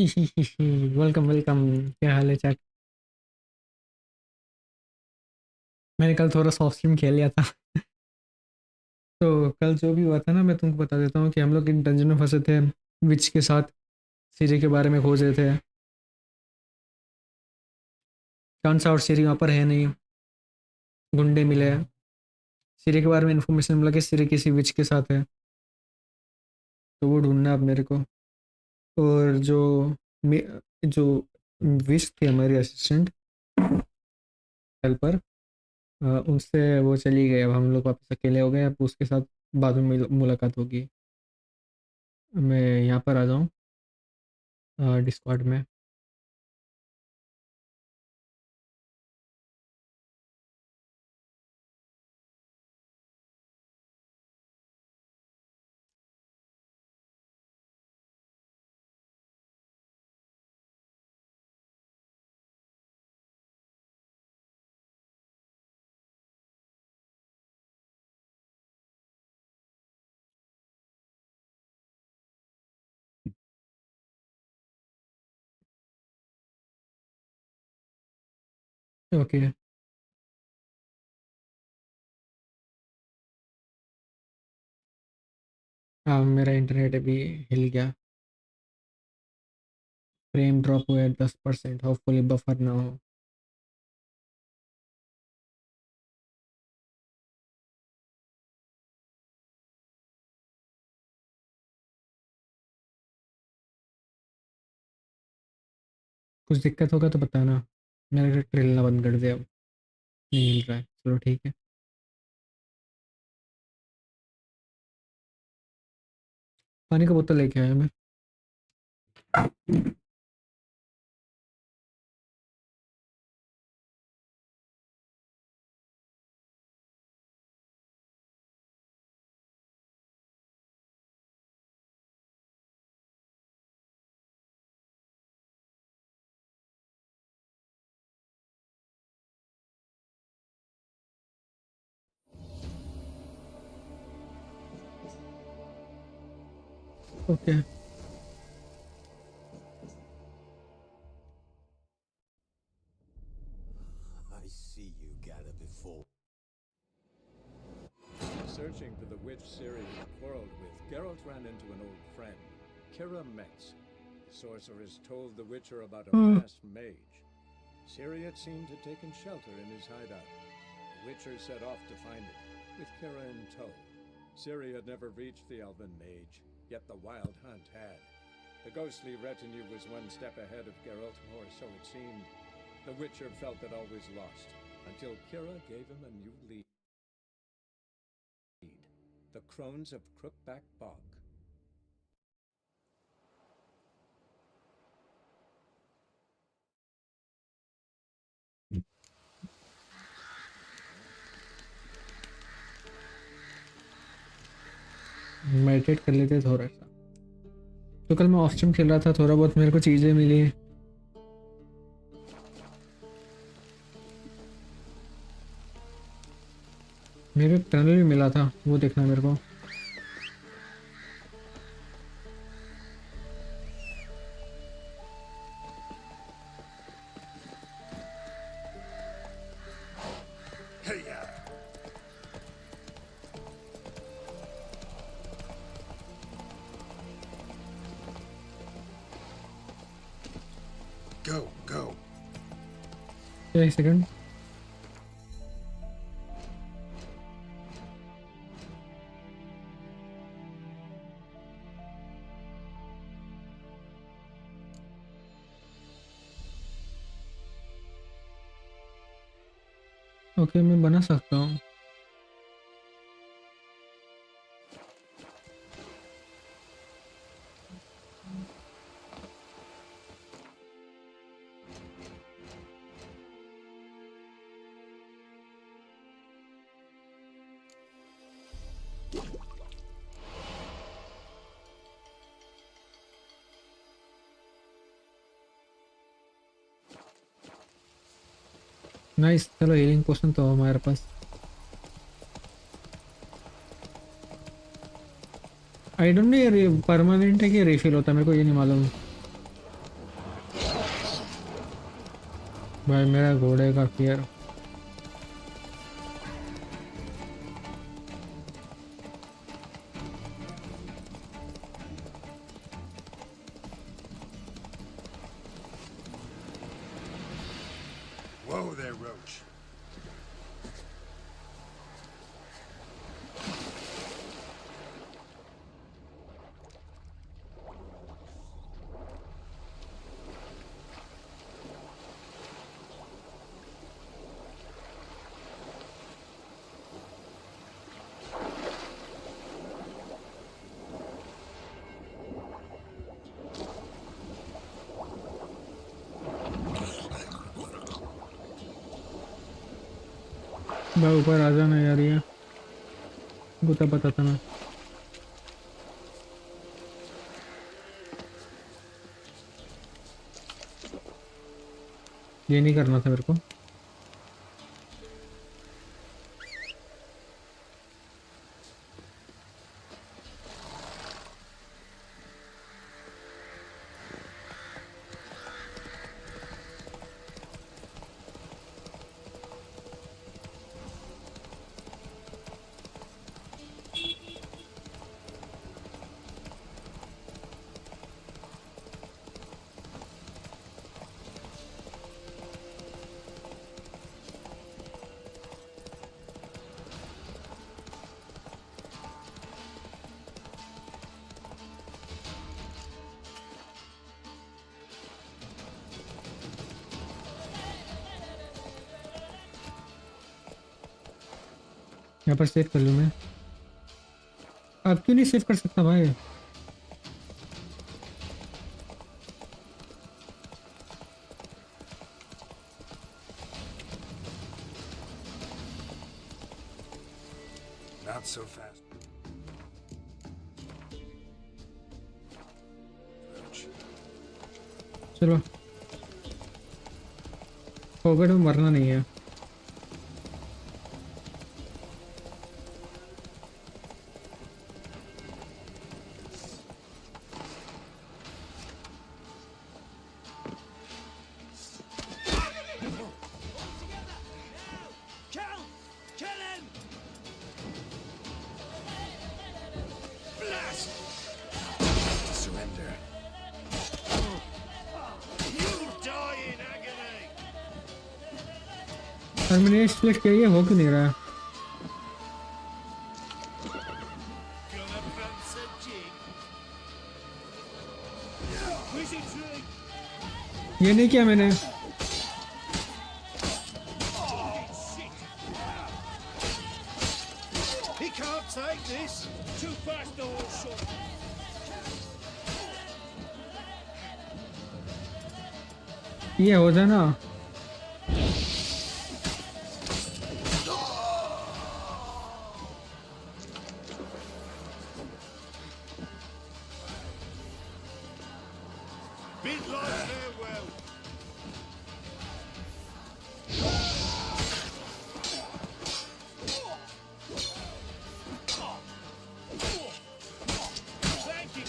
Welcome welcome. क्या हाल है chat? मैंने कल थोड़ा सॉफ्ट स्ट्रीम खेल लिया था। तो कल जो भी हुआ था ना, मैं तुमको बता देता हूँ कि हम लोग एक डंजन में फंसे थे विच के साथ। सीरी के बारे में खोज रहे थे। चांस और सीरी वहाँ पर है नहीं। गुंडे मिले। सीरी के बारे में इन्फॉर्मेशन मिला कि सीरी किसी विच के साथ है। तो वो ढूंढना अब मेरे को। और जो विच थी हमारी असिस्टेंट हेल्पर, उनसे वो चली गई। अब हम लोग वापस अकेले हो गए। अब उसके साथ बाद में मुलाकात होगी। मैं यहाँ पर आ जाऊँ डिस्कॉर्ड में। ओके। हाँ, मेरा इंटरनेट अभी हिल गया। फ्रेम ड्रॉप हुआ है 10%। होपफुली बफर ना हो। कुछ दिक्कत होगा तो बताना। मेरा नेट हिलना बंद कर दे अब। नहीं हिल रहा है, चलो ठीक है। पानी का बोतल लेके आया मैं। Okay. I see you gather before. Searching for the witch Ciri had quarreled with, Geralt ran into an old friend, Kira Metz. The sorceress told the Witcher about a masked mage. Ciri had seemed to have taken shelter in his hideout. The Witcher set off to find it, with Kira in tow. Ciri had never reached the elven mage, yet the wild hunt had. The ghostly retinue was one step ahead of Geralt, or so it seemed. The Witcher felt that all was lost, until Kira gave him a new lead. The Crones of Crookback Bog. Meditate कर लेते थोड़ा सा। तो कल मैं of stream खेल रहा था, थोड़ा बहुत मेरे को चीज़ें मिली। मेरे टनल भी मिला था, वो देखना मेरे को। Go, go. एक सेकंड। ओके, मैं बना सकता हूँ। नाइस, चलो हीलिंग पोशन तो हमारे पास। आई डोंट नो ये परमानेंट है कि रिफिल होता है, मेरे को ये नहीं मालूम। भाई मेरा घोड़े का फियर। Whoa there, Roach. भाई ऊपर आ जाना यार, ये गुता पता था ना। ये नहीं करना था मेरे को। यहाँ पर सेव कर लूँ मैं। अब क्यों नहीं सेव कर सकता भाई? Not so fast. Roach. चलो पॉकेट में मरना नहीं है। Surrender. और मैंने सिलेक्ट किया, ये हो क्यों नहीं रहा है? ये नहीं किया मैंने। He can't take this. Too fast, also. ये हो जाए ना। Big life there, well.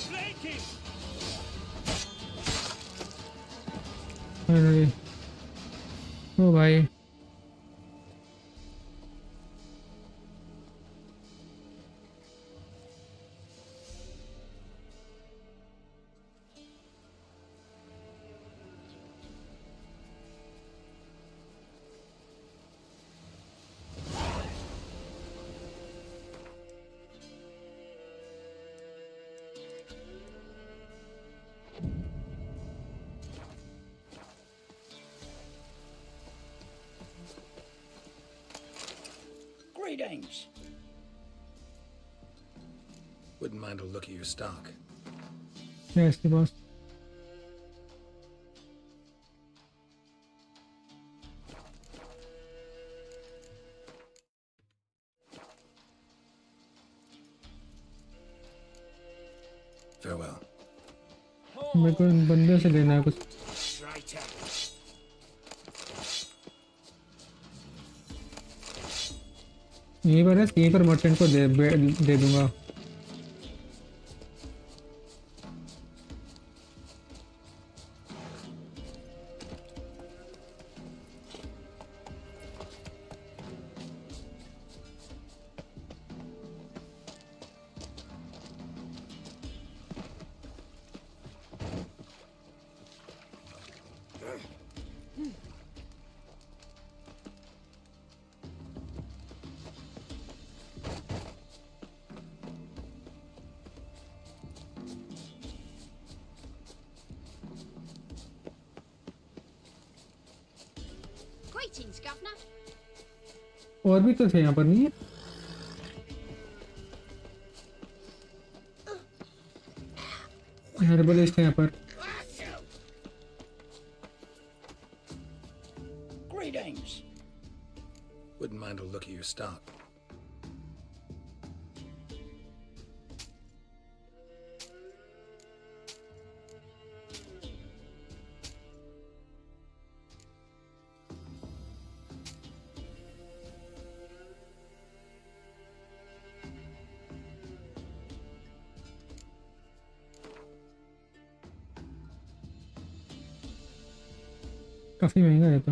Flank him. Finally ओ भाई Greetings. Wouldn't mind a look at your stock. क्या है इसके पास? Farewell. मेरे को इन बंदे से लेना है कुछ। Straight up. यहीं पर है, यहीं पर मर्चेंट को दे दूंगा। Greetings, Governor. और भी तो थे यहाँ पर, नहीं है? हर्बलिस्ट है यहाँ पर। Greetings. Wouldn't mind a look at your stock. काफी महंगा है तो।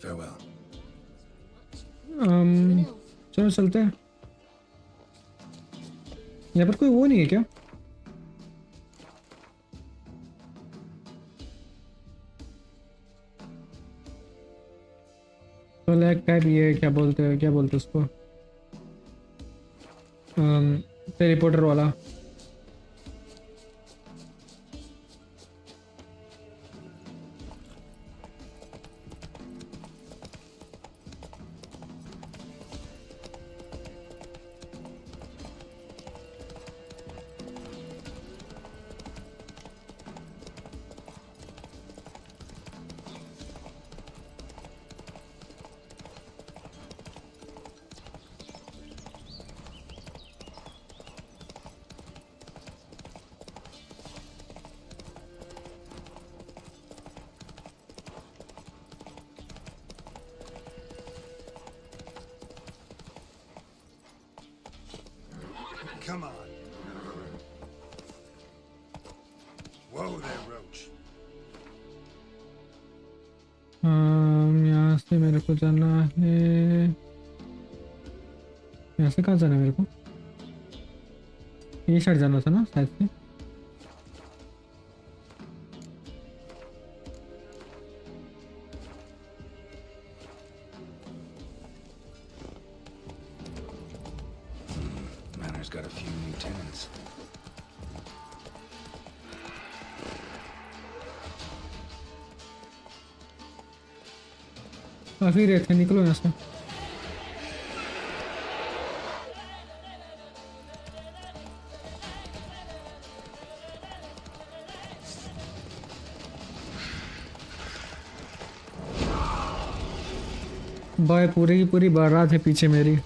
Farewell. चलो चलते हैं। यहाँ पर कोई वो नहीं है क्या? तो लैग टाइप ये क्या बोलते हैं उसको? टेलीपोर्टर वाला। Come on. Whoa there, Roach. यहाँ से मेरे को जाना है। यहाँ से कहाँ जाना है मेरे को? ये साइड जाना था ना शायद से। Manor's got a few new tenants. काफी रेत है, निकलो यहाँ से। बाय पूरी की पूरी बारात है पीछे मेरी।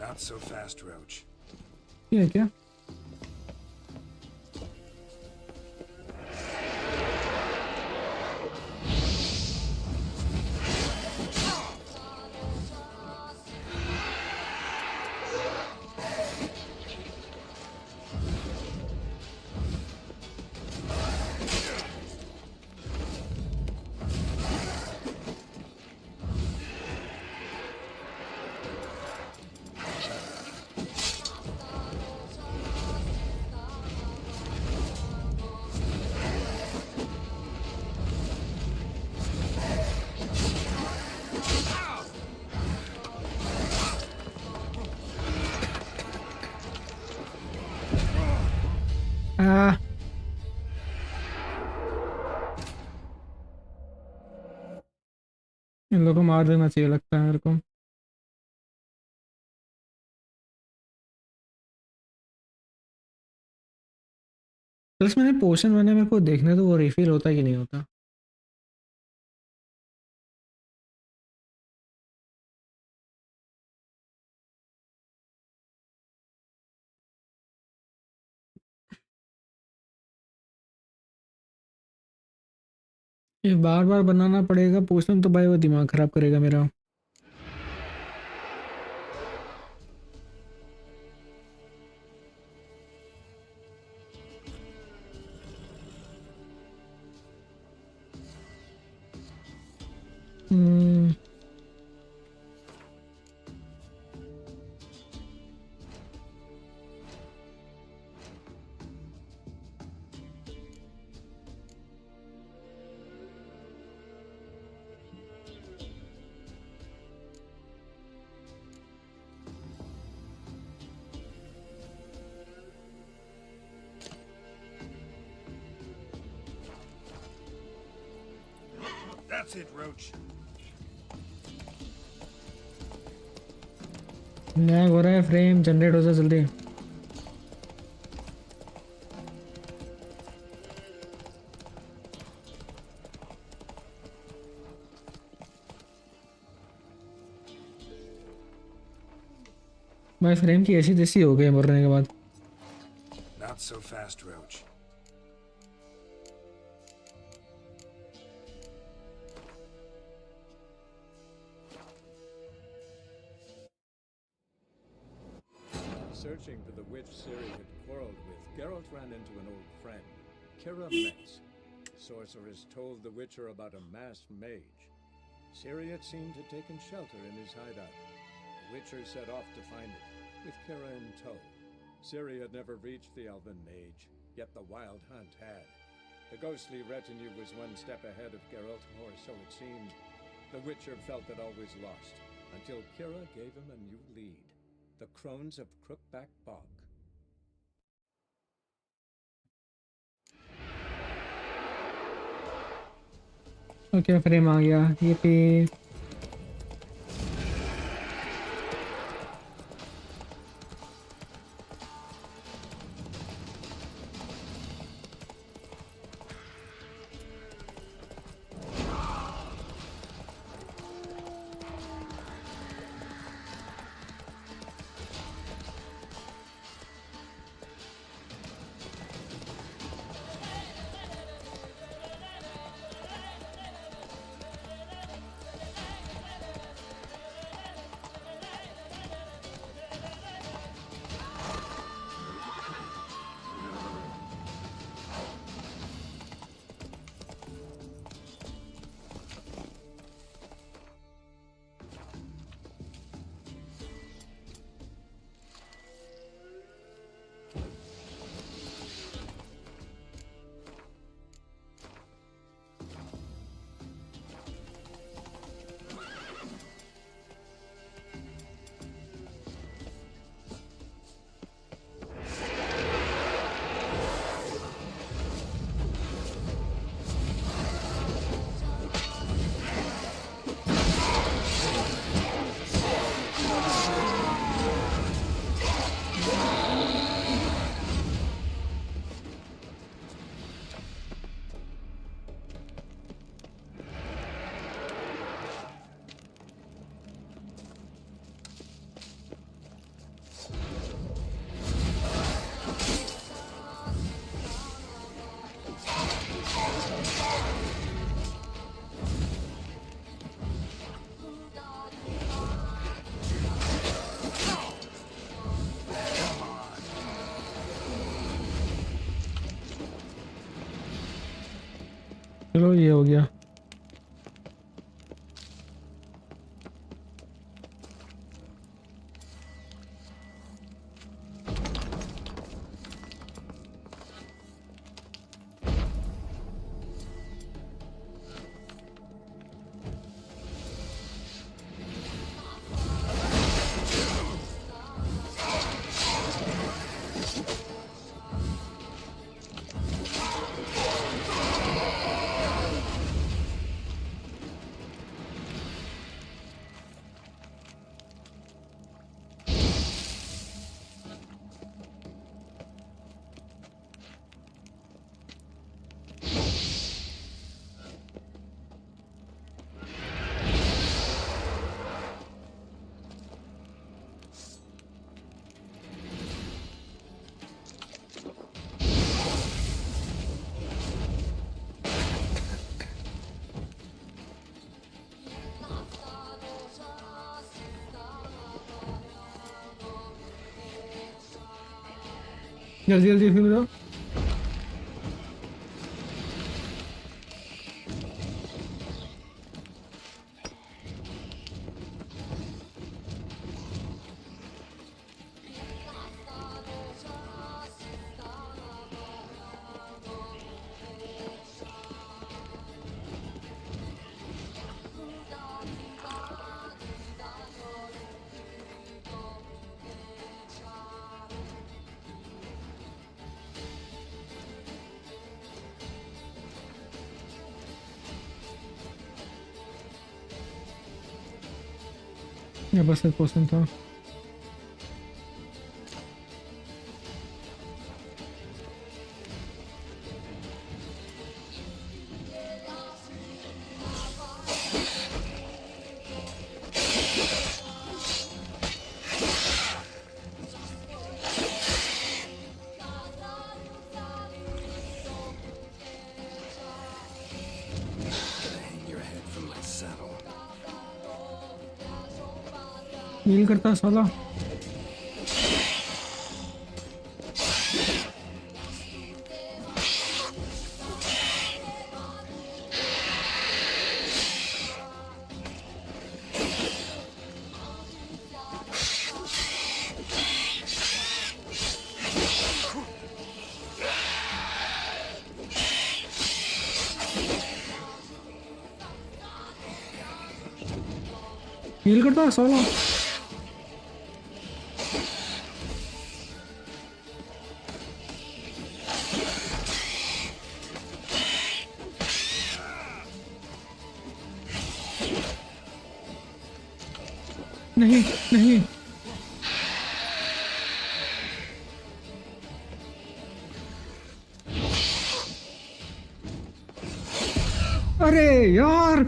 Not so fast, Roach. ये है क्या? इन लोगों को मार देना चाहिए लगता है मेरे को। प्लस मैंने पोशन मैंने मेरे को देखने तो वो रिफिल होता है कि नहीं होता। ये बार बार बनाना पड़ेगा पोशन तो भाई वो दिमाग खराब करेगा मेरा। That's it, Roach. लैग हो रहा है, फ्रेम जनरेट हो जाए जल्दी। भाई फ्रेम की ऐसी तैसी हो गई मरने के बाद। Not so fast, Roach. Searching for the witch Ciri had quarreled with, Geralt ran into an old friend, Kira Metz. The sorceress told the Witcher about a masked mage. Ciri had seemed to have taken shelter in his hideout. The Witcher set off to find it, with Kira in tow. Ciri had never reached the elven mage, yet the wild hunt had. The ghostly retinue was one step ahead of Geralt, or so it seemed. The Witcher felt that all was lost, until Kira gave him a new lead. The Crones of Crookback Bog. Okay frame आ गया ये पे। चलो ये हो गया। जल्दी जल्दी फिर जाओ। ये बस एक क्वेश्चन था। Hang your head from my saddle. Heal करता है साला। हील करता है साला। नहीं नहीं, अरे यार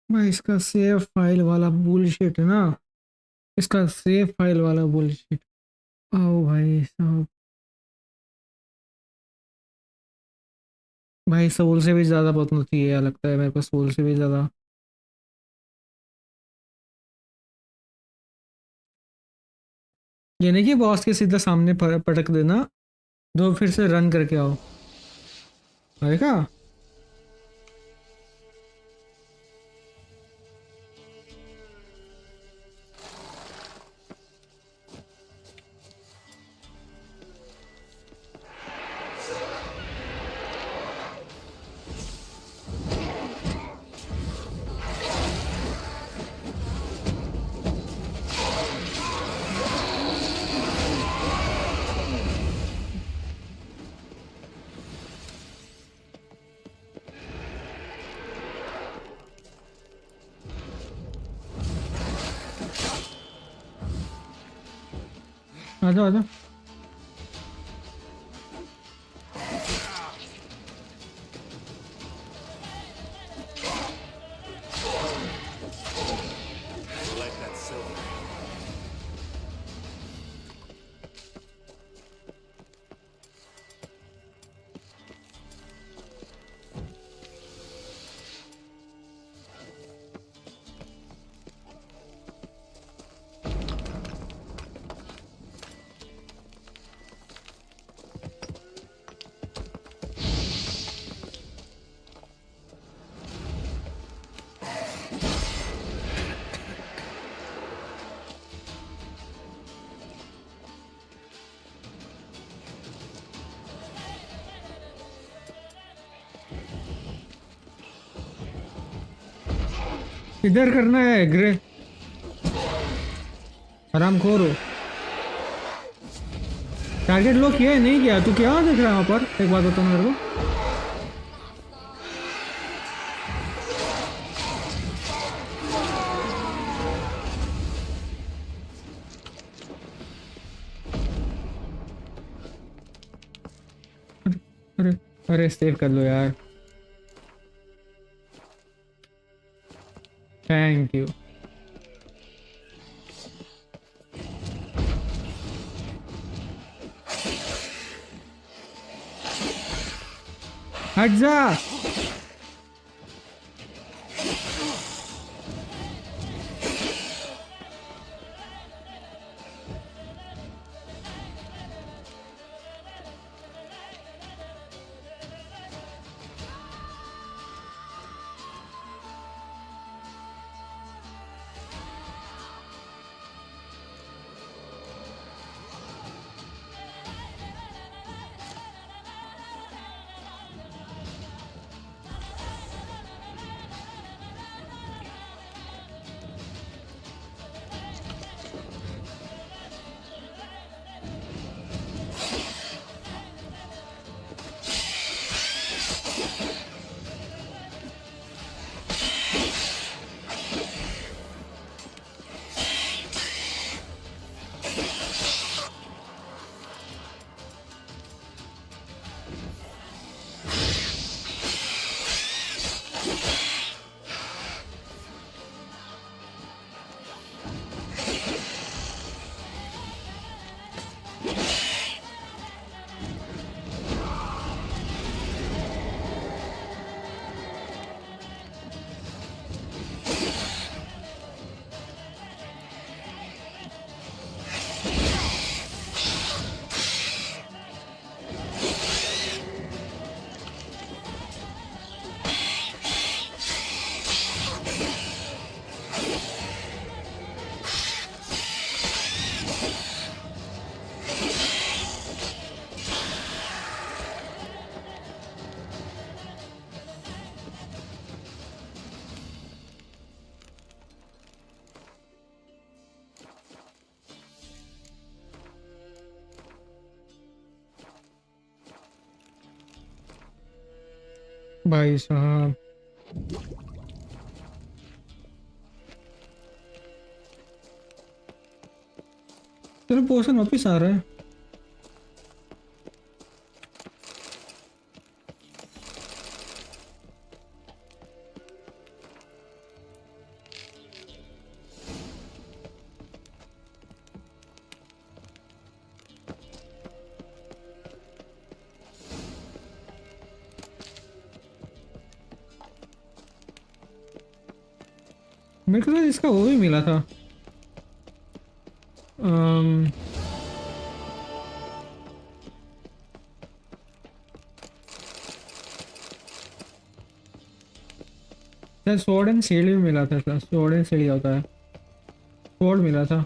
भाई इसका सेव फाइल वाला बुलशिट है ना, इसका सेव फाइल वाला बुलशिट। आओ भाई साहब, भाई सोल से भी ज़्यादा पतनती है लगता है मेरे को, सोल से भी ज़्यादा। ये नहीं कि बॉस के सीधा सामने पटक देना, दो फिर से रन करके आओ, आएगा। आजा आजा, Like that silver. इधर करना है ग्रे, आराम खोरो। टारगेट लॉक किया है नहीं किया? तू क्या देख रहा है वहाँ पर, एक बात बता मेरे को। अरे अरे सेव कर लो यार, थैंक यू। हट जा। भाई साहब चलो पोर्शन वापिस आ रहा है। मेरे को तो इसका वो भी मिला था अम, शायद स्वॉर्ड एंड शील्ड भी मिला था। स्वॉर्ड एंड शील्ड होता है। स्वॉर्ड मिला था।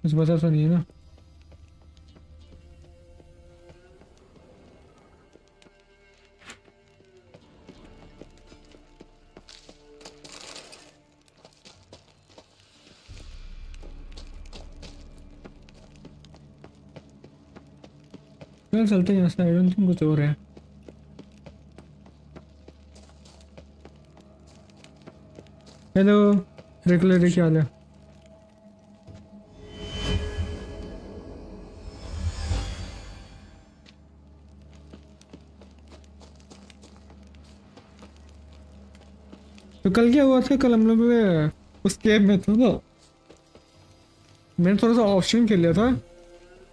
कुछ पता तो नहीं है ना। चल चलते हैं यहाँ से। आई डोंट थिंक कुछ और है। हेलो रेगुलर क्या हाल है? तो कल क्या हुआ था? कल हम लोग उस केव में थे तो मैंने थोड़ा सा ऑप्शन खेल लिया था।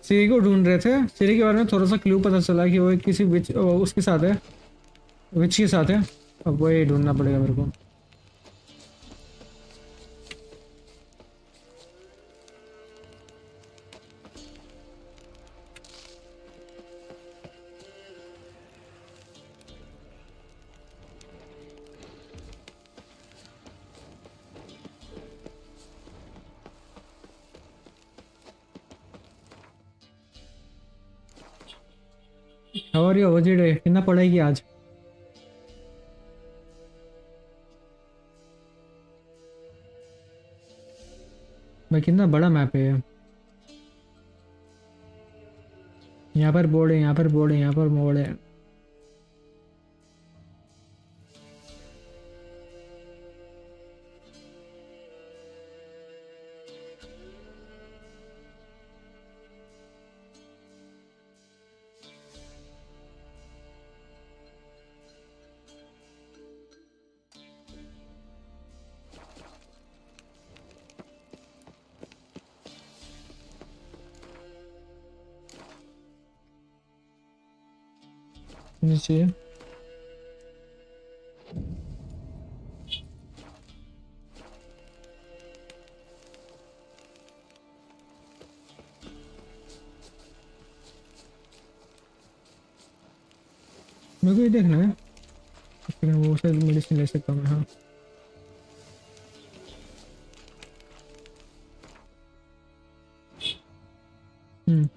सीरी को ढूंढ रहे थे। सीरी के बारे में थोड़ा सा क्लू पता चला कि वो किसी विच उसके साथ है। विच के साथ है। अब वही ढूंढना पड़ेगा मेरे को। और ये ओजी डे कितना पड़ेगी आज? भाई कितना बड़ा मैप है ये। यहाँ पर बोर्ड है, यहाँ पर बोर्ड है, यहाँ पर मोड़ है। नीचे मेरे को ये देखना है। वो शायद मेडिसिन ले सकता हूँ मैं। हाँ हम्म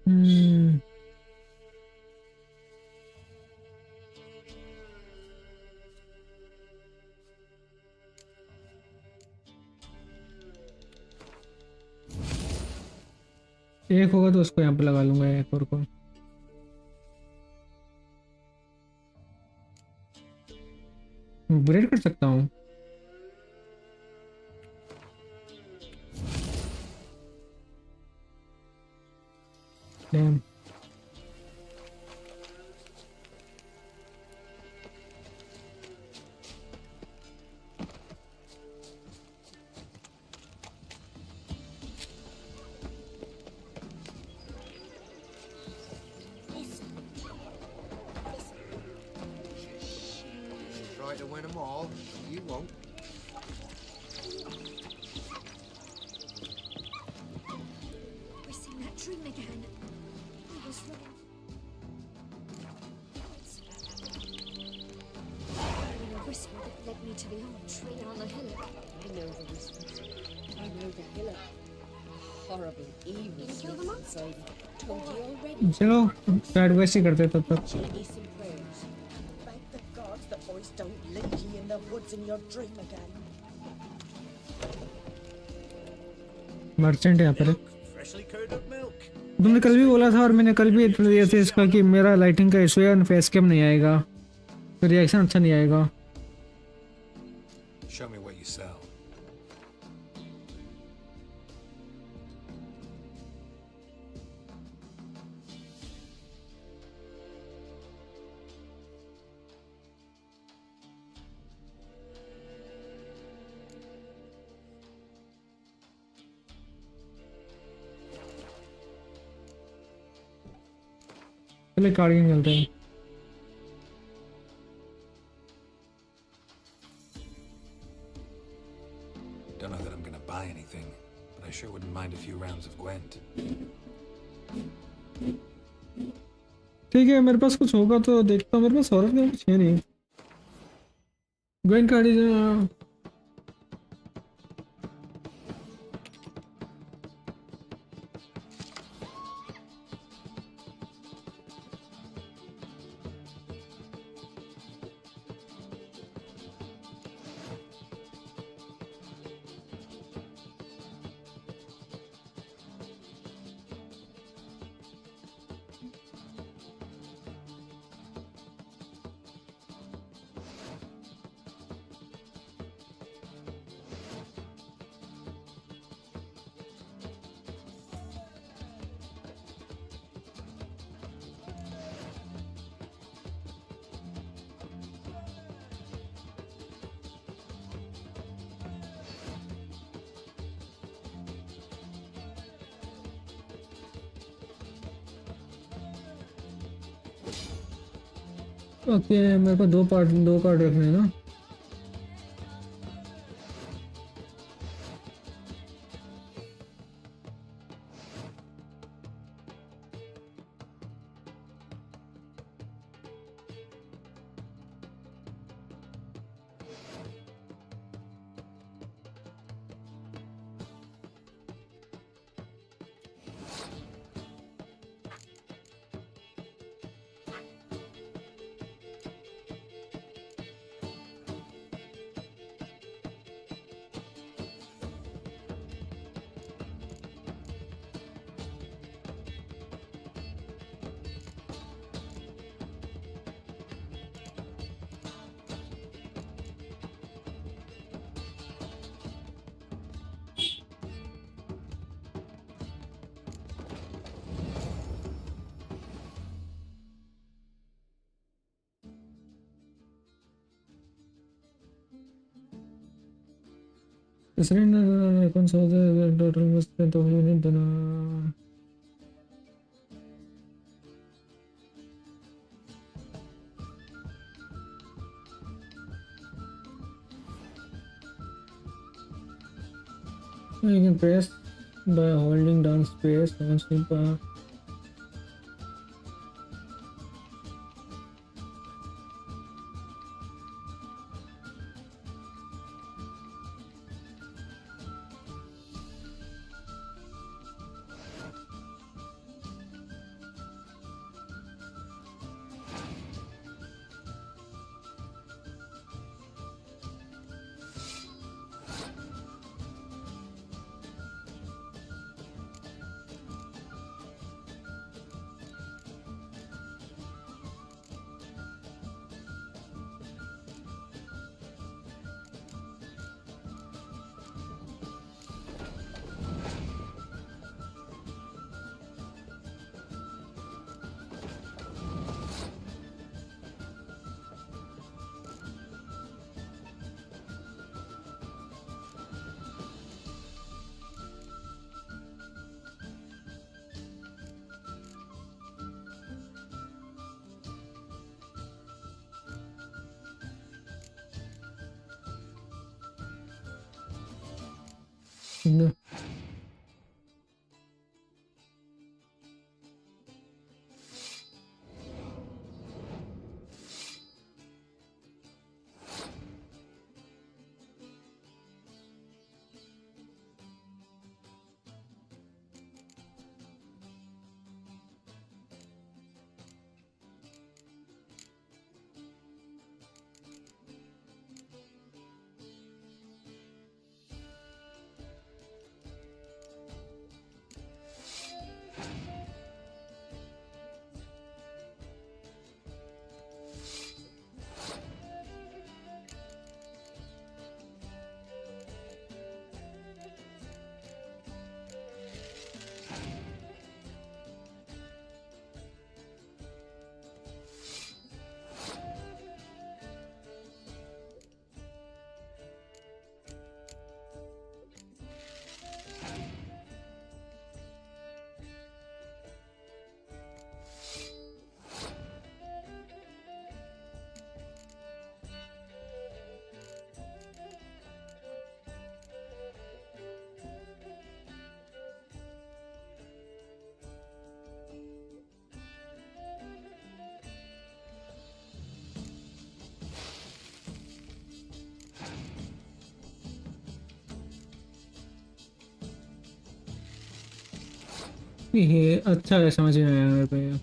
हम्म एक होगा तो उसको यहाँ पे लगा लूंगा। एक और को ब्रेड कर सकता हूँ। Dam Try to win them all. You won't. We're seeing that dream again. I was wrong. Hearing a whisper that led me to the old tree on the hillock. I know the whispers. I know the hillock. Horrible, evil Gonna kill the monster? inside. Told you already. चलो side west ही करते तब तक Chili some prayers. Thank the gods the boys don't leave you in the woods in your dream again. Merchant यहाँ पर है। Freshly curdled milk. तुमने कल भी बोला था और मैंने कल भी दिया था इसका कि मेरा लाइटिंग का इशू है, फेस कैम नहीं आएगा, तो रिएक्शन अच्छा नहीं आएगा। Show me what you sell. चलिए कार्ड गेम खेलते हैं। Don't know that I'm gonna buy anything, but I sure wouldn't mind a few rounds of Gwent. ठीक है, मेरे पास कुछ होगा तो देखता हूँ। मेरे पास हॉरर गेम कुछ है नहीं। गोइंग कार्ड ओके, मेरे पास दो कार्ड रखने हैं ना। Surrender icons of the total strength of unit. You can press by holding down space on sleep. न- ये अच्छा है, समझ में आया मेरे को ये।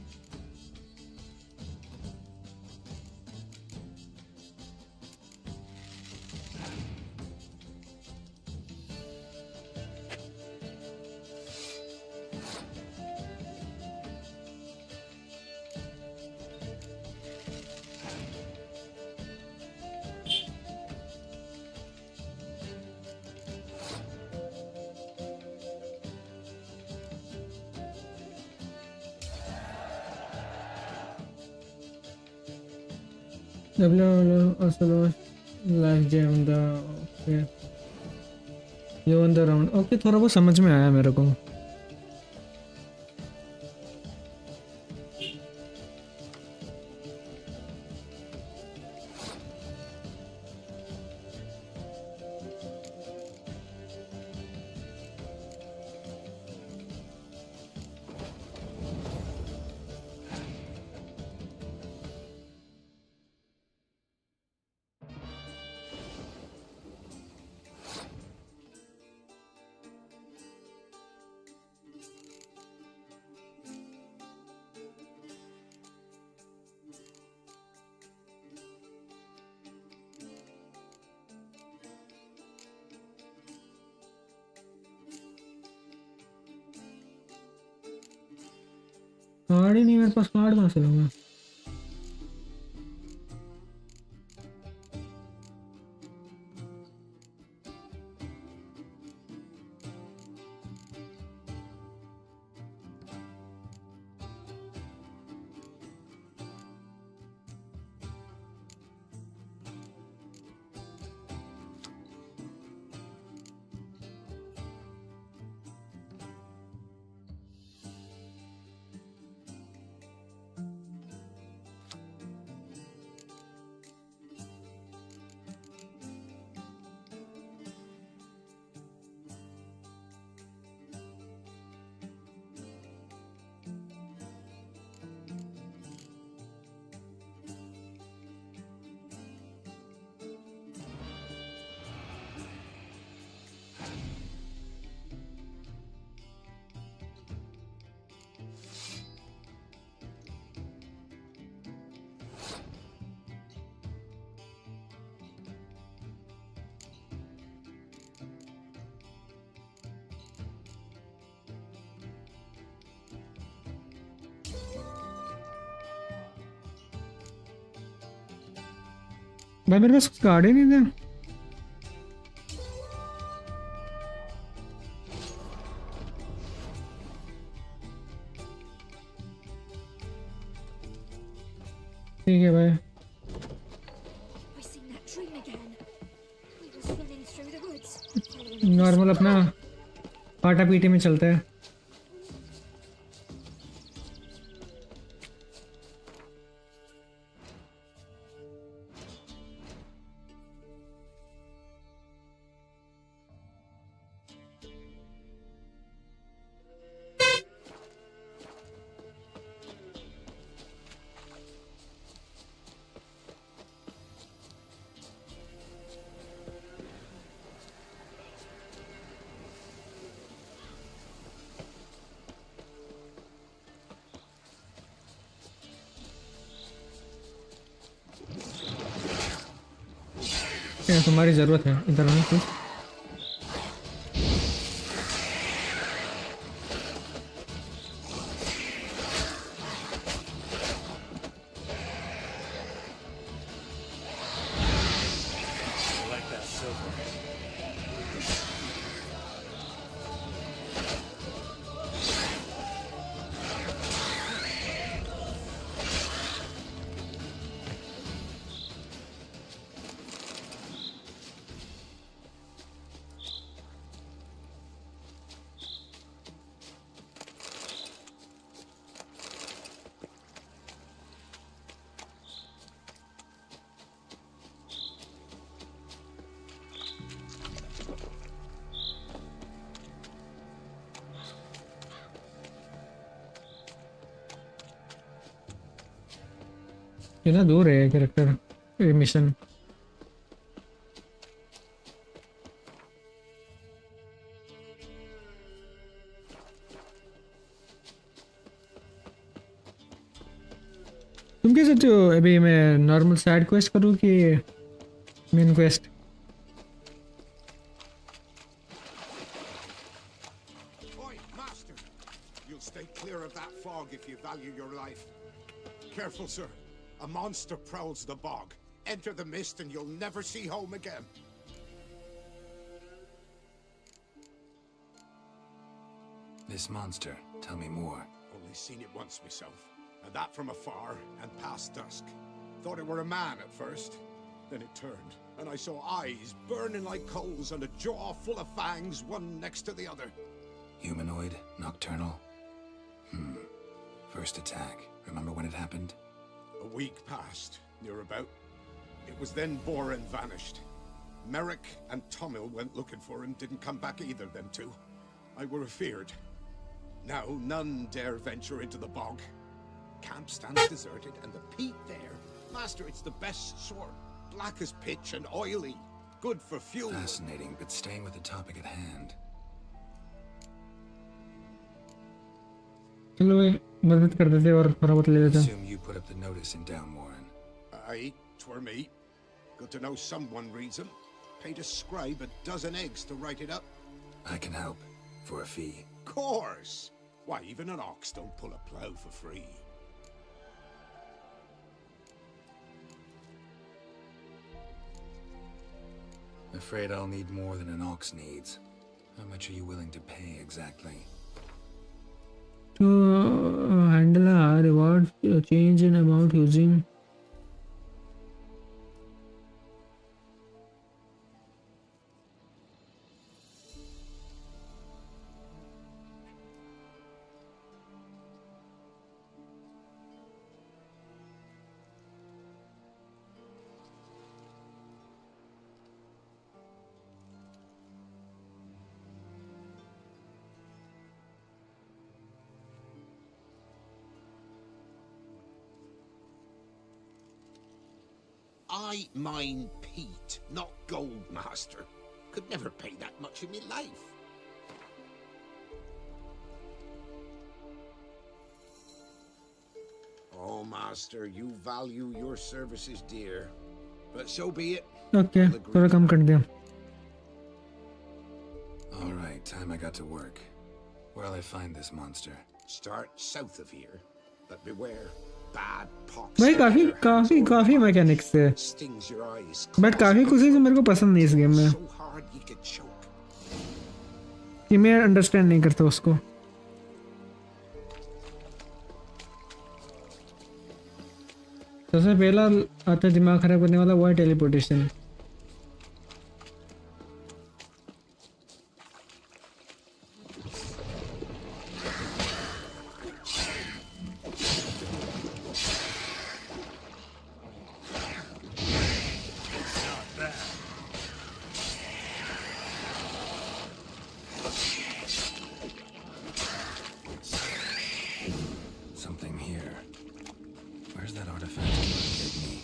also live jam the okay. You won the round. Okay, थोड़ा बहुत समझ में आया मेरे को। कार्ड ही नहीं मेरे पास, कार्ड कहाँ से लूँगा? भाई मेरे पास कार्ड ही नहीं था। ठीक है भाई। I seen that dream again. We was running through the woods. following a normal अपना पाटा पीटी में चलता है। तुम्हारी ज़रूरत है इधर आना please. I like that silver. ये ना दूर है कैरेक्टर मिशन। तुम क्या सोचते हो अभी मैं नॉर्मल साइड क्वेस्ट करूँ कि main quest? Oi, master! You'll stay clear of that fog if you value your life. Careful, sir. A monster prowls the bog. Enter the mist and you'll never see home again. This monster, tell me more. Only seen it once myself, and that from afar and past dusk. Thought it were a man at first. Then it turned, and I saw eyes burning like coals and a jaw full of fangs, one next to the other. Humanoid? Nocturnal? First attack. Remember when it happened? A week passed, near about. It was then Boren vanished. Merrick and Tomil went looking for him, didn't come back either, them two. I were afeared. Now none dare venture into the bog. Camp stands deserted, and the peat there. Master, it's the best sort. Black as pitch and oily. Good for fuel. Fascinating, but staying with the topic at hand. चलो भाई मदद कर देते और थोड़ा बहुत ले लेते हैं। Assume you put up the notice in Down Warren. Aye, 'twere me. Good to know someone reads 'em. Paid a scribe a dozen eggs to write it up. I can help. For a fee. Course! Why, even an ox don't pull a plough for free. Afraid I'll need more than an ox needs. How much are you willing to pay exactly? To handle a reward change in amount using I mine peat, not gold, master. Could never pay that much in me life. Oh, master, you value your services dear. But so be it. Okay थोड़ा कम कर दिया। All right, time I got to work. Where'll I find this monster? Start south of here, but beware. Bad pox. भाई काफी mechanics है, Stings your eyes. But काफी कुछ जो मेरे को पसंद नहीं इस गेम में So hard you could choke. कि मैं अंडरस्टैंड नहीं करता उसको। सबसे पहला आता दिमाग खराब करने वाला वो है teleportation. Something here. Where's that artifact you gave me?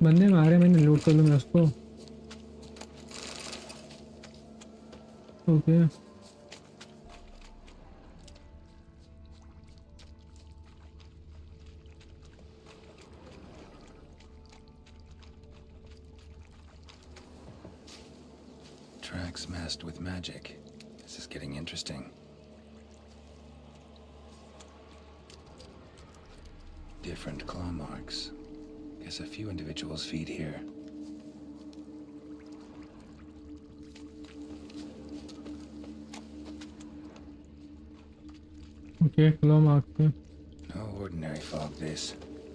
बंदे मारे मैंने, लूट कर लूँ मैं उसको। Okay Tracks masked with magic. This is getting interesting. Different claw marks. Guess a few individuals feed here. Okay क्लो मार्क पे। No ordinary fog, this.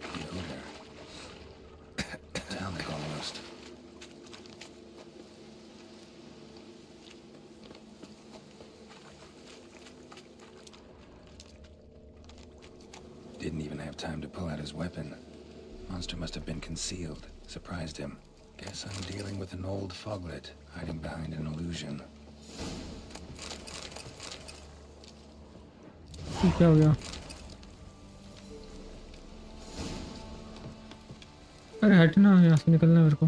The odor. Metallic almost. Didn't even have time to pull out his weapon. Monster must have been concealed. Surprised him. Guess I'm dealing with an old foglet, hiding behind an illusion. क्या हो गया? अरे हटना, यहाँ से निकलना है मेरे को।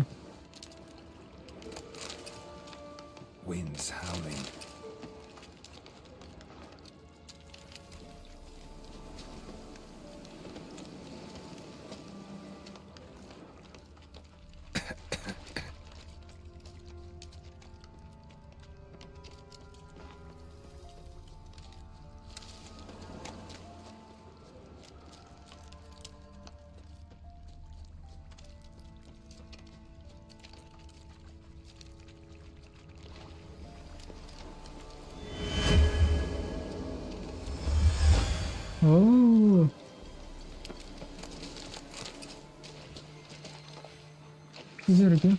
Winds howling. ओह इधर क्या?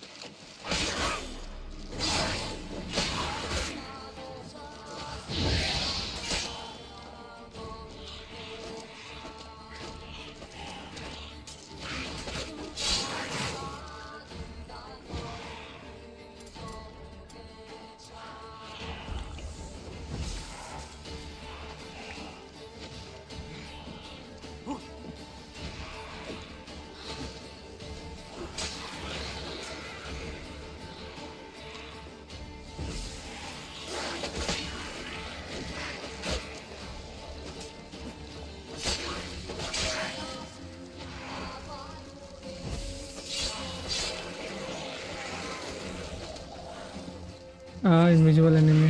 Invisible enemy.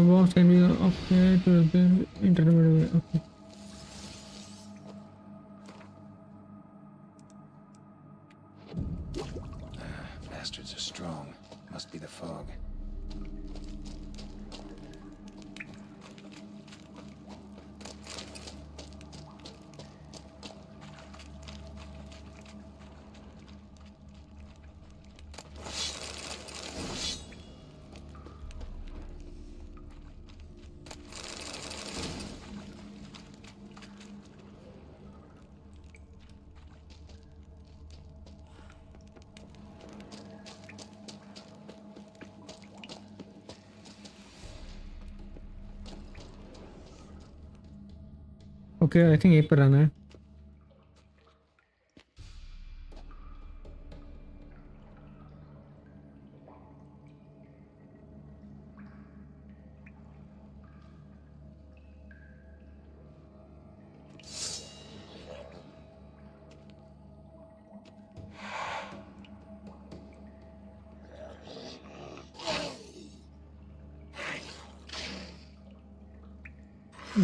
bombs can be okay to the intermediate. Okay. Bastards are strong. Must be the fog. Okay I think यहीं पर आना है।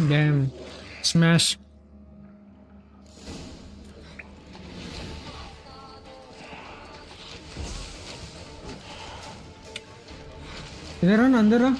Damn. Smash. इधर ना अंदर आ।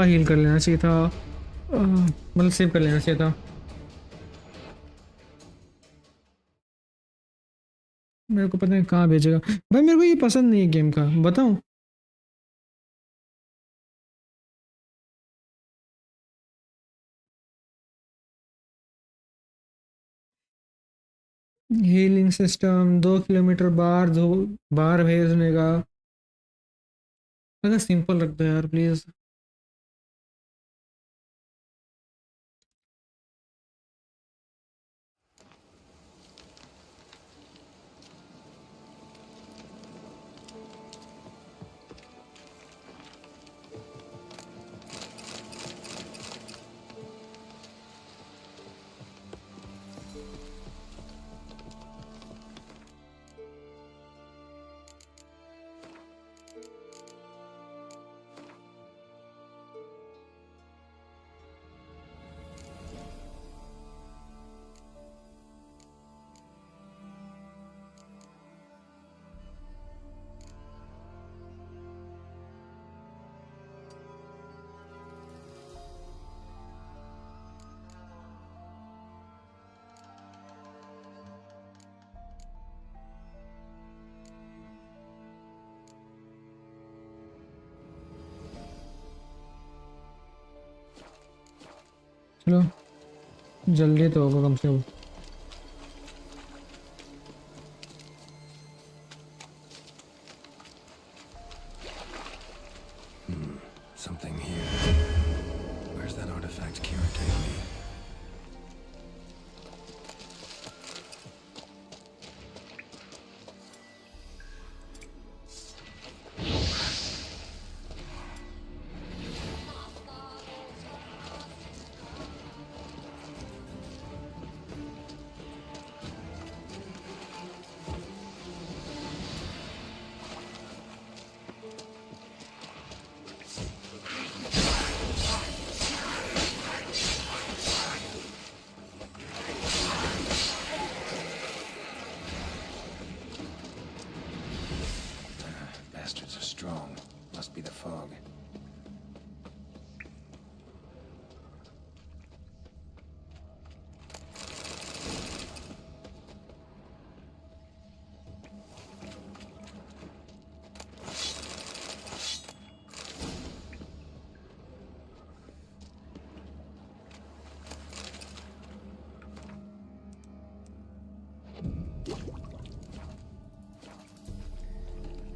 हील कर लेना चाहिए था, मतलब सेव कर लेना चाहिए था। मेरे को पता नहीं कहाँ भेजेगा भाई, मेरे को ये पसंद नहीं है गेम का, बताऊँ। हीलिंग सिस्टम 2 किलोमीटर बाहर भेजने का, अगर सिंपल रख दो यार प्लीज। चलो जल्दी तो होगा कम से कम। Something here. Where's that artifact Kira gave me? Bastards are strong. Must be the fog.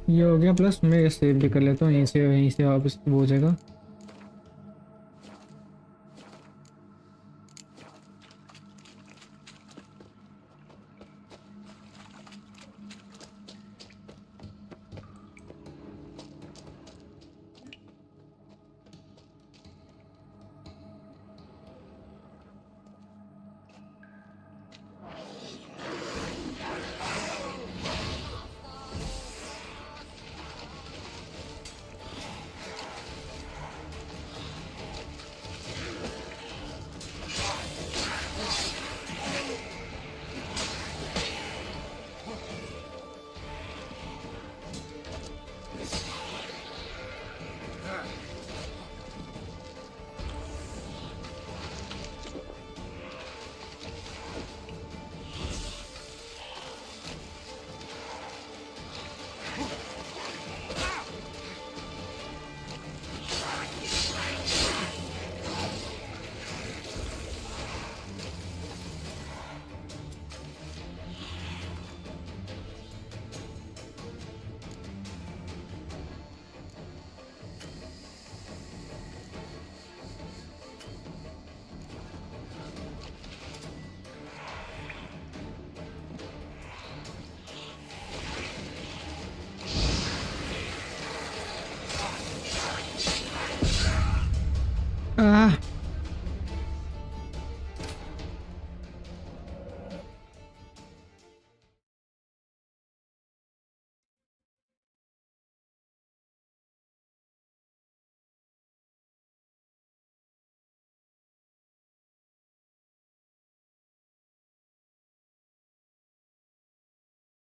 ये हो गया, प्लस मैं सेव भी कर लेता हूँ यहीं से वापस वो हो जाएगा। आह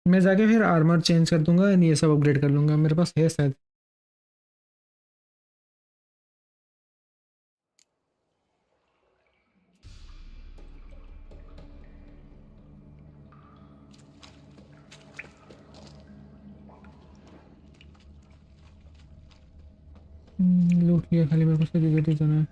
मैं जाके फिर आर्मर चेंज कर दूंगा, ये सब अपग्रेड कर लूंगा, मेरे पास है शायद। क्लियर, खाली मेरे को सिक्योरिटी जोन है।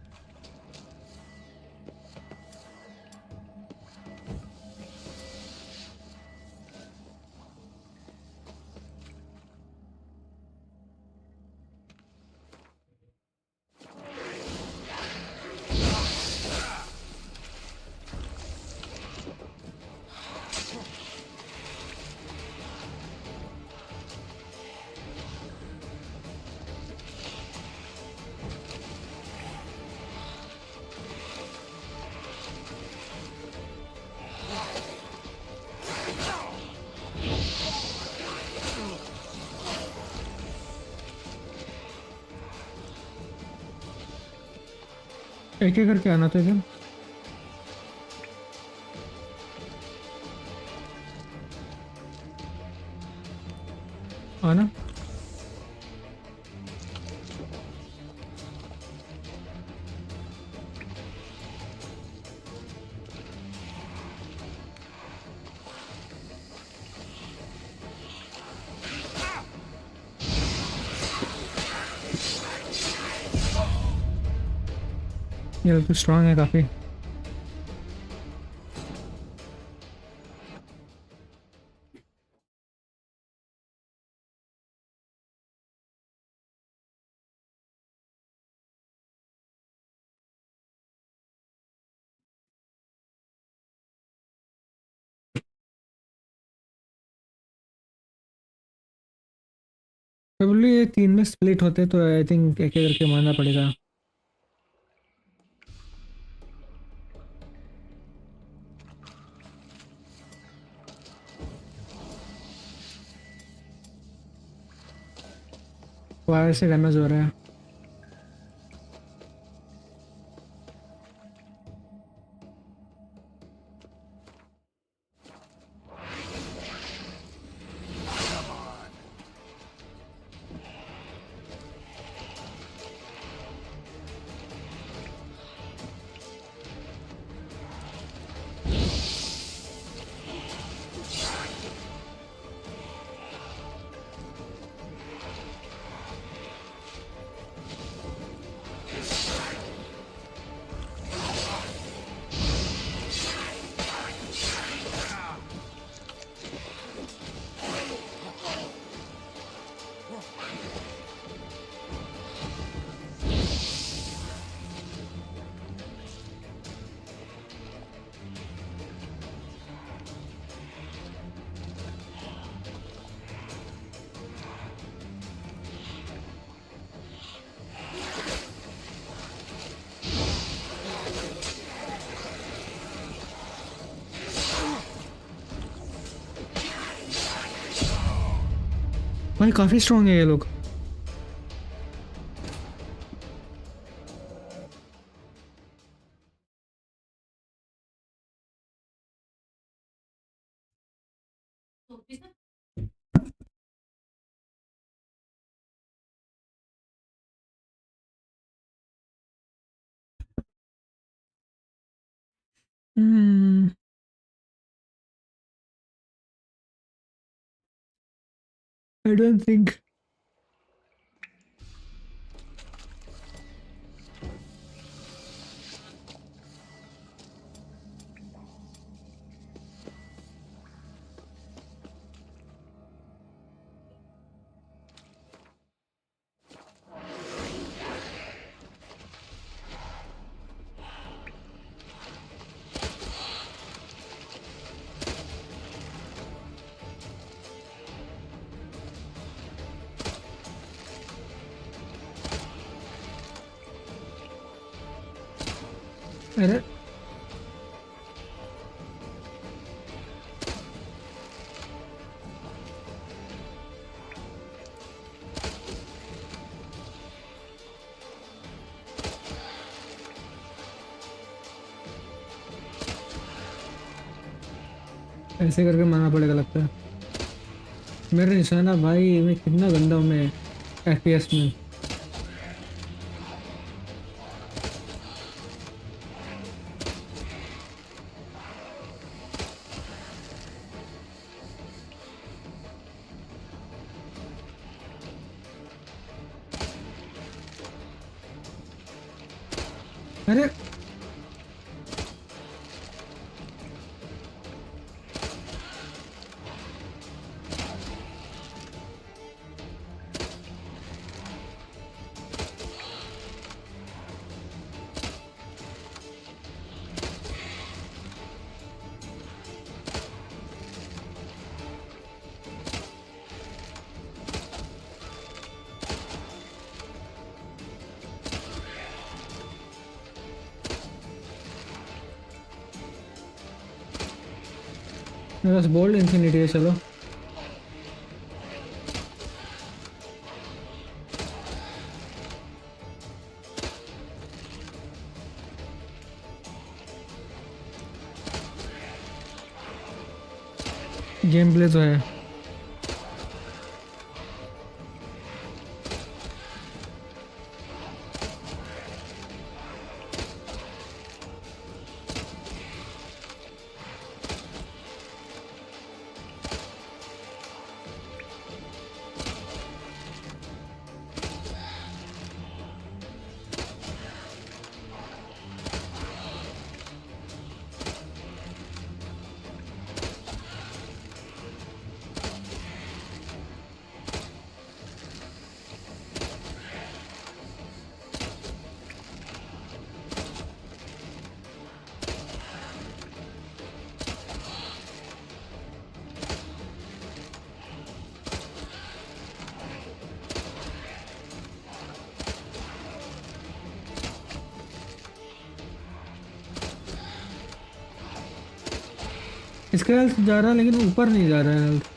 एक एक करके आना था इधर। आना। ये लोग तो स्ट्रांग है काफी। मैं बोलूँ ये 3 में स्प्लिट होते तो आई थिंक एक एक करके मारना पड़ेगा। वायर से डैमेज हो रहा है। भाई काफी स्ट्रांग है ये लोग। Hmm. I don't think अरे ऐसे करके मारना पड़ेगा लगता है। मेरा निशाना भाई, मैं कितना गंदा हूँ मैं FPS में। अरे मेरे पास बोल्ड इंफिनिटी है। चलो गेम प्ले तो है। इसका हेल्थ जा रहा है लेकिन ऊपर नहीं जा रहा है हेल्थ।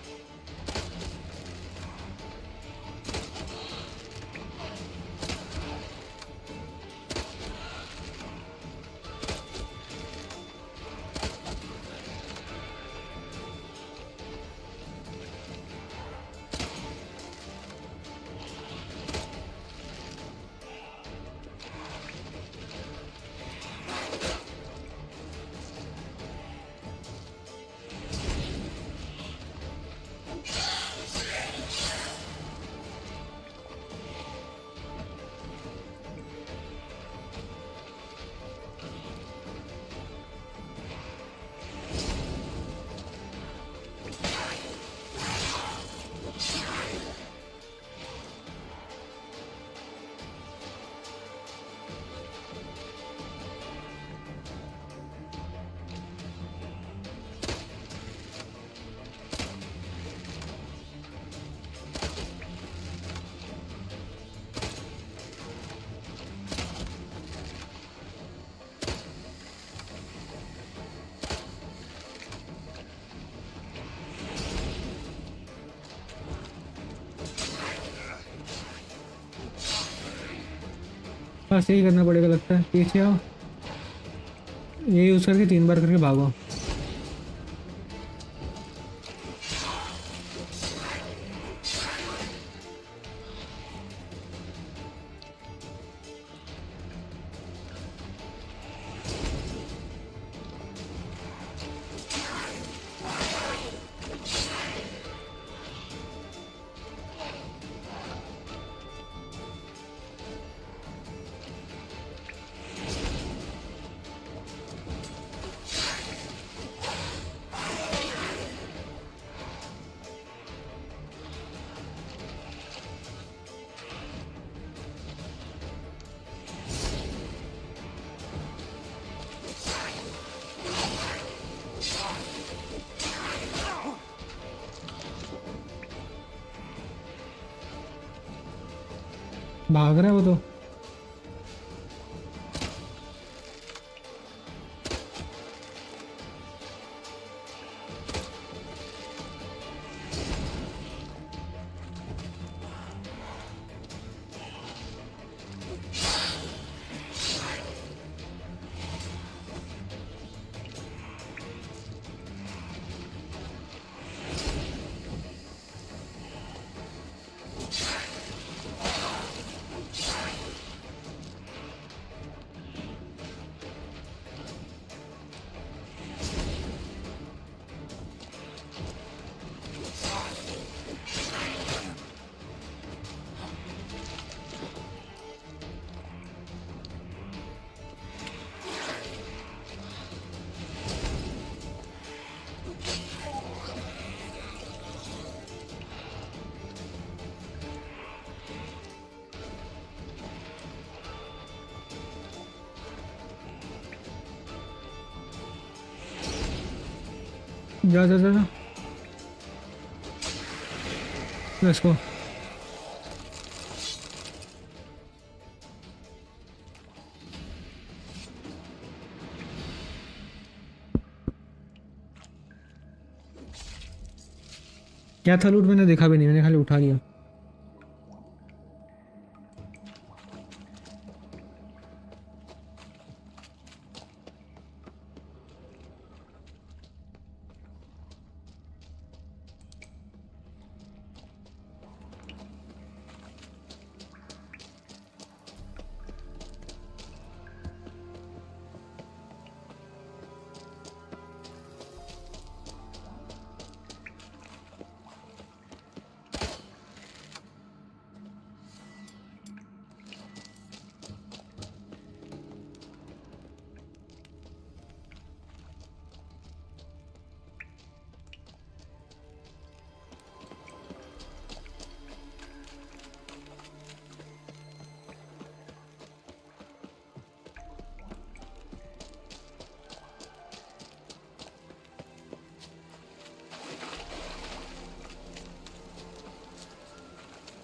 बस यही करना पड़ेगा लगता है। पीछे आओ, ये यूज़ करके 3 बार करके भागो। भाग रहा है वो तो। जा जा जा, लेट्स गो। क्या था लूट, मैंने देखा भी नहीं, मैंने खाली उठा लिया।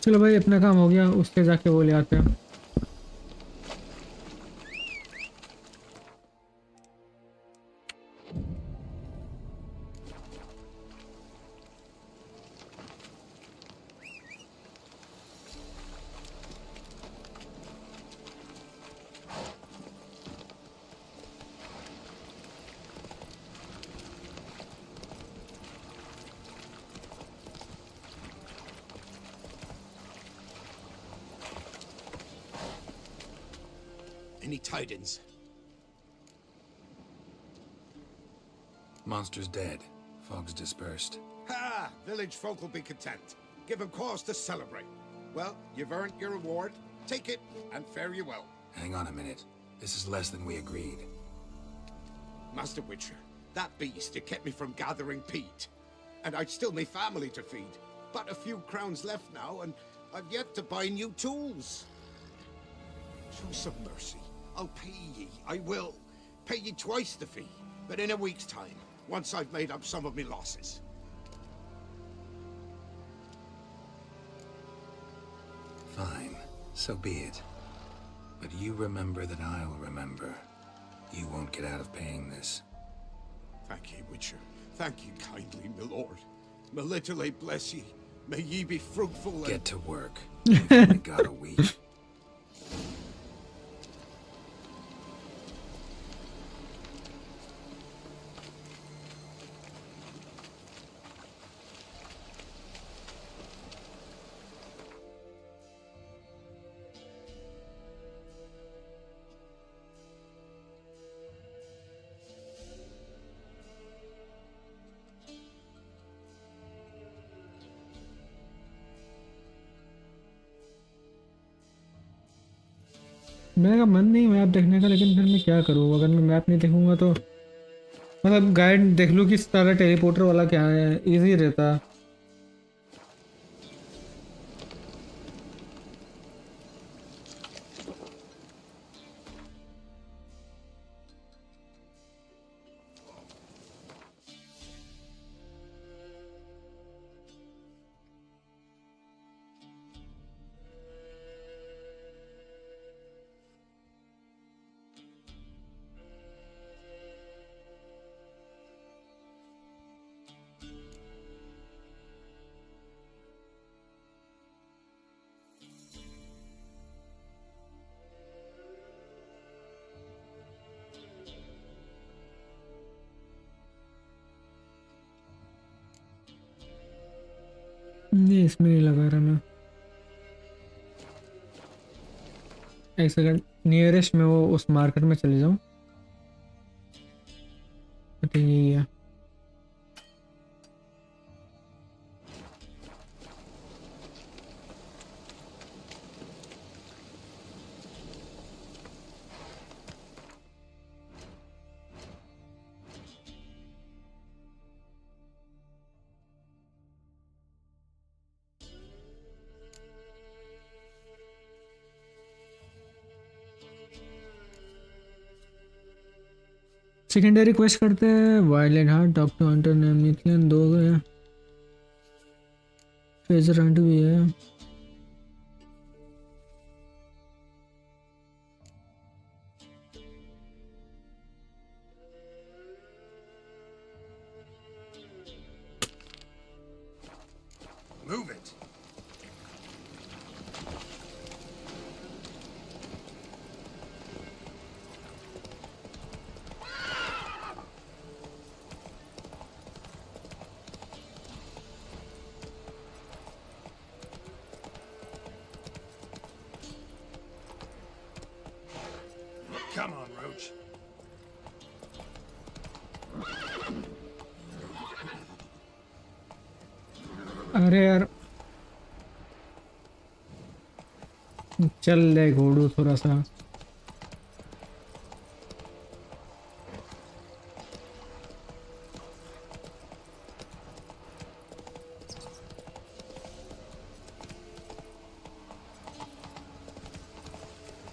चलो भाई, अपना काम हो गया, उससे जाके वो ले आते हैं। Any tidings? Monster's dead. Fog's dispersed. Ha! Village folk will be content. Give them cause to celebrate. Well, you've earned your reward. Take it, and fare you well. Hang on a minute. This is less than we agreed. Master Witcher, that beast, it kept me from gathering peat. And I'd still me family to feed. But a few crowns left now, and I've yet to buy new tools. Show some mercy. I'll pay ye. I will. Pay ye twice the fee. But in a week's time, once I've made up some of me losses. Fine. So be it. But you remember that I'll remember. You won't get out of paying this. Thank ye, Witcher. Thank ye kindly, my lord. Melitele bless ye. May ye be fruitful and... Get to work. We've only got a week. मेरा मन नहीं map देखने का, लेकिन फिर मैं क्या करूँ? अगर मैं मैप नहीं देखूंगा तो मतलब गाइड देख लूँ कि सारा टेलीपोर्टर वाला क्या है, इजी रहता। नहीं, इसमें नहीं लगा रहा मैं। एक सेकंड, नियरेस्ट में वो उस मार्केट में चले जाऊँ। तो यही है। सेकेंडरी क्वेस्ट करते हैं। Violent heart, talk to hunter name मिथलेन 2 गए। फेजर हंट भी है। Move it. Come on, Roach. अरे यार चल ले घोड़ू थोड़ा सा।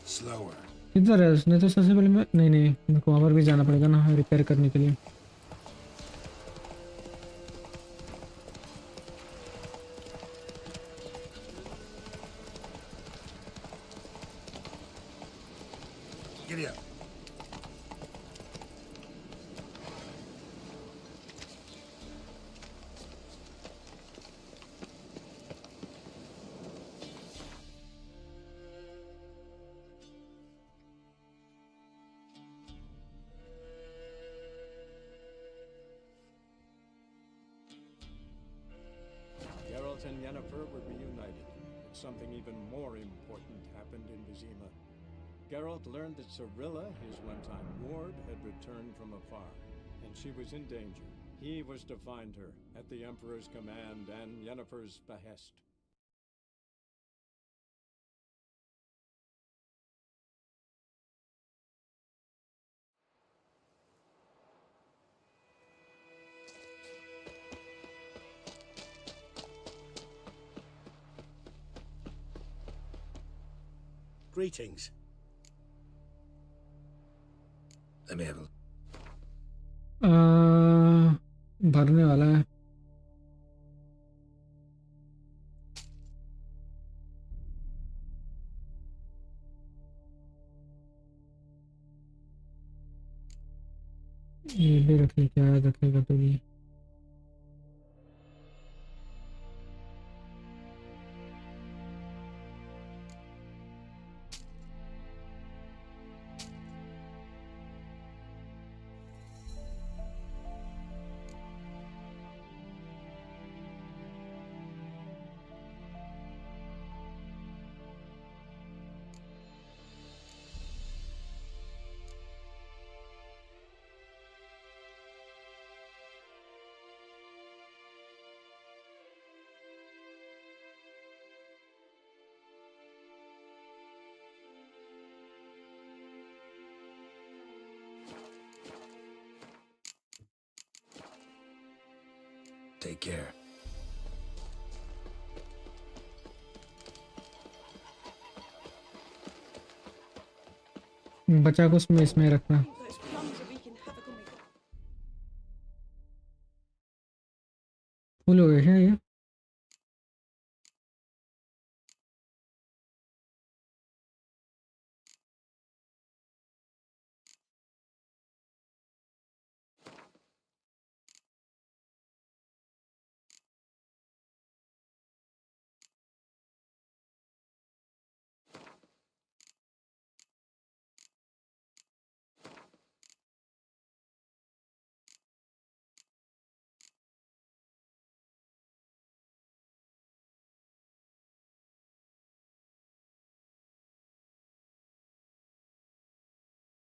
Slower. किधर है उसने? तो सबसे पहले मैं नहीं नहीं मेरे को वहाँ पर भी जाना पड़ेगा ना रिपेयर करने के लिए। Giddy up. Geralt and Yennefer were reunited, but something even more important happened in Vizima. Geralt learned that Cirilla, his one-time ward, had returned from afar, and she was in danger. He was to find her, at the Emperor's command and Yennefer's behest. Greetings. Let me have a भरने वाला है। ये भी रखें, क्या रखेगा तो भी। take care. बचा को उसमें इसमें रखना। Those plums are wreaking havoc on me. Full हो गया क्या ये?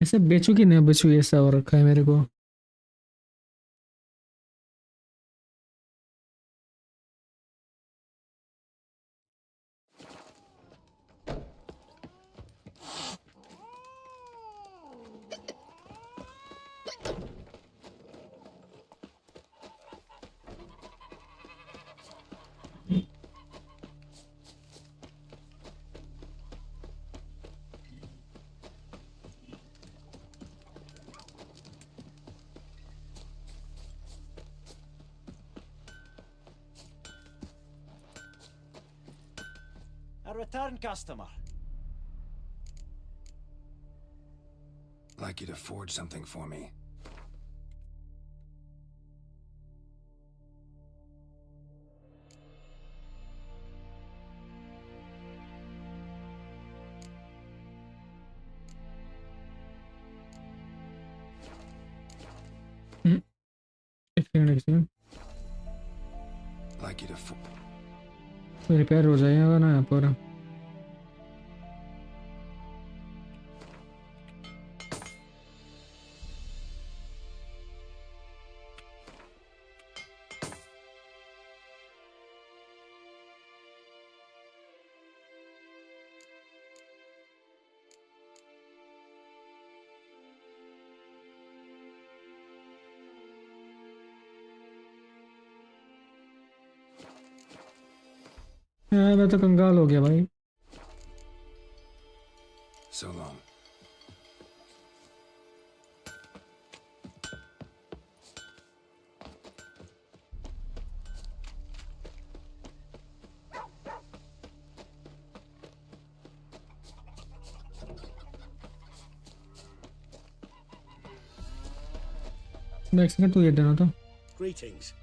ऐसे बेचू कि नहीं बेचू ऐसा हो रखा है मेरे को। A return customer. I'd like you to forge something for me. I'd like you to repair हो जाएगा ना यहाँ पर. मैं तो कंगाल हो गया भाई. So long. नेक्स्ट का तू ये देना था. Greetings.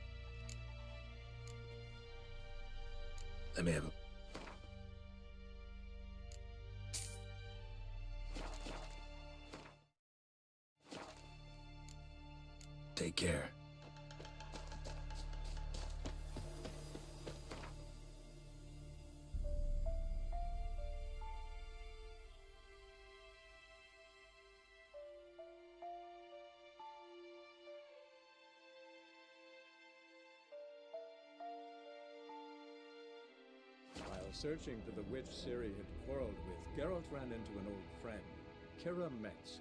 Let me have a... Take care. While searching for the witch Ciri had quarreled with, Geralt ran into an old friend, Kira Metz.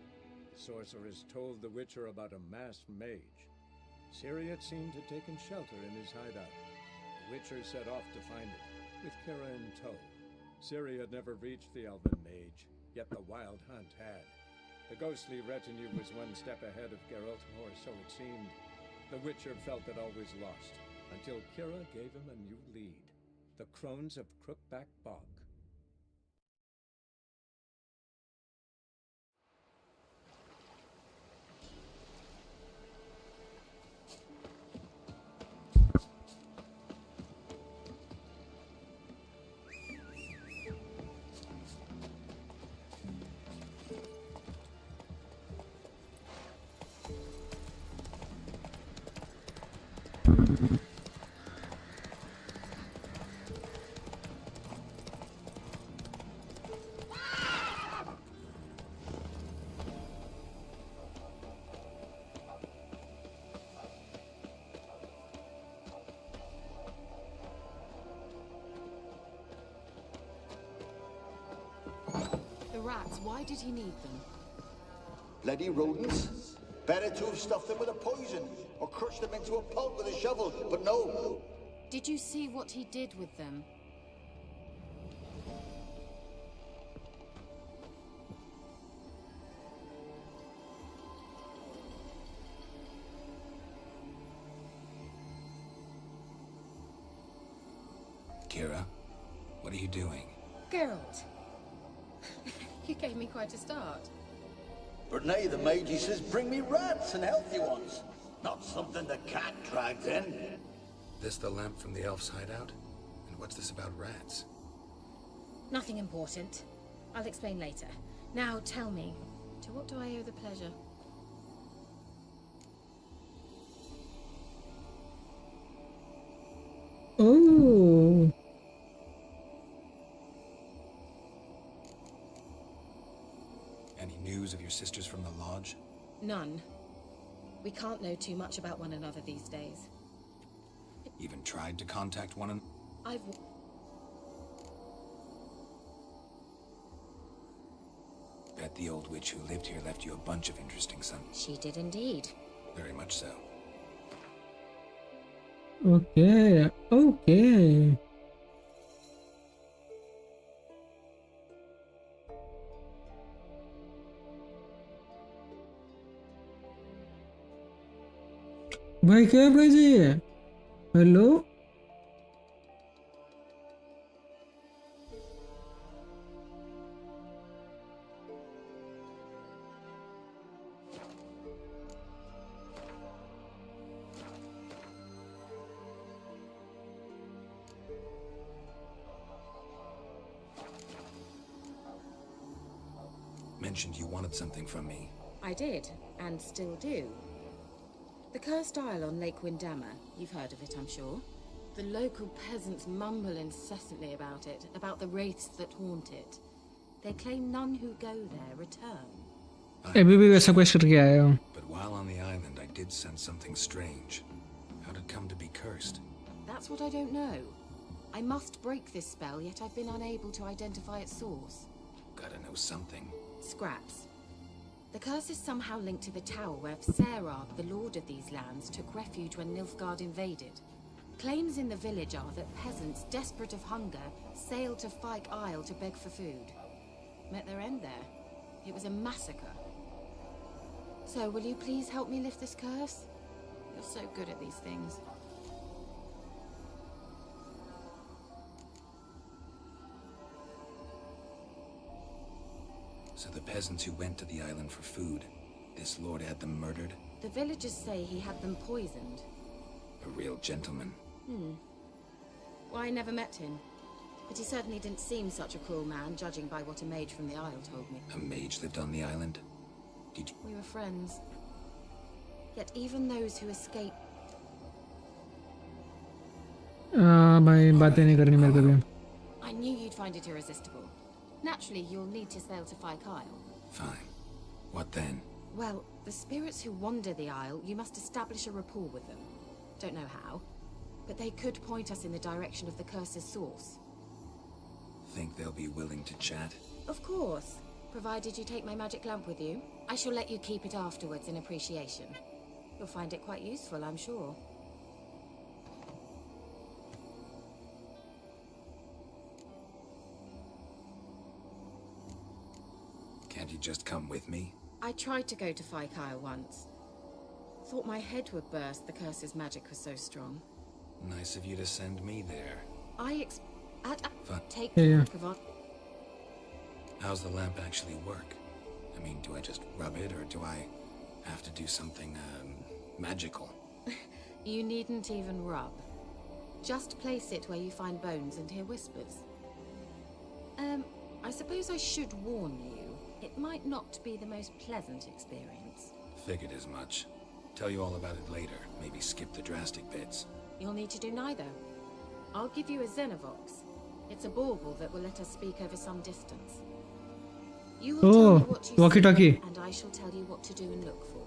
The sorceress told the Witcher about a masked mage. Ciri had seemed to have taken shelter in his hideout. The Witcher set off to find it, with Kira in tow. Ciri had never reached the elven mage, yet the wild hunt had. The ghostly retinue was one step ahead of Geralt, or so it seemed. The Witcher felt that all was lost, until Kira gave him a new lead. The Crones of Crookback Bog. The rats, why did he need them? Bloody rodents. Better to have stuffed them with a poison, or crushed them into a pulp with a shovel, but no. Did you see what he did with them? Kira, what are you doing? Geralt. You gave me quite a start. But now the mage says bring me rats and healthy ones. Not something the cat dragged in. This the lamp from the elf's hideout? And what's this about rats? Nothing important. I'll explain later. Now tell me, to what do I owe the pleasure? Oh. Any news of your sisters from the lodge? None. We can't know too much about one another these days. Even tried to contact one another? I've... Bet the old witch who lived here left you a bunch of interesting sons. She did indeed. Very much so. Okay. Okay. भाई क्या है भाई जी? Hello mentioned you wanted something from me. I did, and still do. The cursed isle on Lake Windammer. You've heard of it, I'm sure. The local peasants mumble incessantly about it, about the wraiths that haunt it. They claim none who go there return. अभी भी वैसा question करके आया हूँ. But while on the island, I did sense something strange. How did it come to be cursed? That's what I don't know. I must break this spell, yet I've been unable to identify its source. Gotta know something. Scraps. The curse is somehow linked to the tower where Serag, the lord of these lands, took refuge when Nilfgaard invaded. Claims in the village are that peasants, desperate of hunger, sailed to Fyke Isle to beg for food. Met their end there. It was a massacre. So, will you please help me lift this curse? You're so good at these things. So the peasants who went to the island for food, this lord had them murdered? The villagers say he had them poisoned. A real gentleman. Well, I never met him. But he certainly didn't seem such a cruel man, judging by what a mage from the Isle told me. A mage lived on the island? Did you... We were friends. Yet even those who escaped... भाई बातें नहीं करनी मेरे को भी. I knew you'd find it irresistible. Naturally, you'll need to sail to Fyke Isle. Fine. What then? Well, the spirits who wander the Isle, you must establish a rapport with them. Don't know how, but they could point us in the direction of the curse's source. Think they'll be willing to chat? Of course, provided you take my magic lamp with you. I shall let you keep it afterwards in appreciation. You'll find it quite useful, I'm sure. Can't you just come with me? I tried to go to Fyke Isle once. Thought my head would burst, the curse's magic was so strong. Nice of you to send me there. Fun. Take Yeah. How's the lamp actually work? I mean, do I just rub it, or do I have to do something, magical? You needn't even rub. Just place it where you find bones and hear whispers. I suppose I should warn you. It might not be the most pleasant experience. Figured as much. Tell you all about it later. Maybe skip the drastic bits. You'll need to do neither. I'll give you a Xenovox. It's a bauble that will let us speak over some distance. You will tell me what you walkie-talkie. see, and I shall tell you what to do and look for.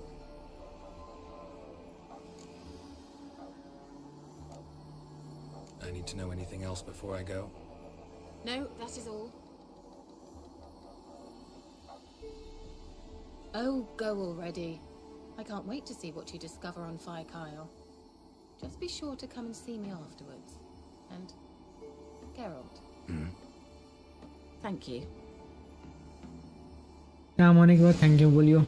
I need to know anything else before I go? No, that is all. Oh, go already. I can't wait to see what you discover on Fyke Isle. Just be sure to come and see me afterwards. And Geralt. Thank you. काम होने के बाद thank you बोलियो.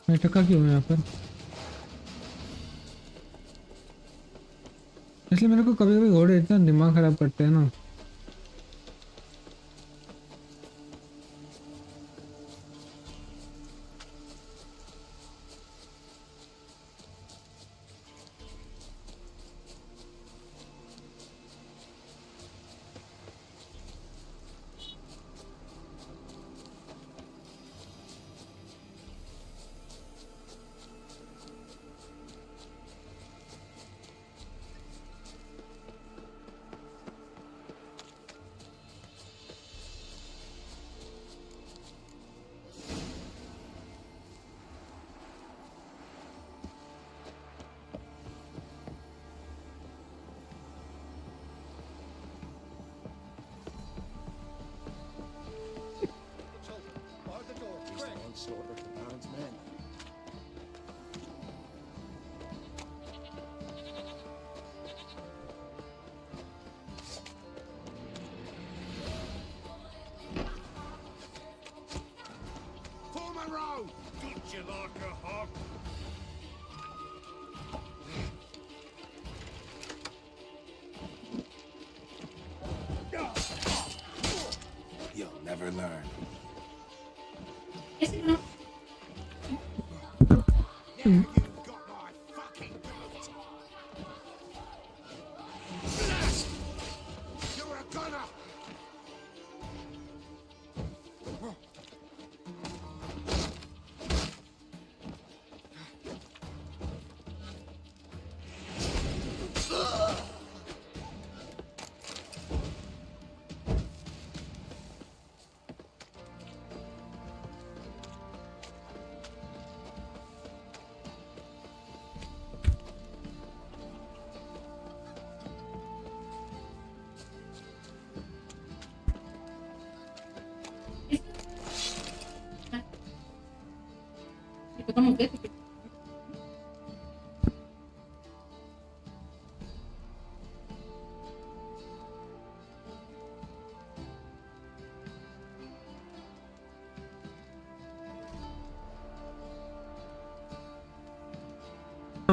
मैं टका क्यों हूँ यहाँ पर? इसलिए मेरे को कभी कभी घोड़े इतना दिमाग खराब करते हैं ना. Never learn. You got my fucking goat. Blast! You're a gunner.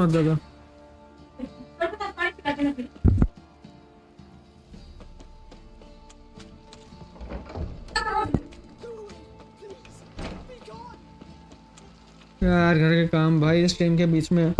दादा यार घर के काम भाई इस टाइम के बीच में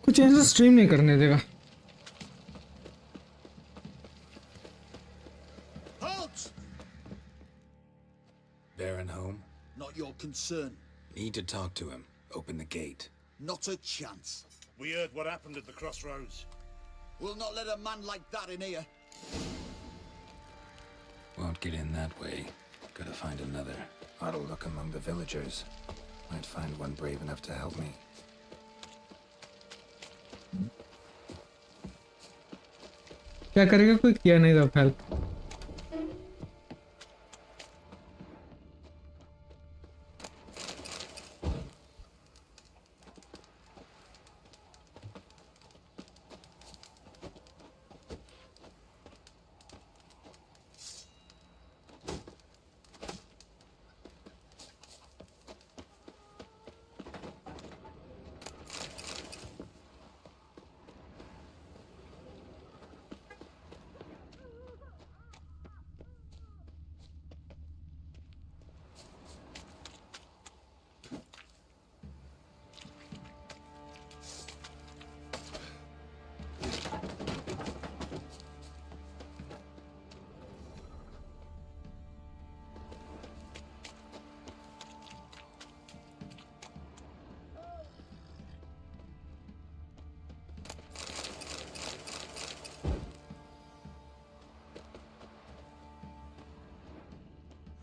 कुछ ऐसा स्ट्रीम नहीं करने देगा। Halt! Baron home? Not your concern. Need to talk to him. Open the gate. Not a chance. We heard what happened at the crossroads. We'll not let a man like that in here. Won't get in that way. Gotta find another. Ought to look among the villagers. Might find one brave enough to help me. क्या करेगा? कोई किया नहीं था help.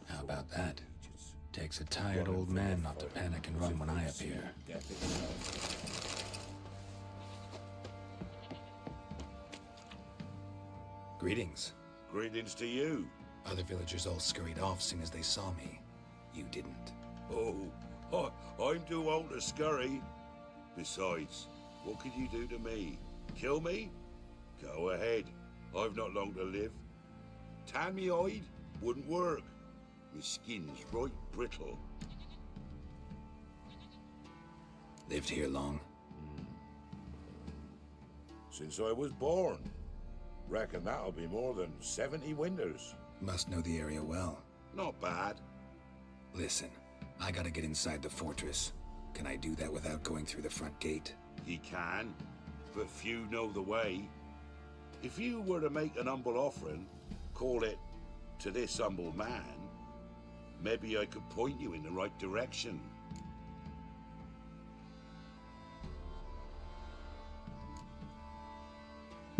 How about that? Takes a tired old man not to panic and run when I appear. Greetings. Greetings to you. Other villagers all scurried off soon as they saw me. You didn't. Oh, I'm too old to scurry. Besides, what could you do to me? Kill me? Go ahead. I've not long to live. Tan me hide? Wouldn't work. My skin's right brittle. Lived here long? Since I was born. Reckon that'll be more than 70 winters. Must know the area well. Not bad. Listen, I gotta get inside the fortress. Can I do that without going through the front gate? He can, but few know the way. If you were to make an humble offering, call it, to this humble man, maybe I could point you in the right direction.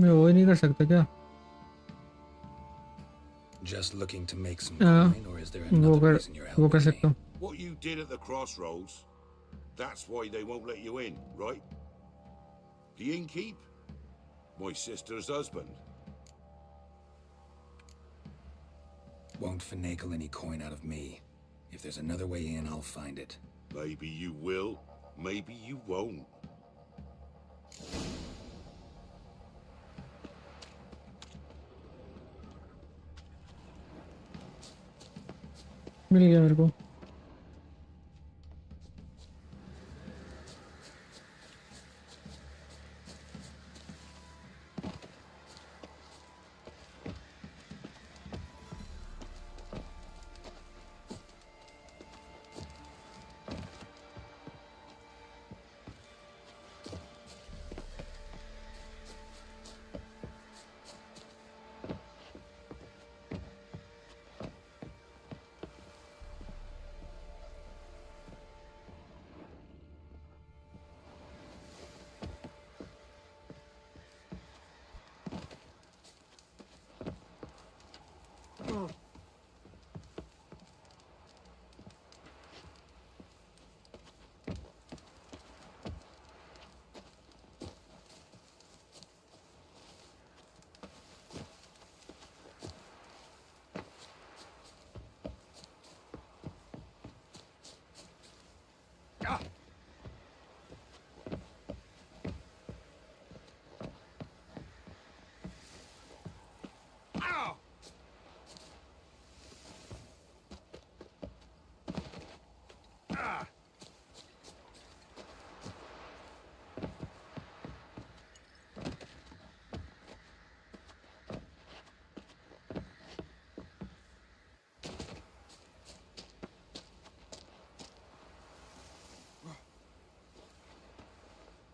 मैं वो ही नहीं कर सकता क्या? Just looking to make some हाँ, coin, or is there वो another कर reason you're वो कर helping सकता me? हूँ. What you did at the crossroads, that's why they won't let you in, right? The innkeep? My sister's husband. Won't finagle any coin out of me. If there's another way in, I'll find it. Maybe you will, maybe you won't. मिल गया मेरे को.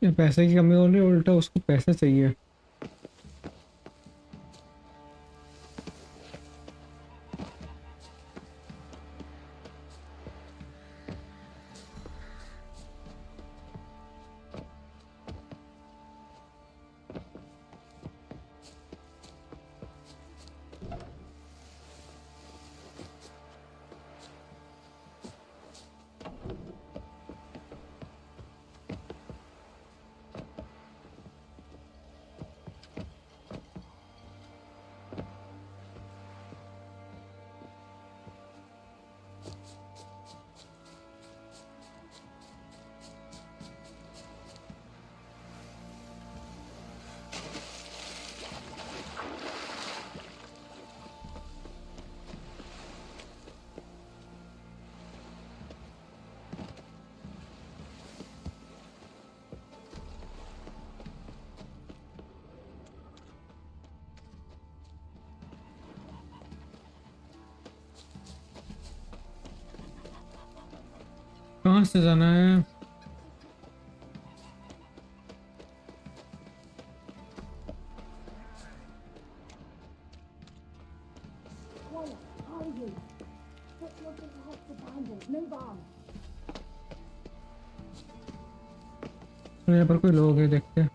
ये पैसे की कमी हो रही है, उल्टा उसको पैसे चाहिए. कहाँ से जाना है? तो यहाँ पर कोई लोग है, देखते हैं।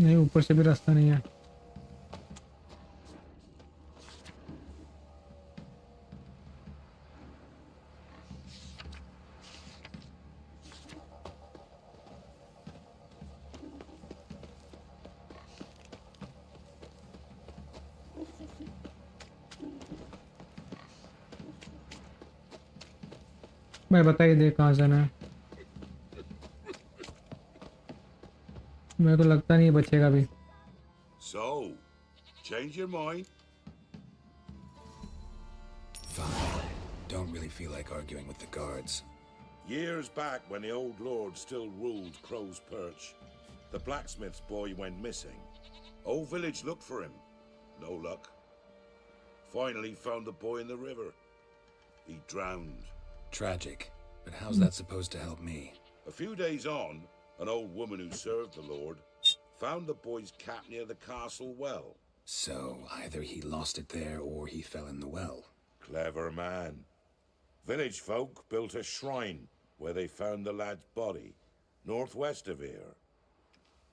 नहीं, ऊपर से भी रास्ता नहीं है। मैं बताइए दे कहाँ जाना है। मेरे को लगता नहीं बचेगा भी। So, change your mind? Fine. Don't really feel like arguing with the guards. Years back, when the old lord still ruled Crow's Perch, the blacksmith's boy went missing. Whole village looked for him. No luck. Finally found the boy in the river. He drowned. Tragic. But how's that supposed to help me? A few days on, an old woman who served the lord found the boy's cap near the castle well. So, either he lost it there or he fell in the well. Clever man. Village folk built a shrine where they found the lad's body, northwest of here.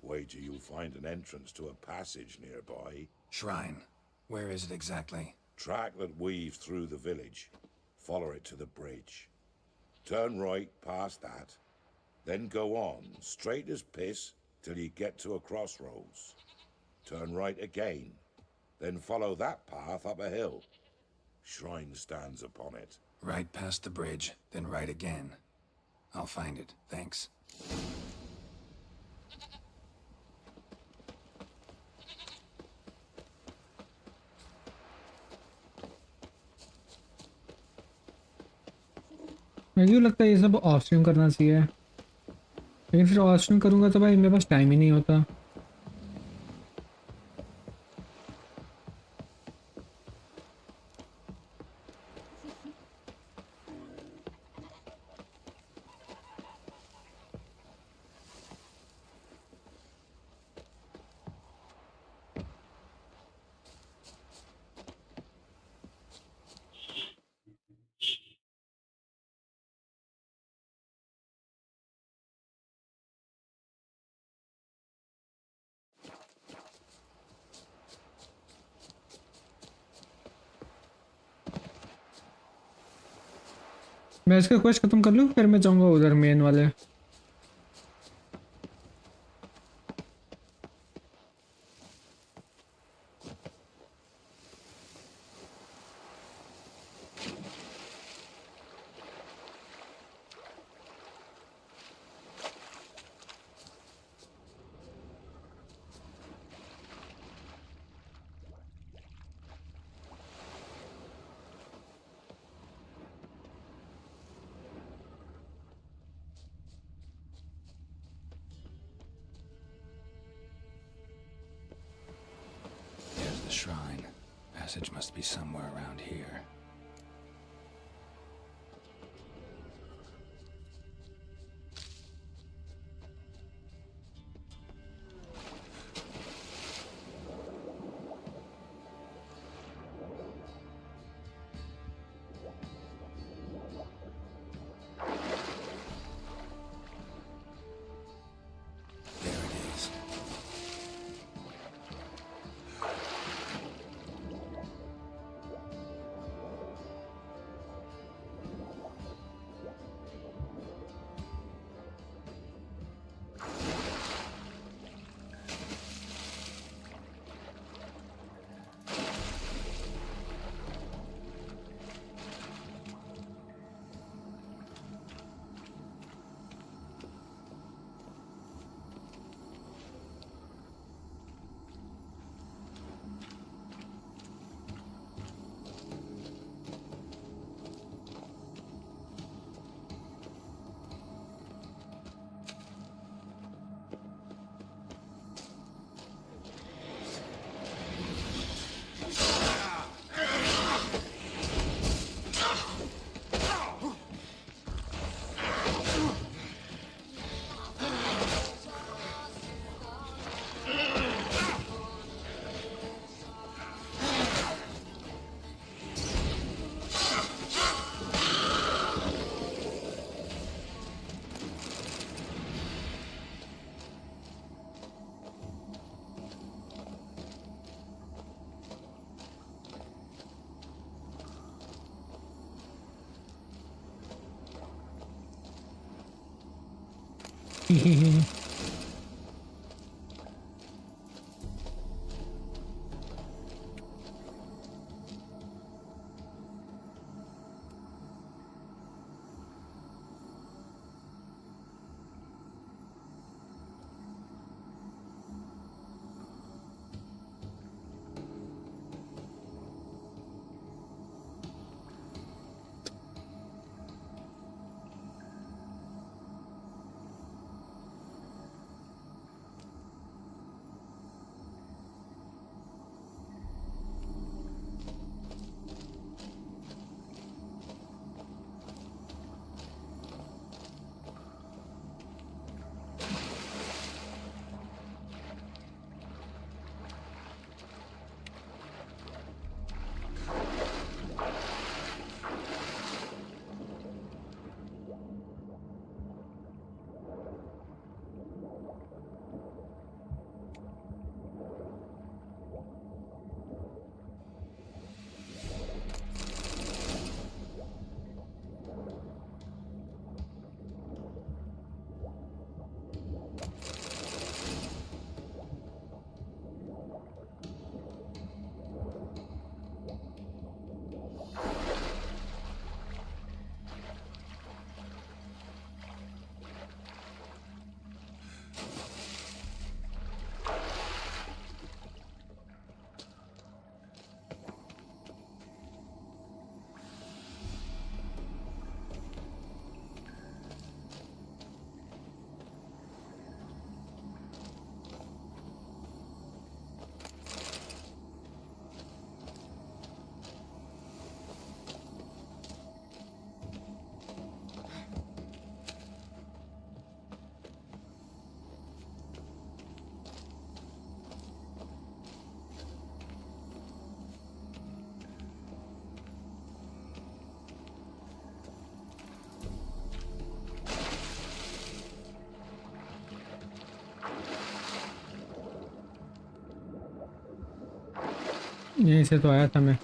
Wait till you find an entrance to a passage nearby. Shrine. Where is it exactly? Track that weaves through the village. Follow it to the bridge. Turn right past that. Then go on, straight as piss, till you get to a crossroads. Turn right again. Then follow that path up a hill. Shrine stands upon it. Right past the bridge, then right again. I'll find it. Thanks. मुझे क्यों लगता है ये सब of stream करना चाहिए, लेकिन फिर ऑफ स्ट्रीम करूँगा तो भाई मेरे पास टाइम ही नहीं होता। मैं इसका क्वेश्चन खत्म कर लूँ, फिर मैं जाऊँगा उधर मेन वाले। There's the shrine. Passage must be somewhere around here. There it is. यहीं से तो आया था मैं।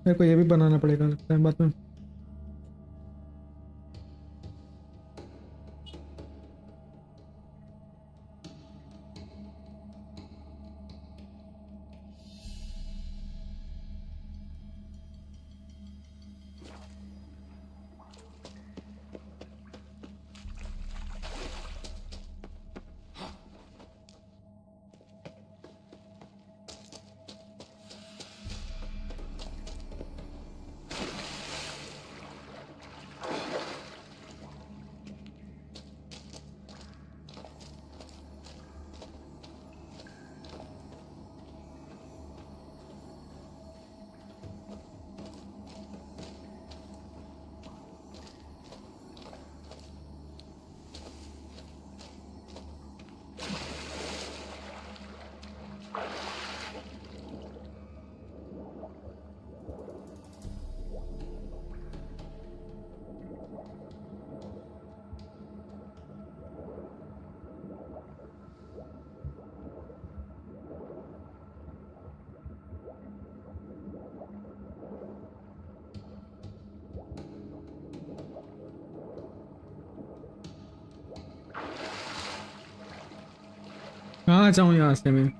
मेरे को ये भी बनाना पड़ेगा लगता है बाद में। कहाँ जाऊँ यहाँ से मैं?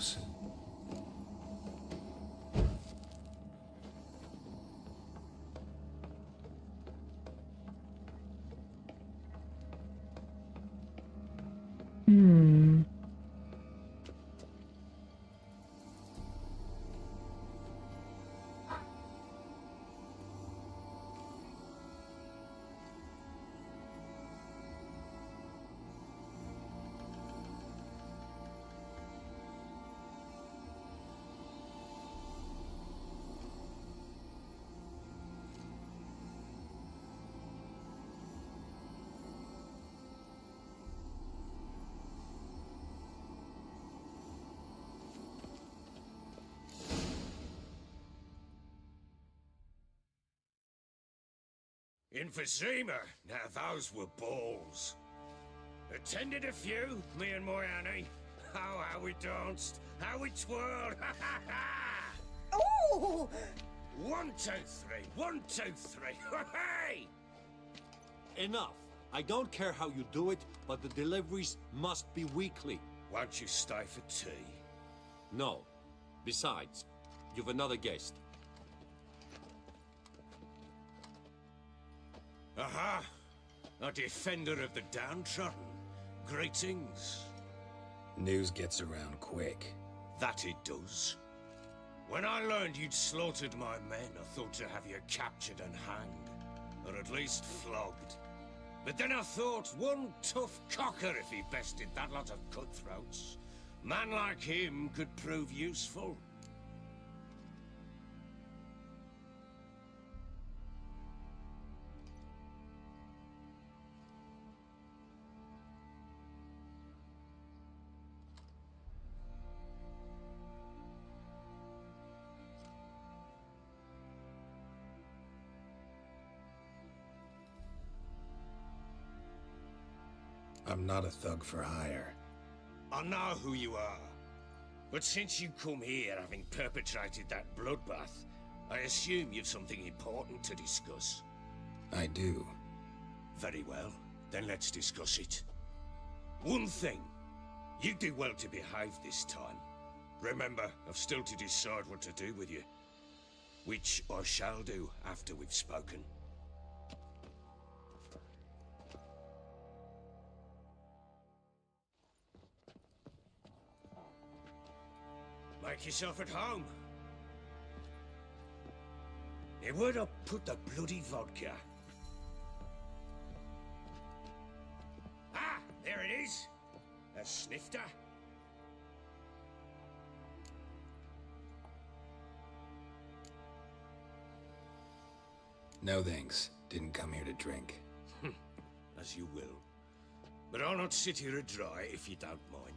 close. Hmm. Emphysema. Now those were balls. Attended a few, me and my Annie. Oh, how we danced, how we twirled. Oh! 1, 2, 3. 1, 2, 3. Hey! Enough. I don't care how you do it, but the deliveries must be weekly. Won't you stay for tea? No. Besides, you've another guest. Aha! A defender of the downtrodden. Greetings. News gets around quick. That it does. When I learned you'd slaughtered my men, I thought to have you captured and hanged. Or at least flogged. But then I thought, one tough cocker if he bested that lot of cutthroats. Man like him could prove useful. I'm not a thug for hire. I know who you are. But since you come here having perpetrated that bloodbath, I assume you've something important to discuss. I do. Very well, then let's discuss it. One thing, you do well to behave this time. Remember, I've still to decide what to do with you. Which I shall do after we've spoken. Make yourself at home. Now, where'd I put the bloody vodka? Ah, there it is. A snifter. No thanks. Didn't come here to drink. As you will. But I'll not sit here a dry if you don't mind.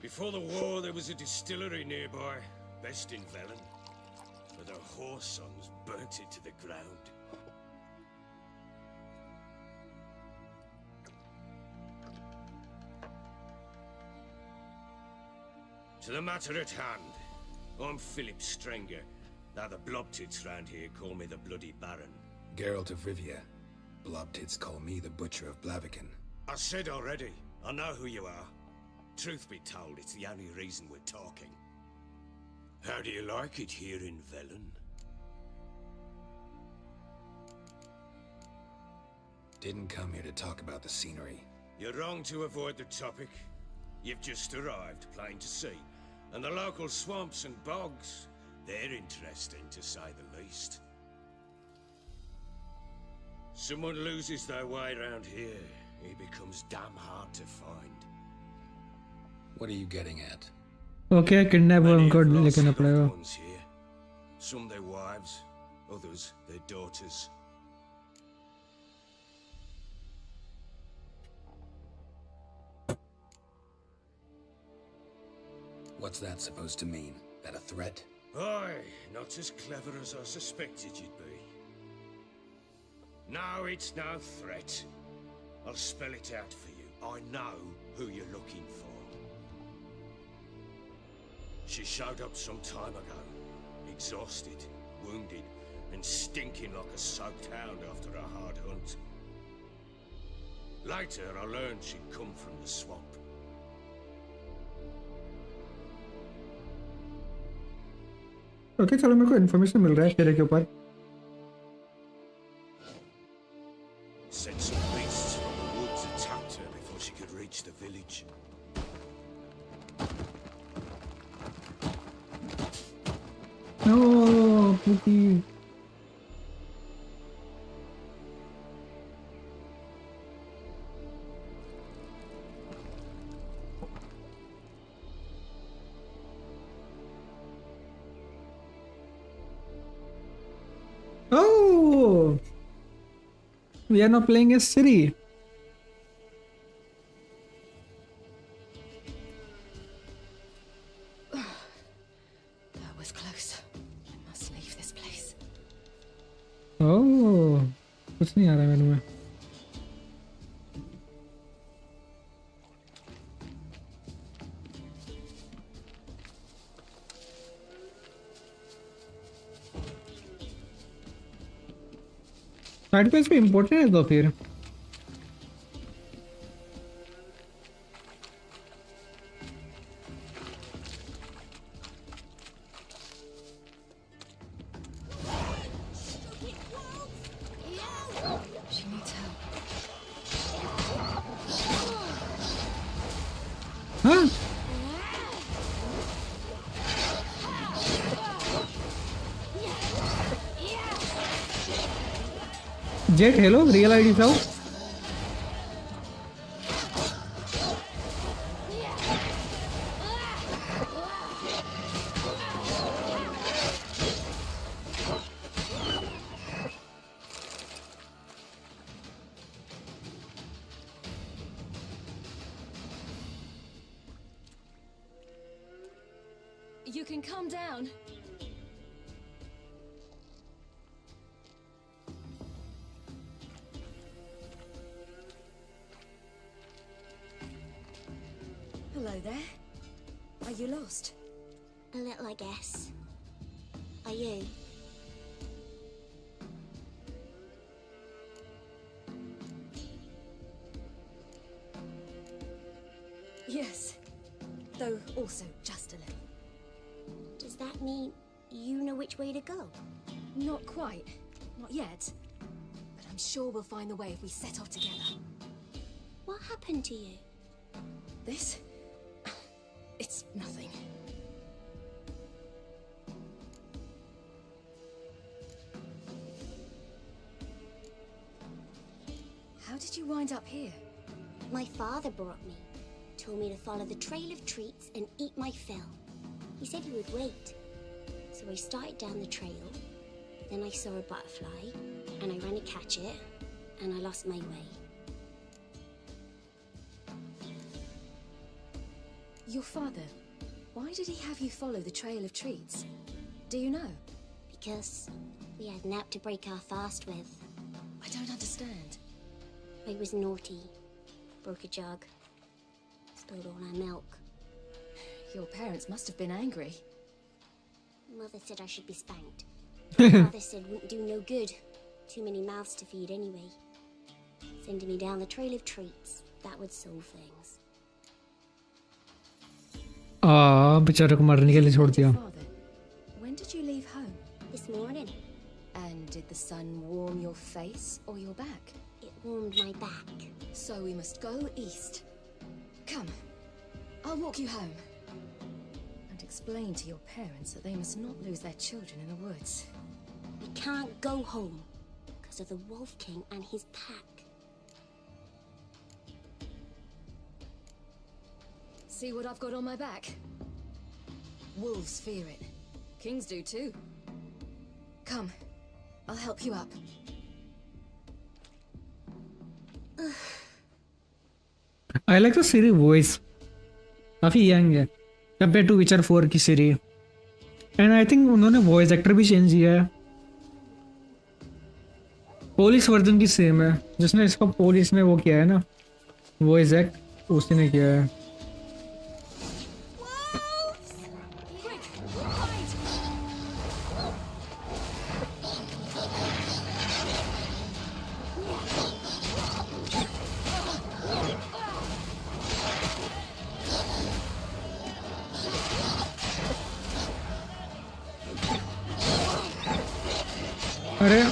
Before the war, there was a distillery nearby, best in Velen. But the whore sons burnt it to the ground. To the matter at hand, I'm Philip Strenger. Now the blobtits round here call me the Bloody Baron. Geralt of Rivia. Blobtits call me the Butcher of Blaviken. I said already, I know who you are. Truth be told, it's the only reason we're talking. How do you like it here in Velen? Didn't come here to talk about the scenery. You're wrong to avoid the topic. You've just arrived, plain to see. And the local swamps and bogs, they're interesting to say the least. Someone loses their way around here, he becomes damn hard to find. What are you getting at? Okay kidnap हुआ उनको लेके ना पड़ेगा. Ones here. Some their wives, others their daughters. What's that supposed to mean? That a threat? Aye, not as clever as I suspected you'd be. No, it's no threat. I'll spell it out for you. I know who you're looking for. She showed up some time ago, exhausted, wounded, and stinking like a soaked hound after a hard hunt. Later, I learned she'd come from the swamp. Okay चलो मेरे को information मिल रहा है तेरे के ऊपर. Said some beasts from the woods attacked her before she could reach the village. Oh, Pookie. Oh, we are not playing as Siri. That was close. I must leave this place. Oh, कुछ नहीं आ रहा मेनू में. Side quest भी important है तो फिर. She needs help. हाँ. Jet, hello, real ID sao? You can calm down. Hello there. Are you lost? A little, I guess. Are you? Yes. Though also just a little. Does that mean you know which way to go? Not quite. Not yet. But I'm sure we'll find the way if we set off together. What happened to you? This? It's nothing. How did you wind up here? My father brought me. Told me to follow the trail of treats and eat my fill. He said he would wait. So I started down the trail. Then I saw a butterfly, and I ran to catch it, and I lost my way. Your father, why did he have you follow the trail of treats? Do you know? Because we had nap to break our fast with. I don't understand. I was naughty. Broke a jug. Spilled all our milk. Your parents must have been angry. Mother said I should be spanked. Father said wouldn't do no good. Too many mouths to feed anyway. Sending me down the trail of treats. That would solve things. बेचारे को मारने के लिए छोड़ दिया. Father, when did you leave home? This morning. And did the sun warm your face or your back? It warmed my back. So we must go east. Come, I'll walk you home. And explain to your parents that they must not lose their children in the woods. We can't go home because of the Wolf King and his pack. See what I've got on my back? Wolves fear it. Kings do too. Come, I'll help you up. I like the Siri voice. काफी young है compared to Witcher 4 की Siri. And I think उन्होंने voice actor भी change किया है. Police version की same है. जिसने इसको पुलिस में वो किया है ना, voice act उसी ने किया है. अरे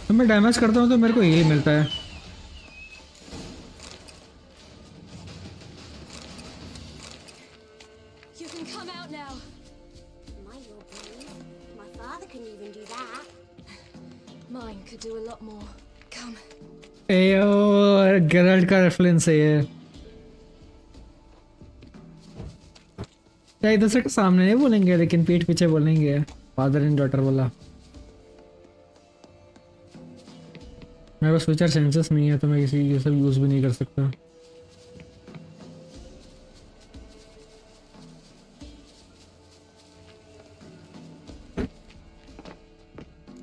तो मैं डैमेज करता हूँ तो मेरे को यही मिलता है। You can come out now. My your brave. My father couldn't even do that. Mine could do a lot more. Come. एयो गेरल्ट का रेफरेंस है ये। क्या इधर से सामने नहीं बोलेंगे लेकिन पीठ पीछे बोलेंगे फादर एंड डॉटर वाला। मेरे पास फ्यूचर सेंसेस नहीं है तो मैं किसी ये सब यूज भी नहीं कर सकता।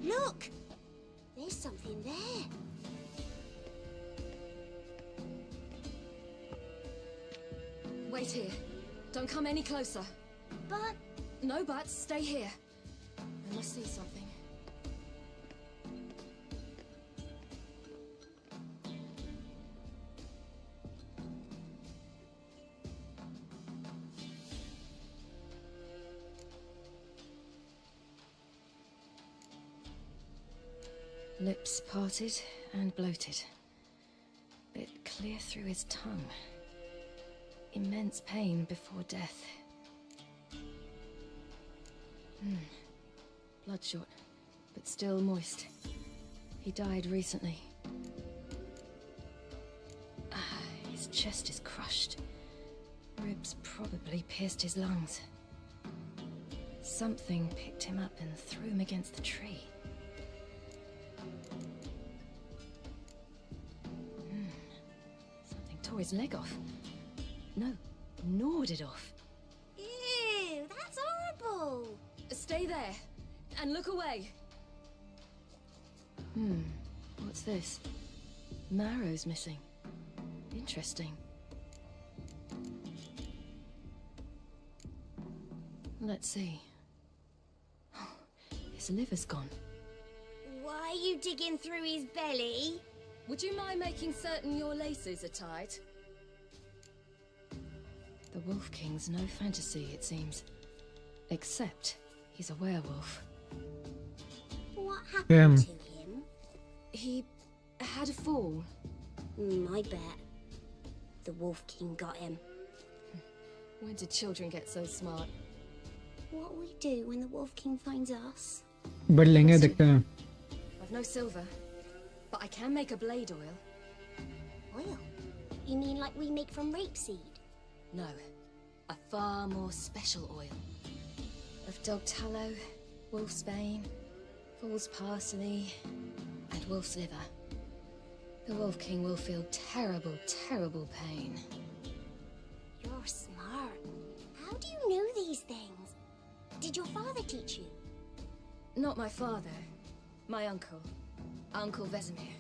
Look! There's something there. Wait here. Don't come any closer. But No buts. Stay here. I must see something. Lips parted and bloated. Bit clear through his tongue. Immense pain before death. Bloodshot, but still moist. He died recently. His chest is crushed. Ribs probably pierced his lungs. Something picked him up and threw him against the tree. Something tore his leg off. No, gnawed it off. ew, that's horrible. Stay there and look away. What's this? Marrow's missing. Interesting. Let's see. His liver's gone. Why are you digging through his belly? Would you mind making certain your laces are tied? The Wolf King's no fantasy, it seems. Except he's a werewolf. What happened to him? He had a fall. I bet. The Wolf King got him. When did children get so smart? What we do when the Wolf King finds us? बढ़ लेंगे देखते हैं। I've no silver, but I can make a blade oil. Oil? You mean like we make from rapeseed? No, a far more special oil. Of dog tallow, wolf's bane, fool's parsley, and wolf's liver. The Wolf King will feel terrible, terrible pain. You're smart. How do you know these things? Did your father teach you? Not my father, my uncle, Uncle Vesemir.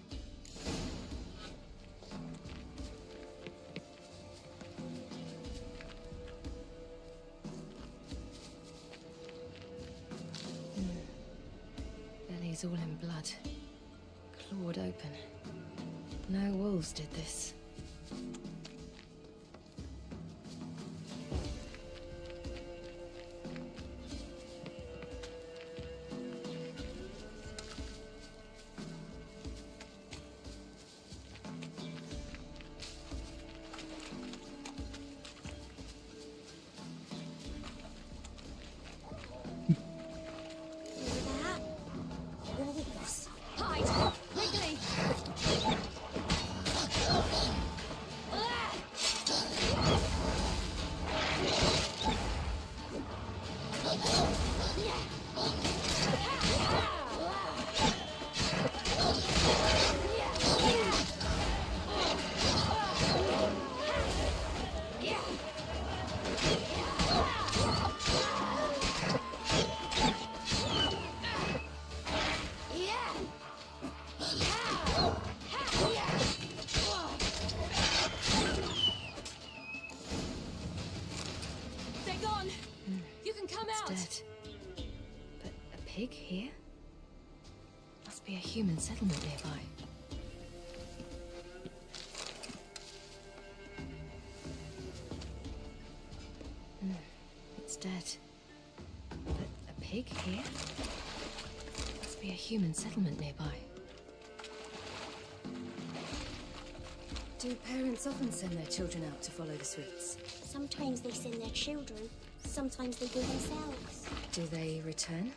Belly's all in blood, clawed open. No wolves did this. Wolves. Hide! Quickly! human settlement nearby. It's dead. But a pig here? Must be a human settlement nearby. Do parents often send their children out to follow the sweets? Sometimes they send their children, sometimes they go themselves. Do they return?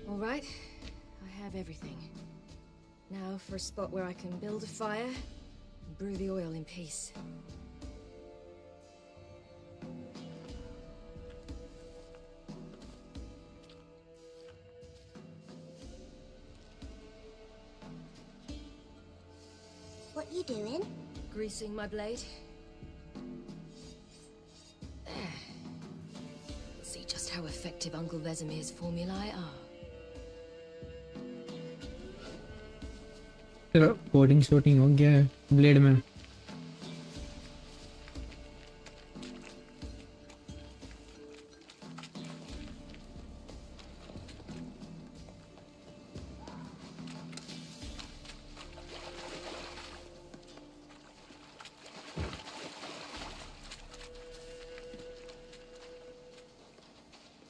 All right, I have everything. Now for a spot where I can build a fire and brew the oil in peace. What you doing? Greasing my blade. There. See just how effective Uncle Vesemir's formulae are. चलो coding shooting हो गया है blade में.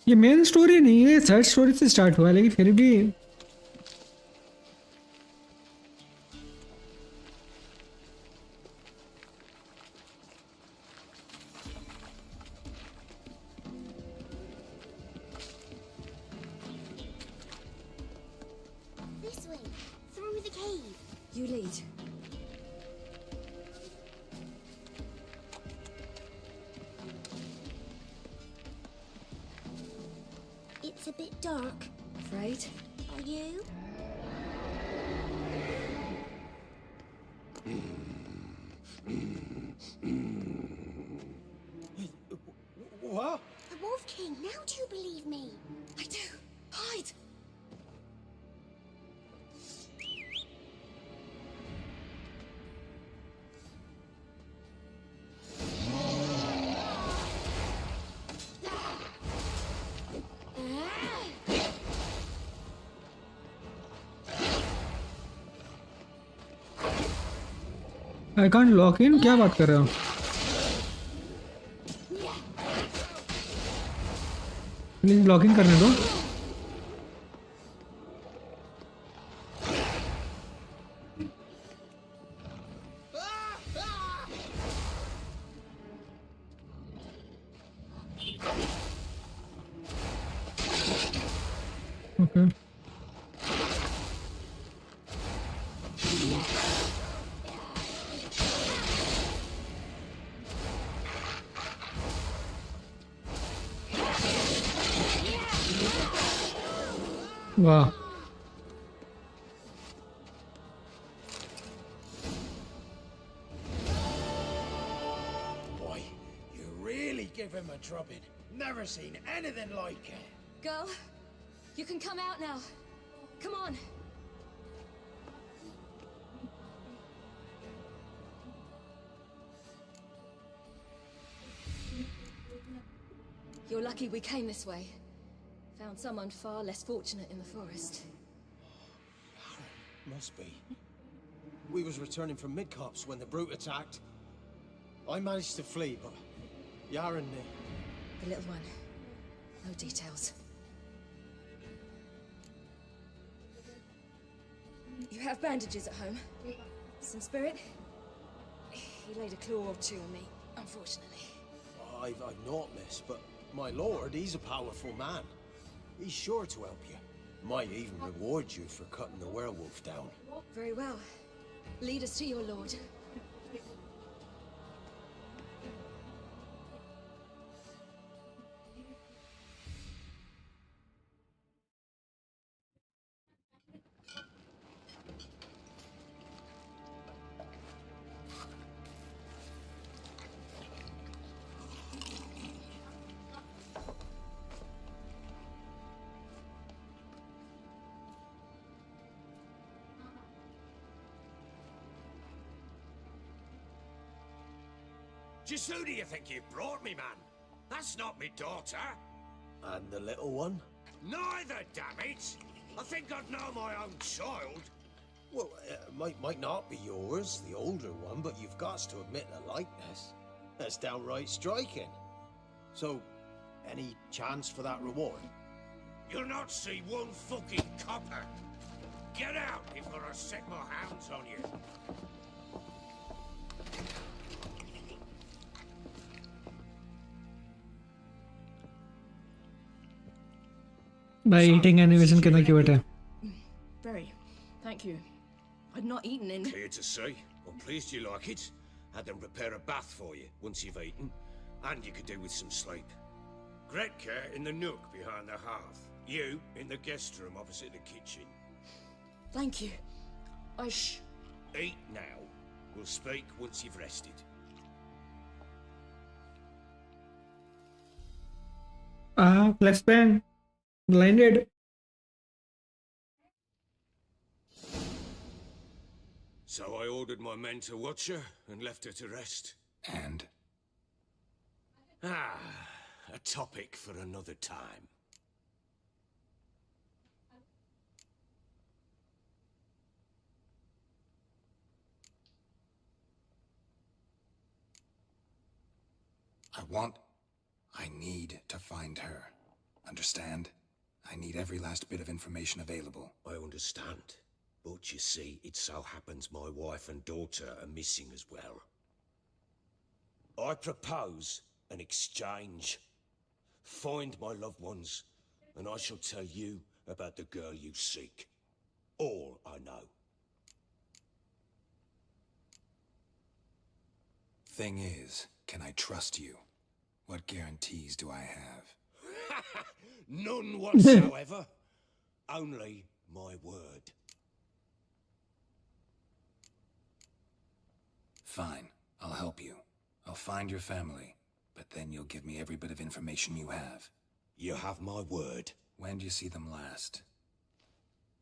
ये main story नहीं है, third story से start हुआ है, लेकिन फिर भी This way, through the cave. You lead. It's a bit dark. Afraid? Are you? What? The Wolf King, now do you believe me? I do. Hide! I can't lock in. क्या बात कर रहे हो? प्लीज लॉक इन करने दो. Okay वाह. Boy, you really give him a drubbing. Never seen anything like it. Girl, you can come out now. Come on. You're lucky we came this way. Found someone far less fortunate in the forest. Must be. We was returning from Midcops when the brute attacked. I managed to flee, but Yaren knew. The little one. No details. You have bandages at home? Some spirit? He laid a claw or two on me, unfortunately. I've not, miss, but my lord, he's a powerful man. He's sure to help you. Might even reward you for cutting the werewolf down. Very well. Lead us to your lord. Just who do you think you brought me, man? That's not me daughter. And the little one? Neither, damn it! I think I'd know my own child. Well, might not be yours, the older one, but you've got to admit the likeness. That's downright striking. So, any chance for that reward? You'll not see one fucking copper. Get out before I set my hounds on you. भाई eating animation कितना cute है. Very. Thank you. I'd not eaten in... Clear to see. I'm pleased you like it. Had them prepare a bath for you once you've eaten. And you could do with some sleep. Gretka in the nook behind the hearth. You in the guest room opposite the kitchen. Thank you. Eat now. We'll speak once you've rested. Flex bang. Blinded. So I ordered my men to watch her and left her to rest. And? A topic for another time. I need to find her. Understand? I need every last bit of information available. I understand. But you see, it so happens my wife and daughter are missing as well. I propose an exchange. Find my loved ones, and I shall tell you about the girl you seek. All I know. Thing is, can I trust you? What guarantees do I have? None whatsoever. Only my word. Fine, I'll help you. I'll find your family, but then you'll give me every bit of information you have. You have my word. When did you see them last?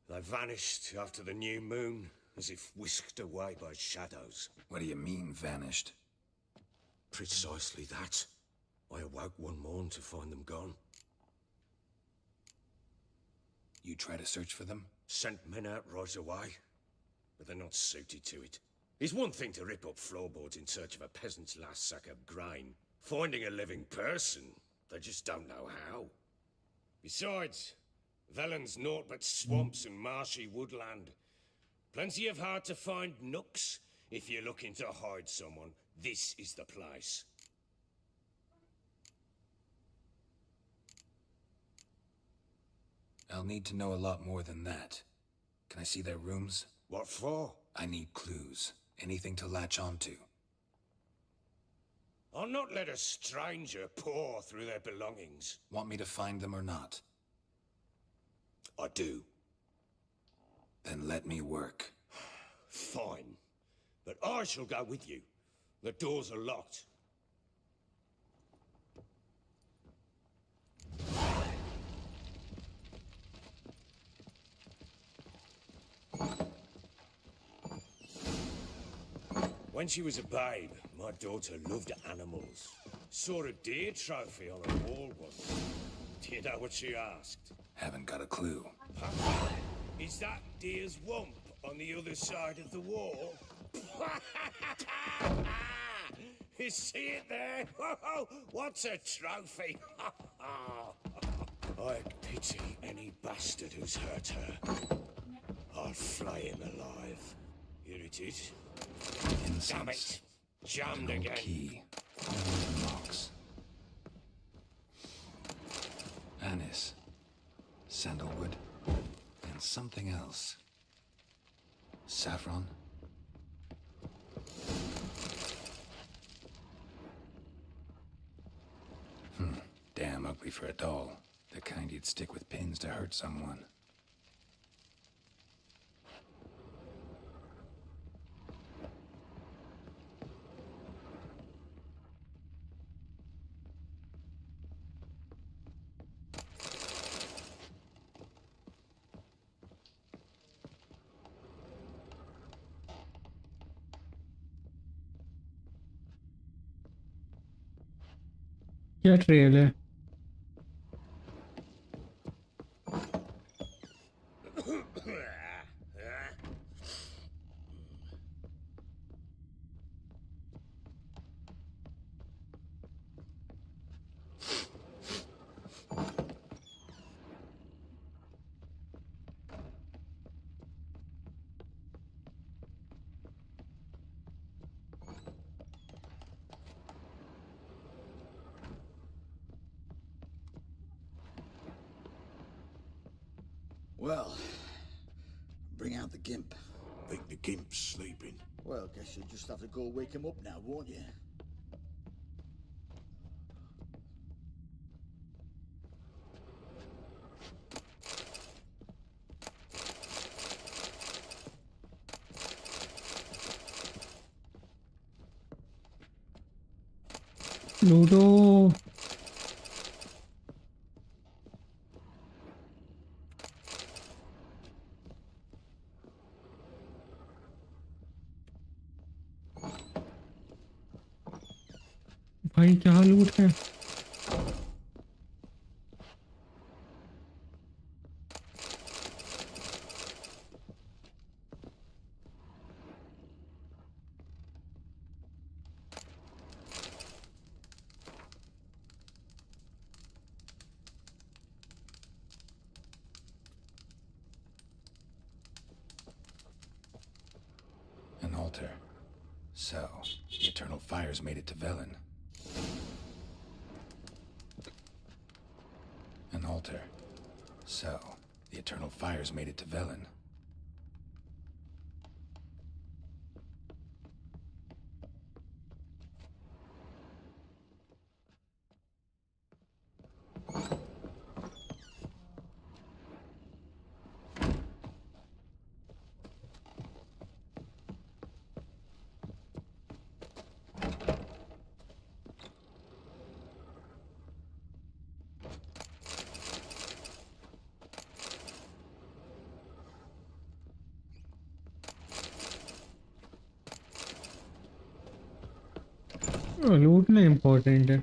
They vanished after the new moon, as if whisked away by shadows. What do you mean, vanished? Precisely that. I awoke one morn to find them gone. You try to search for them? Sent men out right away, but they're not suited to it. It's one thing to rip up floorboards in search of a peasant's last sack of grain. Finding a living person, they just don't know how. Besides, Velen's naught but swamps and marshy woodland. Plenty of hard to find nooks. If you're looking to hide someone, this is the place. I'll need to know a lot more than that. Can I see their rooms? What for? I need clues. Anything to latch onto. I'll not let a stranger pore through their belongings. Want me to find them or not? I do. Then let me work. Fine. But I shall go with you. The doors are locked. When she was a babe, my daughter loved animals. Saw a deer trophy on a wall once. Do you know what she asked? Haven't got a clue. Papa, is that deer's wump on the other side of the wall? You see it there? What's a trophy? I pity any bastard who's hurt her. I'll flay him alive. Here it is. Incense. Damn it! Jammed An old again. key. Never locks. Anise. Sandalwood. And something else. Saffron. Damn ugly for a doll. The kind you'd stick with pins to hurt someone. क्या trail है? Well, bring out the gimp. Think the gimp's sleeping. Well, guess you'll just have to go wake him up now, won't you? लूटो। भाई क्या लूट है? An altar. So, the eternal fires made it to Velen. An altar. So, the eternal fires made it to Velen. लूटना important है।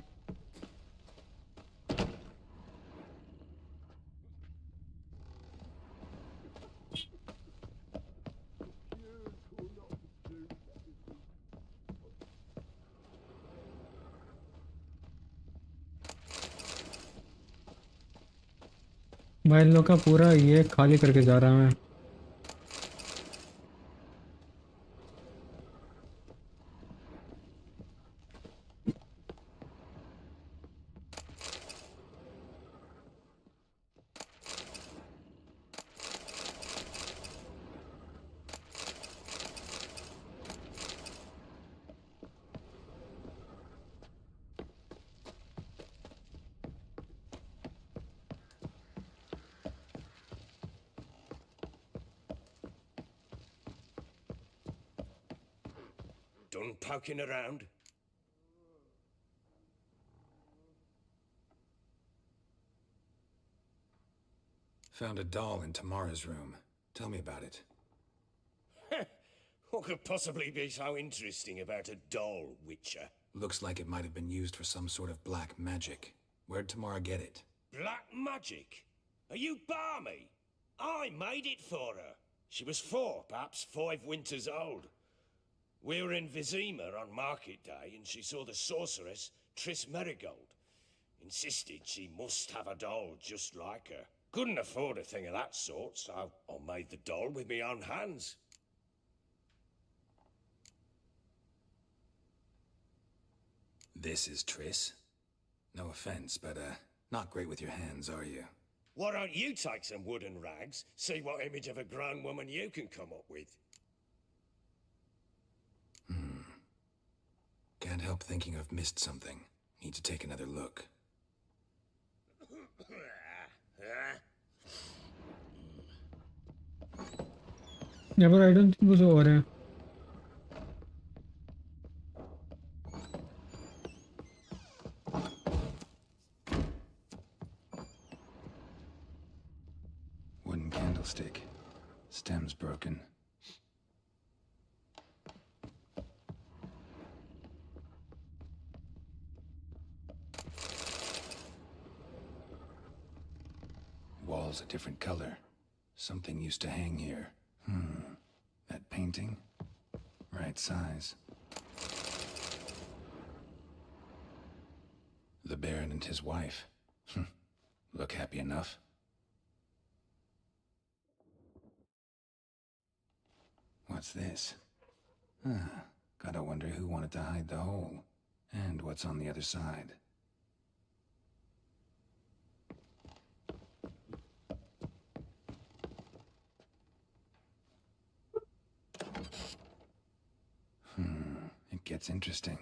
भाई इन लोग का पूरा ये खाली करके जा रहा मैं। Done poking around? Found a doll in Tamara's room. Tell me about it. What could possibly be so interesting about a doll, Witcher? Looks like it might have been used for some sort of black magic. Where'd Tamara get it? Black magic? Are you balmy? I made it for her. She was 4, perhaps 5 winters old. We were in Vizima on market day, and she saw the sorceress, Triss Merigold. Insisted she must have a doll just like her. Couldn't afford a thing of that sort, so I made the doll with my own hands. This is Triss? No offense, but, not great with your hands, are you? Why don't you take some wooden rags, see what image of a grown woman you can come up with? Can't help thinking I've missed something. Need to take another look. Yeah, but I don't think कुछ और है। Wooden candlestick. Stem's broken. Wall's a different color. Something used to hang here. That painting? Right size. The Baron and his wife. Look happy enough. What's this? Gotta wonder who wanted to hide the hole. And what's on the other side. gets interesting.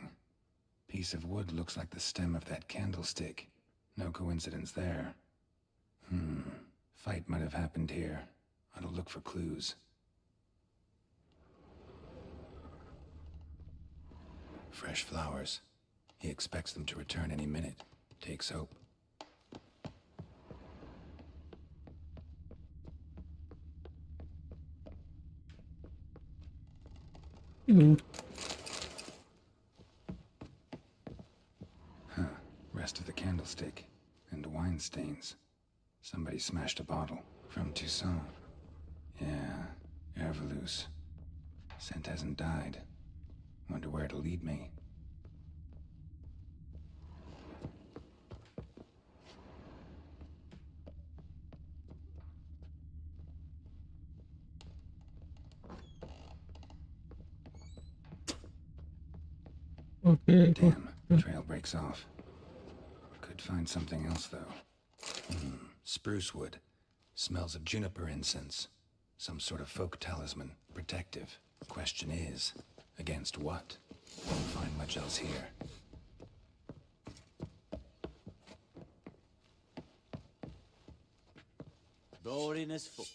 Piece of wood looks like the stem of that candlestick. No coincidence there. Fight might have happened here. I'll look for clues. Fresh flowers. He expects them to return any minute. Takes hope. Rest of the candlestick. And wine stains. Somebody smashed a bottle. From Toussaint. Yeah, Herveloos. Scent hasn't died. Wonder where it'll lead me. Okay. Damn, trail breaks off. Could find something else, though. Spruce wood. Smells of juniper incense. Some sort of folk talisman. Protective. Question is, against what? Won't find much else here. Boring as fuck.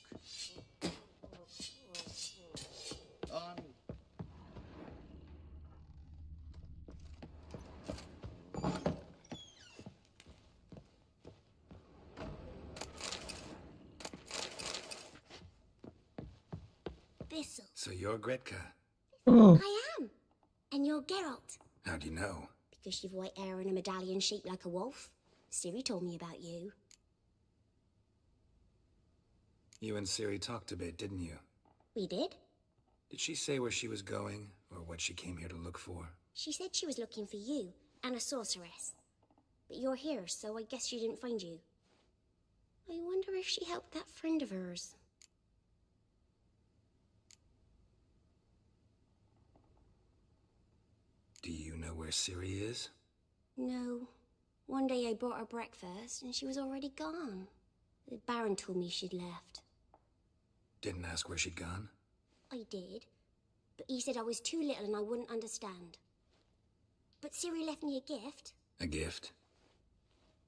Thistle. So you're Gretka. Oh. I am. And you're Geralt. How do you know? Because you've white hair and a medallion shaped like a wolf. Ciri told me about you. You and Ciri talked a bit, didn't you? We did. Did she say where she was going, or what she came here to look for? She said she was looking for you and a sorceress. But you're here, so I guess she didn't find you. I wonder if she helped that friend of hers. Do you know where Ciri is? No. One day I brought her breakfast and she was already gone. The Baron told me she'd left. Didn't ask where she'd gone? I did. But he said I was too little and I wouldn't understand. But Ciri left me a gift. A gift?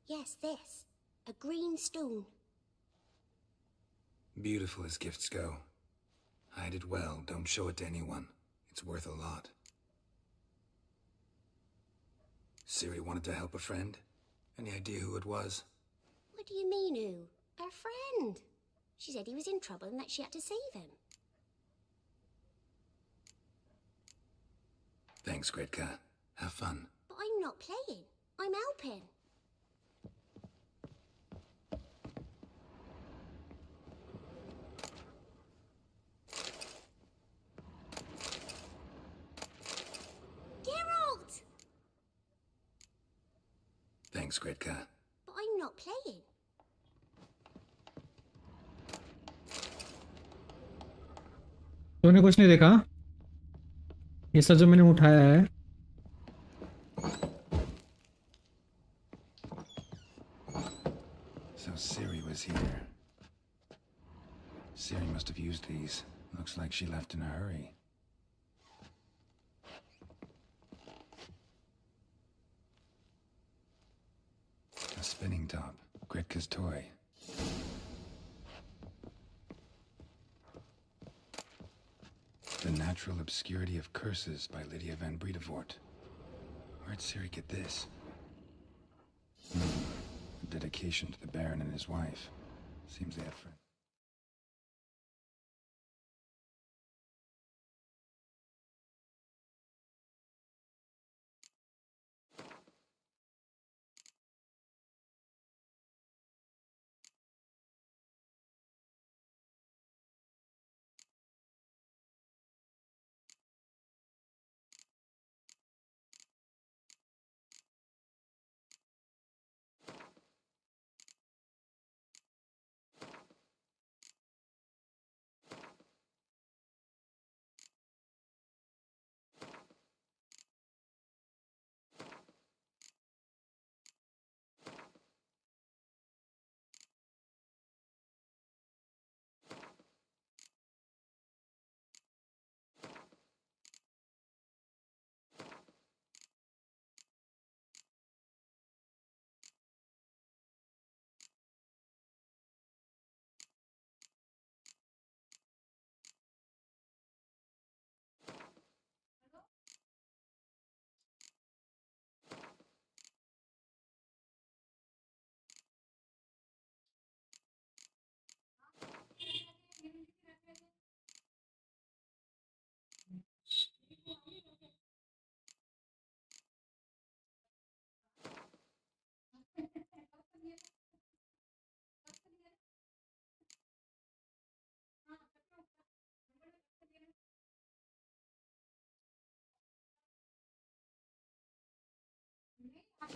Yes, this. A green stone. Beautiful as gifts go. Hide it well, don't show it to anyone. It's worth a lot. Ciri wanted to help a friend? Any idea who it was? What do you mean, who? Her friend. She said he was in trouble and that she had to save him. Thanks, Gretka. Have fun. But I'm not playing. I'm helping. Geralt! Thanks, Gretka. But I'm not playing. तूने कुछ नहीं देखा? ये सब जो मैंने उठाया है So Ciri was here. Ciri must have used these. Looks like she left in a hurry. A spinning top. Gretka's toy. The Natural Obscurity of Curses by Lydia van Bredevoort. Where'd Ciri get this? A dedication to the Baron and his wife. Seems they had friends.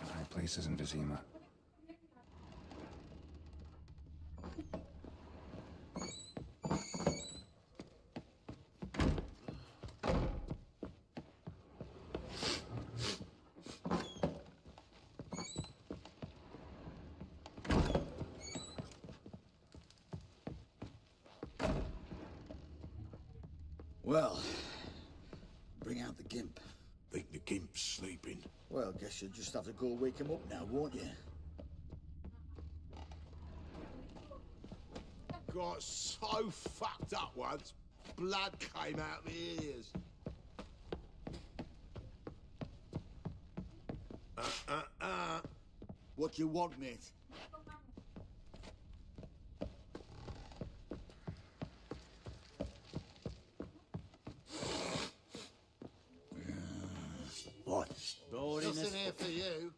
High places in Vizima. Well, bring out the gimp. Think the gimp's sleeping. Well, guess you'll just have to go wake him up now, won't you? Got so fucked up once, blood came out my ears. What you want, mate? What? Boring as Nothing here for you.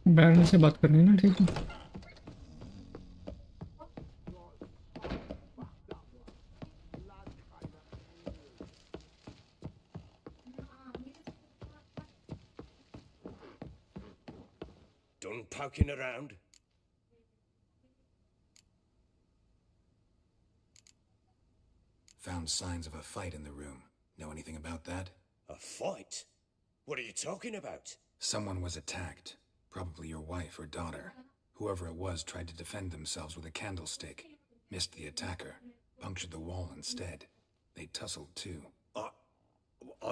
बैरन से बात करनी है ना, ठीक है। Done poking around? Found signs of a fight in the room. Know anything about that? A fight? What are you talking about? Someone was attacked. Probably your wife or daughter. Whoever it was tried to defend themselves with a candlestick. Missed the attacker. Punctured the wall instead. They tussled too. I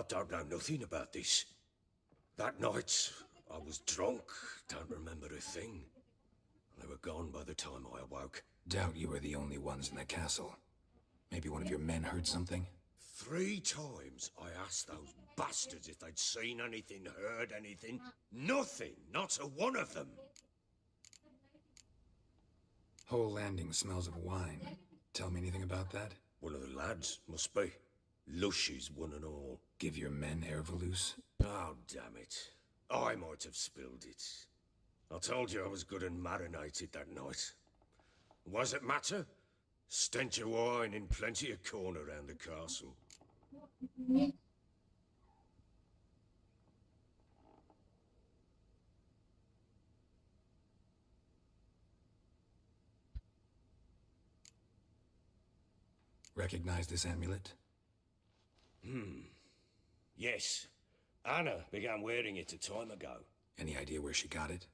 don't know nothing about this. That night, I was drunk, don't remember a thing. They were gone by the time I awoke. Doubt you were the only ones in the castle. Maybe one of your men heard something? 3 times I asked those bastards if they'd seen anything, heard anything. Nothing, not a one of them. Whole landing smells of wine. Tell me anything about that? One of the lads, must be. Lushes, one and all. Give your men Ervalus? Oh, damn it. I might have spilled it. I told you I was good and marinated that night. Was it matter? Stench of wine in plenty of corn around the castle. Recognize this amulet? Yes. Anna began wearing it a time ago. Any idea where she got it?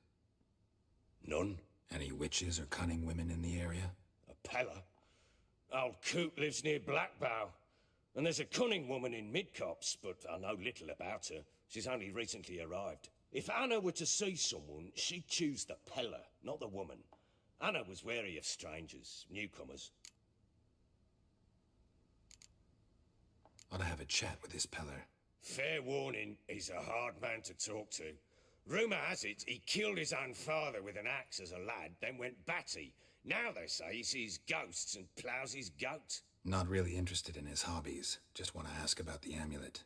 None. Any witches or cunning women in the area? A Pella? Old Coot lives near Blackbow. And there's a cunning woman in Midcops, but I know little about her. She's only recently arrived. If Anna were to see someone, she'd choose the Pella, not the woman. Anna was wary of strangers, newcomers. Ought to have a chat with this Peller. Fair warning, he's a hard man to talk to. Rumour has it he killed his own father with an axe as a lad, then went batty. Now they say he sees ghosts and ploughs his goat. Not really interested in his hobbies. Just want to ask about the amulet.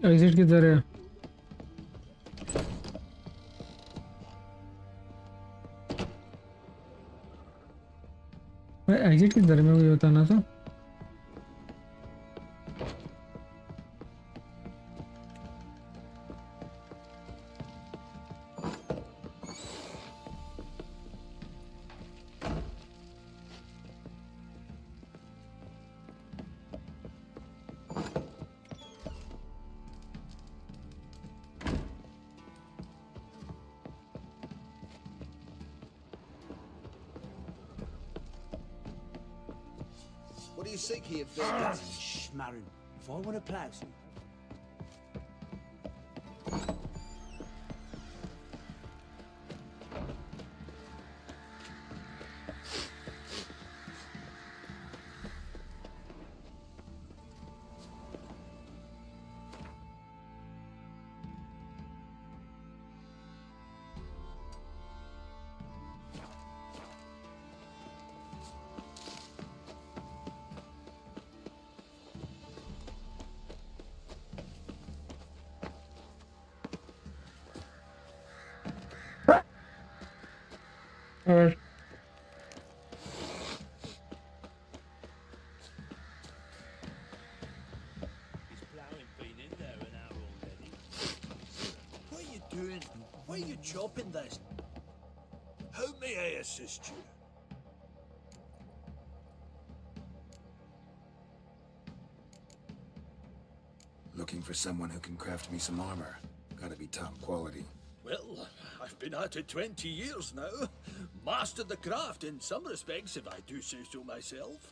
Exit किधर है? भाई exit किधर है? मैं वही बताना था। What do you seek here, Vega? Shh, Marin. If I want to plough some... और What are you doing? Why are you chopping this? How may I assist you? Looking for someone who can craft me some armor. Gotta be top quality. Well, I've been at it 20 years now. Mastered the craft in some respects, if I do say so myself.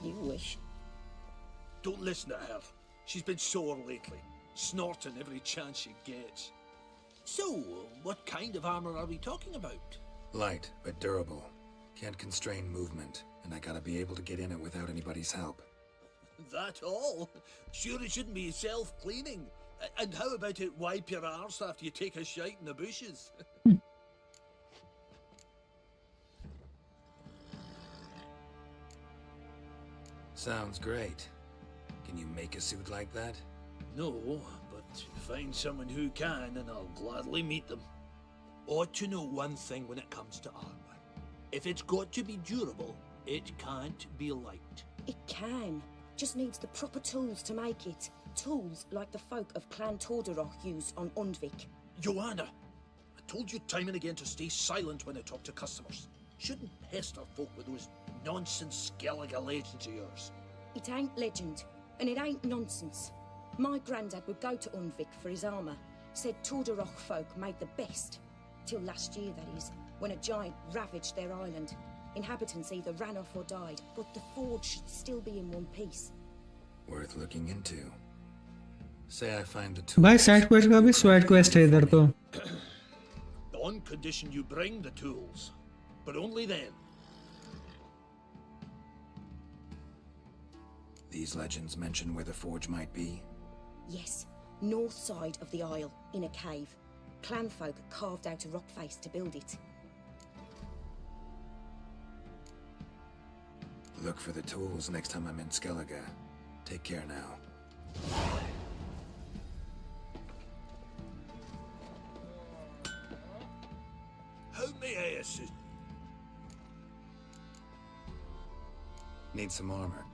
You wish. Don't listen to her. She's been sore lately, snorting every chance she gets. So, what kind of armor are we talking about? Light, but durable. Can't constrain movement, and I gotta be able to get in it without anybody's help. That all? Sure it shouldn't be self-cleaning. And how about it wipe your arse after you take a shite in the bushes? Sounds great. Can you make a suit like that? No, but find someone who can and I'll gladly meet them. Ought to know one thing when it comes to armor. If it's got to be durable, it can't be light. It can. Just needs the proper tools to make it. Tools like the folk of Clan Tordaroch used on Undvik. Joanna, I told you time and again to stay silent when I talk to customers. Shouldn't pester folk with those nonsense Skellige legends of yours. It ain't legend, and it ain't nonsense. My granddad would go to Undvik for his armour. Said Tordaroch folk made the best. Till last year, that is, when a giant ravaged their island. Inhabitants either ran off or died, but the forge should still be in one piece. Worth looking into. Say I find the tool. भाई side quest का भी स्वाइड quest है इधर तो. On condition you bring the tools, but only then. These legends mention where the forge might be? Yes, north side of the isle, in a cave. Clanfolk carved out a rock face to build it. Look for the tools next time I'm in Skellige. Take care now. How may I assist? Need some armor.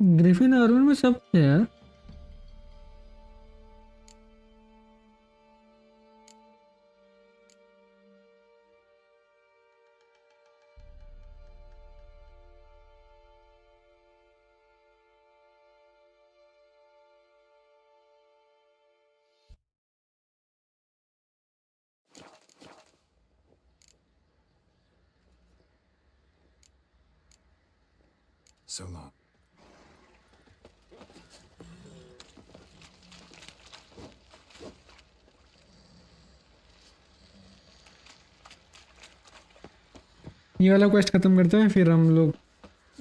Griffin armour में सब है यार. So long. ये वाला quest खत्म करते हैं, फिर हम लोग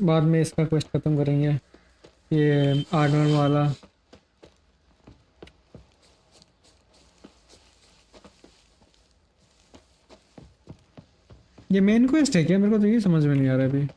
बाद में इसका क्वेस्ट खत्म करेंगे, ये आर्मर वाला. ये मेन क्वेस्ट है क्या? मेरे को तो ये समझ में नहीं आ रहा अभी.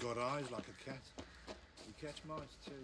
Got eyes like a cat. You catch mice too.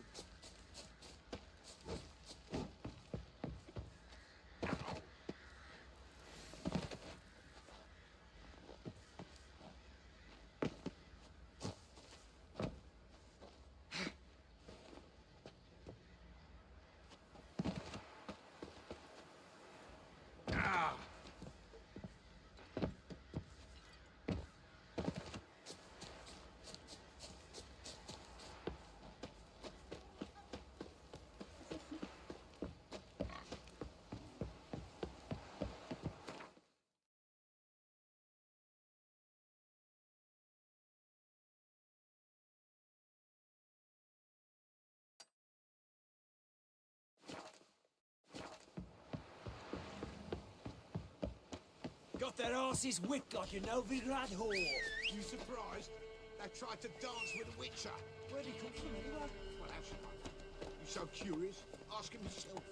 their asses whipped like a Novigrad whore. You surprised? They tried to dance with a witcher. Where'd he come from anyway? Well, how should I? You so curious? Ask him yourself.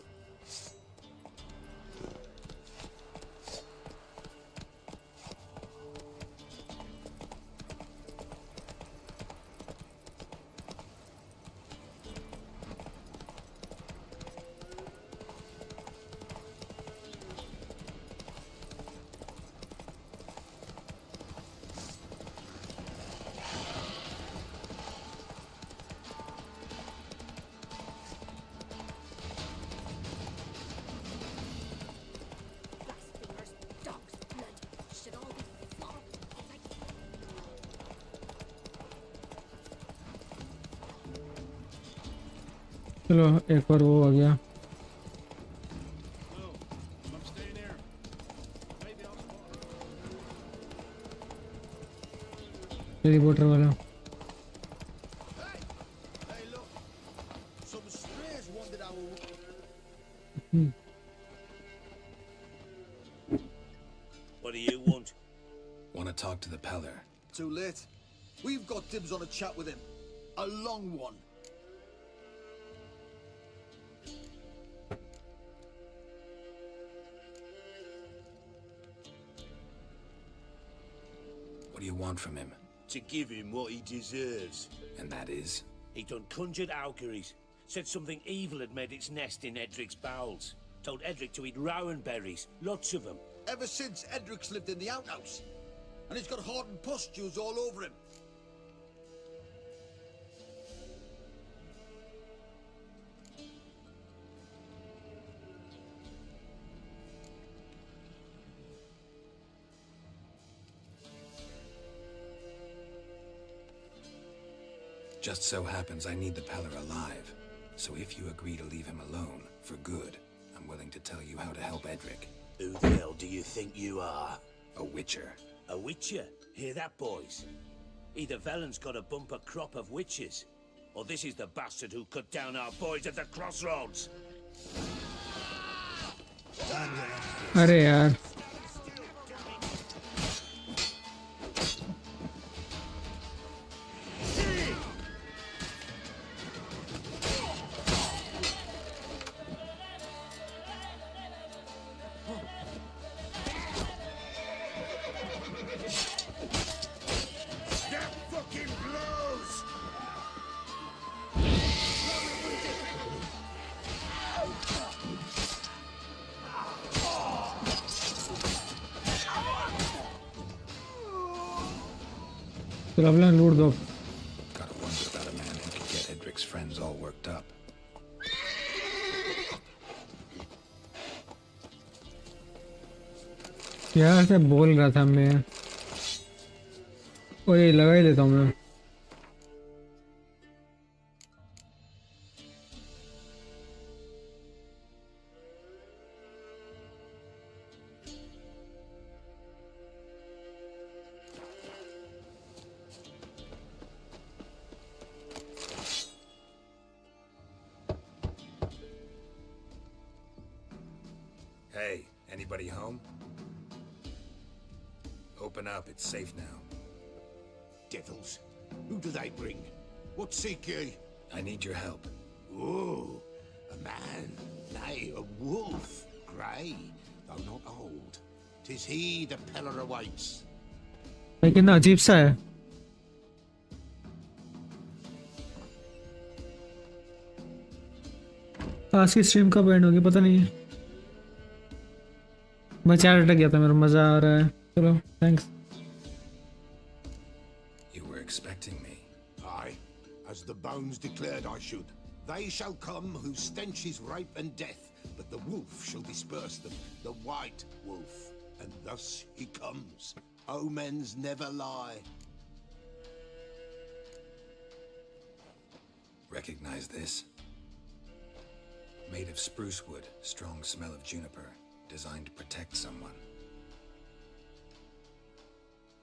चलो एक बार वो आ गया। Teleporter वाला। What do you want? Want to talk to the Peller. Too late. We've got dibs on a chat with him. A long one. What do you want from him? To give him what he deserves. And that is? He done conjured Auguries. Said something evil had made its nest in Edric's bowels. Told Edric to eat rowan berries. Lots of them. Ever since Edric's lived in the outhouse. And he's got hardened pustules all over him. Just so happens I need the Peller alive. So if you agree to leave him alone, for good, I'm willing to tell you how to help Edric. Who the hell do you think you are? A witcher. A witcher? Hear that, boys? Either Velen's got a bumper crop of witches, or this is the bastard who cut down our boys at the crossroads. अरे यार चलो अपना लूट दो। Gotta wonder about a man who could get Edric's friends all worked up. यार से बोल रहा था मैं। और ये लगा ही देता हूँ मैं। Hey, anybody home? Open up, it's safe now. Devils. Who do they bring? What seek ye? I need your help. Oh, a man. Nay, a wolf. Grey, though not old. 'Tis he the Peller awaits. भाई कितना अजीब सा है। आज की stream कब and होगी पता नहीं। मैं चार अटक गया था, मेरा मजा आ रहा है। चलो thanks. You were expecting me. Aye, as the bones declared I should. They shall come whose stench is rape and death, but the wolf shall disperse them, the white wolf. And thus he comes. Omens never lie. Recognize this? Made of spruce wood, strong smell of juniper, designed to protect someone.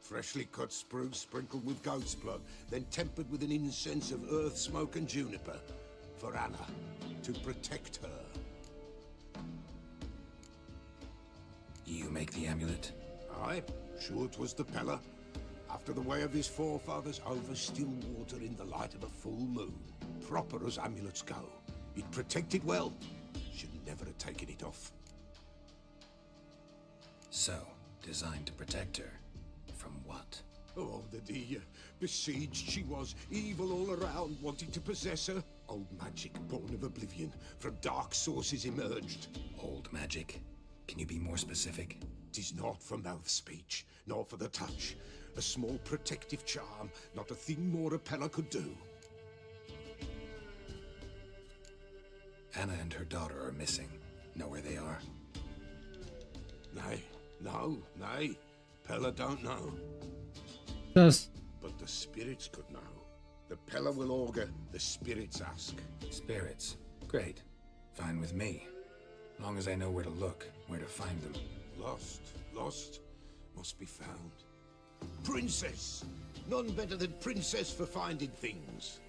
Freshly cut spruce sprinkled with goat's blood, then tempered with an incense of earth, smoke and juniper. For Anna, to protect her. You make the amulet? Aye, sure 'twas the Pella. After the way of his forefathers, over still water in the light of a full moon. Proper as amulets go. It protected well. Should never have taken it off. So, designed to protect her. From what? Oh, the besieged she was, evil all around, wanting to possess her. Old magic, born of oblivion, from dark sources emerged. Old magic? Can you be more specific? 'Tis not for mouth speech, nor for the touch. A small protective charm, not a thing more a Pella could do. Anna and her daughter are missing. Know where they are? Nay, nay. Pella don't know. Thus, But the spirits could know. The Pella will augur, the spirits ask. Spirits? Great. Fine with me. Long as I know where to look, where to find them. Lost, must be found. Princess! None better than Princess for finding things.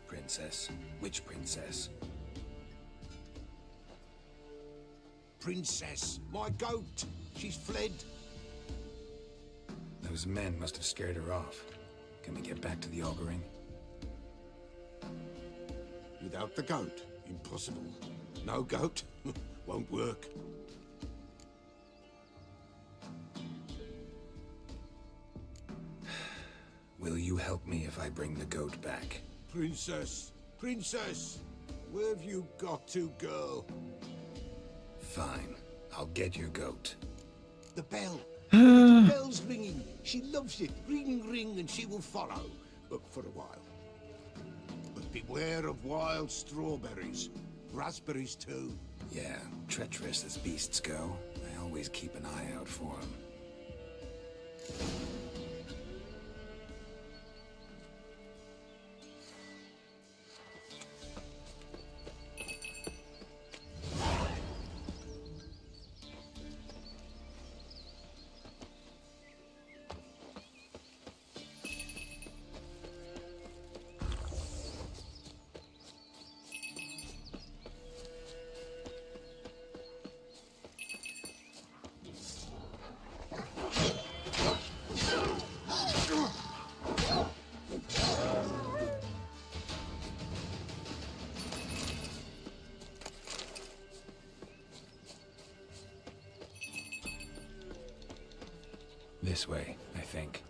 Princess? Which princess? Princess, my goat! She's fled. Those men must have scared her off. Can we get back to the auguring? Without the goat, impossible. No goat, won't work. Will you help me if I bring the goat back? Princess, where have you got to, girl? Fine. I'll get your goat. The bell. The bell's ringing. She loves it. Ring, ring, and she will follow. But for a while. But beware of wild strawberries. Raspberries, too. Yeah, treacherous as beasts go. I always keep an eye out for them. This way, I think.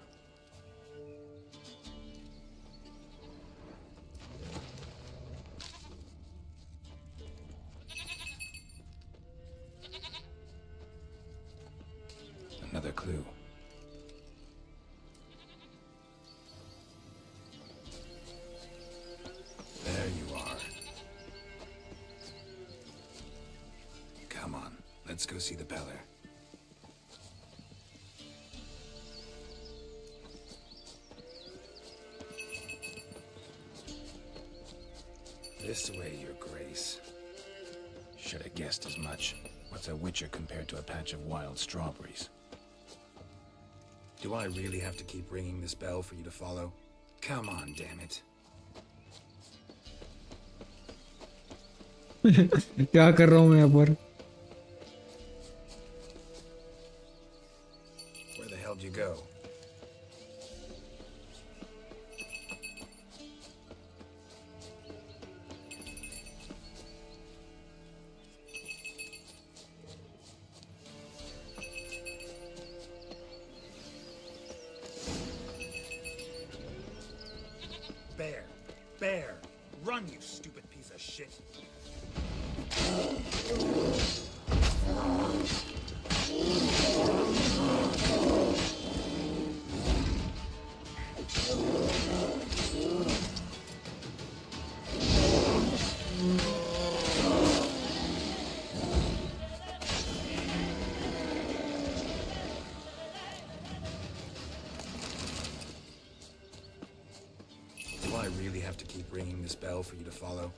Another clue. There you are. Come on, let's go see the Beller. This way, Your Grace. Should have guessed as much. What's a witcher compared to a patch of wild strawberries? Do I really have to keep ringing this bell for you to follow? Come on, damn it. क्या कर रहा हूँ मैं यहाँ पर? Where the hell did you go? Bear! Run, you stupid piece of shit! Do I really have to keep ringing this bell for you to follow?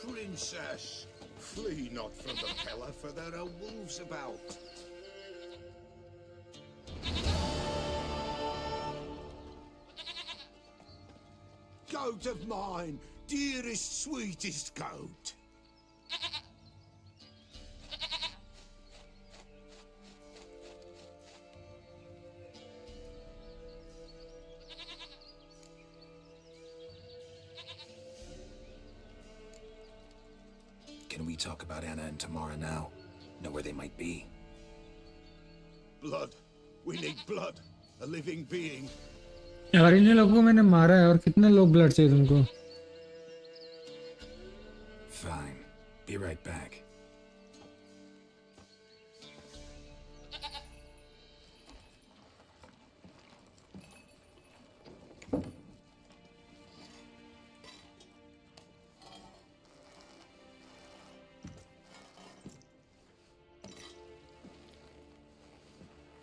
Princess, flee not from the Pella, for there are wolves about. Goat of mine, dearest, sweetest goat. Can we talk about Anna and Tamara now? Know where they might be? Blood. We need blood. A living being. यार इन्हीं लोगों को मैंने मारा है और कितने लोग ब्लड चाहिए तुमको? Fine. Be right back.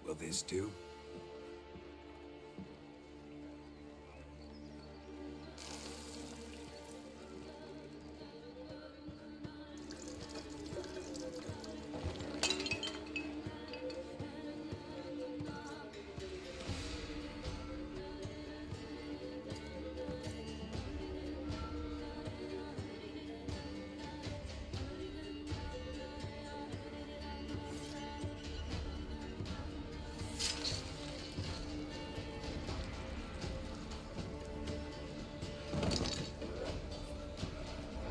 Will this do?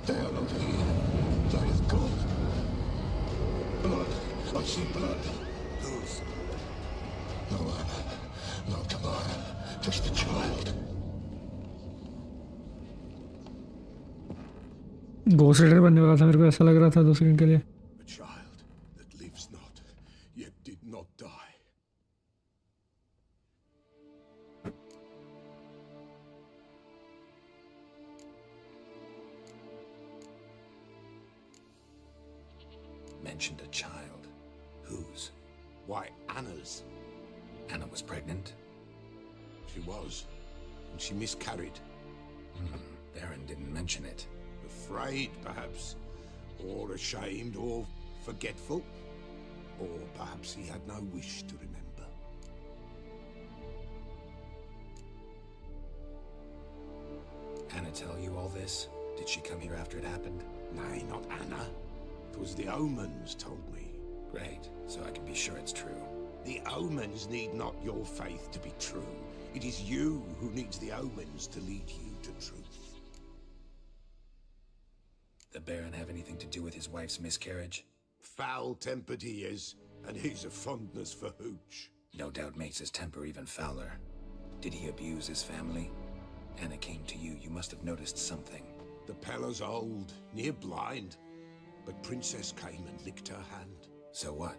There of here, there is God. Blood, I see blood. Whose? No Anna, no Tamara, just the child. Ghost rider बनने वाला था, मेरे को ऐसा लग रहा था 2 सेकंड के लिए. A child that lives not, yet did not die. Mentioned a child. Whose? Why, Anna's. Anna was pregnant? She was, and she miscarried. Baron didn't mention it. Afraid, perhaps, or ashamed, or forgetful, or perhaps he had no wish to remember. Anna tell you all this? Did she come here after it happened? Nay, not Anna. It was the omens told me. Great, so I can be sure it's true. The omens need not your faith to be true. It is you who needs the omens to lead you to truth. The Baron have anything to do with his wife's miscarriage? Foul-tempered he is, and he's a fondness for hooch. No doubt makes his temper even fouler. Did he abuse his family? Anna came to you, you must have noticed something. The Pella's old, near blind, but Princess came and licked her hand. So what?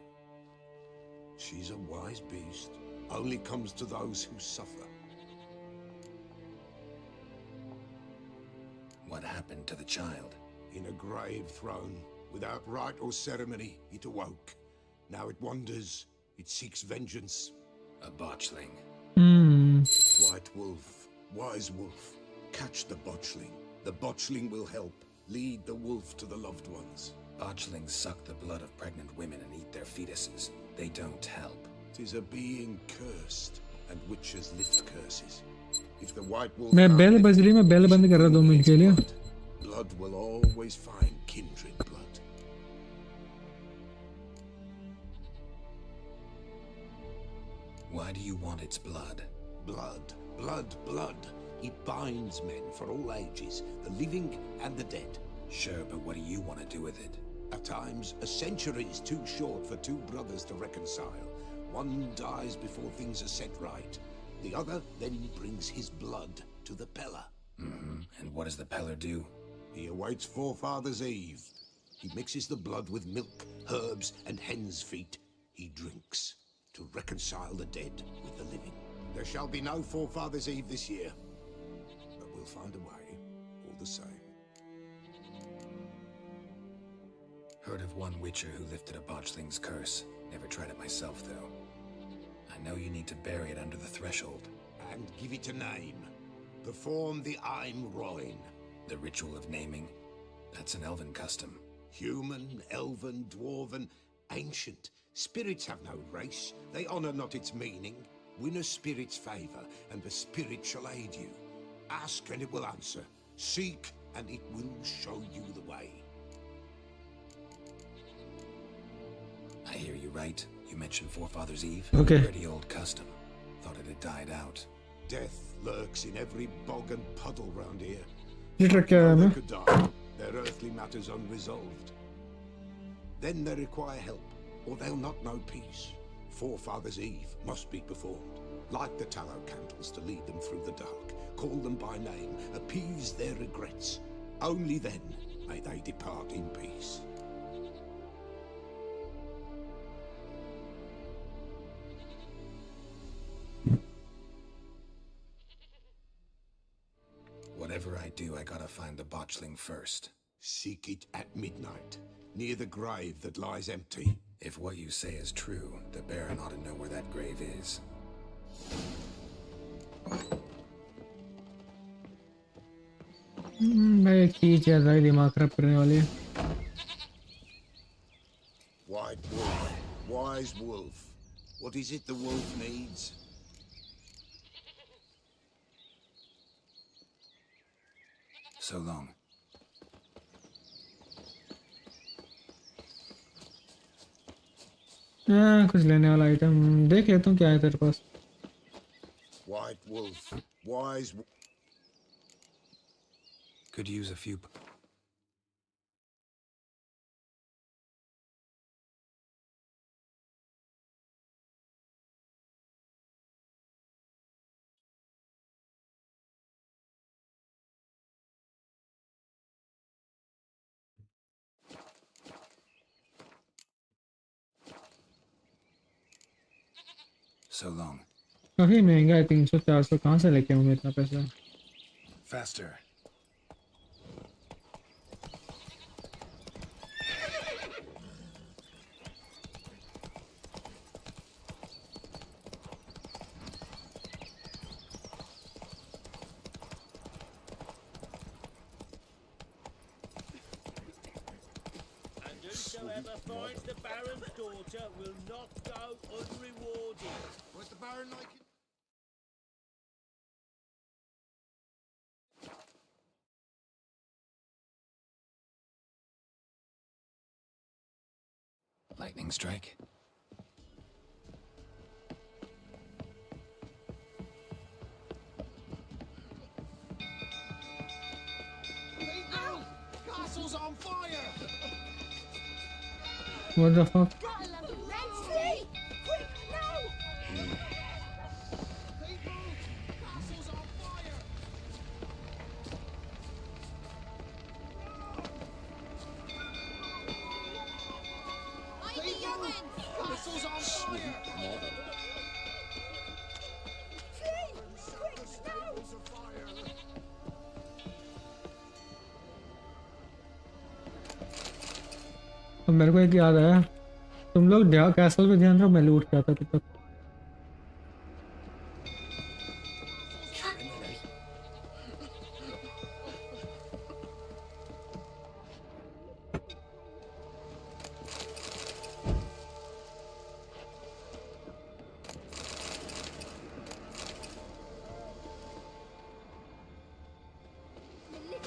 She's a wise beast. Only comes to those who suffer. What happened to the child? In a grave thrown, without rite or ceremony, it awoke. Now it wanders, it seeks vengeance. A botchling. White wolf, wise wolf, catch the botchling. The botchling will help, lead the wolf to the loved ones. Botchlings suck the blood of pregnant women and eat their fetuses. They don't help. 'Tis a being cursed, and witches lift curses. If the white wolf मैं bell बज रही, मैं bell बंद कर रहा 2 minute के लिए. blood will always find kindred blood. Why do you want its blood? Blood, blood, blood. It binds men for all ages, the living and the dead. Sure, but what do you want to do with it? At times, a century is too short for 2 brothers to reconcile. One dies before things are set right. The other then brings his blood to the Pella. And what does the Peller do? He awaits Forefathers' Eve. He mixes the blood with milk, herbs, and hen's feet. He drinks to reconcile the dead with the living. There shall be no Forefathers' Eve this year, but we'll find a way, all the same. Heard of one witcher who lifted a botchling's curse. Never tried it myself, though. I know you need to bury it under the threshold. And give it a name. Perform the Aim Roin. The ritual of naming? That's an elven custom. Human, elven, dwarven, ancient. Spirits have no race. They honor not its meaning. Win a spirit's favor, and the spirit shall aid you. Ask, and it will answer. Seek, and it will show you the way. I hear you right. You mentioned Forefathers' Eve. Okay. Pretty old custom. Thought it had died out. Death lurks in every bog and puddle round here. ये truck क्या है They हमें? could die, their earthly matters unresolved. Then they require help, or they'll not know peace. Forefathers' Eve must be performed. Light the tallow candles to lead them through the dark. Call them by name, appease their regrets. Only then may they depart in peace. Whatever I do, I gotta find the botchling first. Seek it at midnight, near the grave that lies empty. If what you say is true, the Baron ought to know where that grave is. भाई एक चीज याद आई दिमाग खराब करने वाली. White wolf, wise wolf. What is it the wolf needs? So long. कुछ लेने वाला आइटम देख लेता हूँ क्या है तेरे पास. White wolf, wise. Could use a few. So long. काफी महंगा है 300-400 कहाँ से लेके आऊँगा इतना पैसा. Faster. And whosoever finds the Baron's daughter will not go unrewarded. What's the Baron like? Lightning strike. Ow! Castle's on fire! What the fuck? Stay! Quick, no! People! Castle's on fire! People! Castle's on fire! अब मेरे को एक याद आया. तुम लोग castle पे ध्यान रहो, मैं लूट के आता तब तक.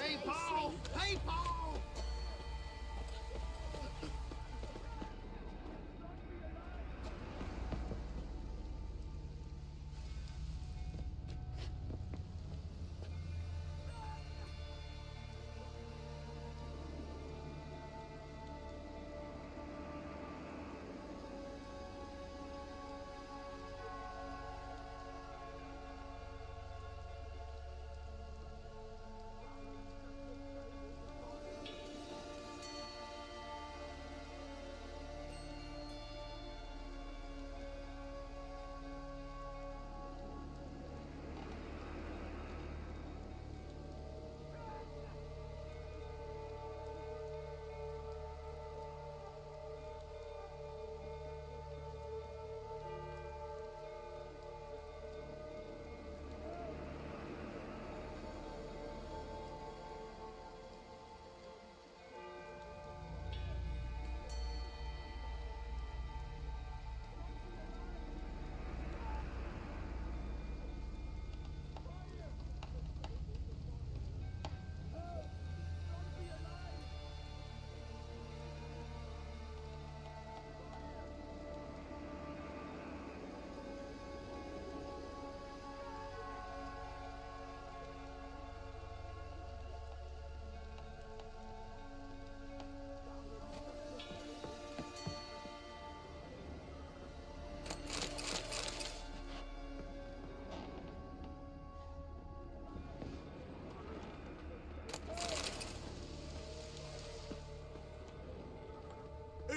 People! People!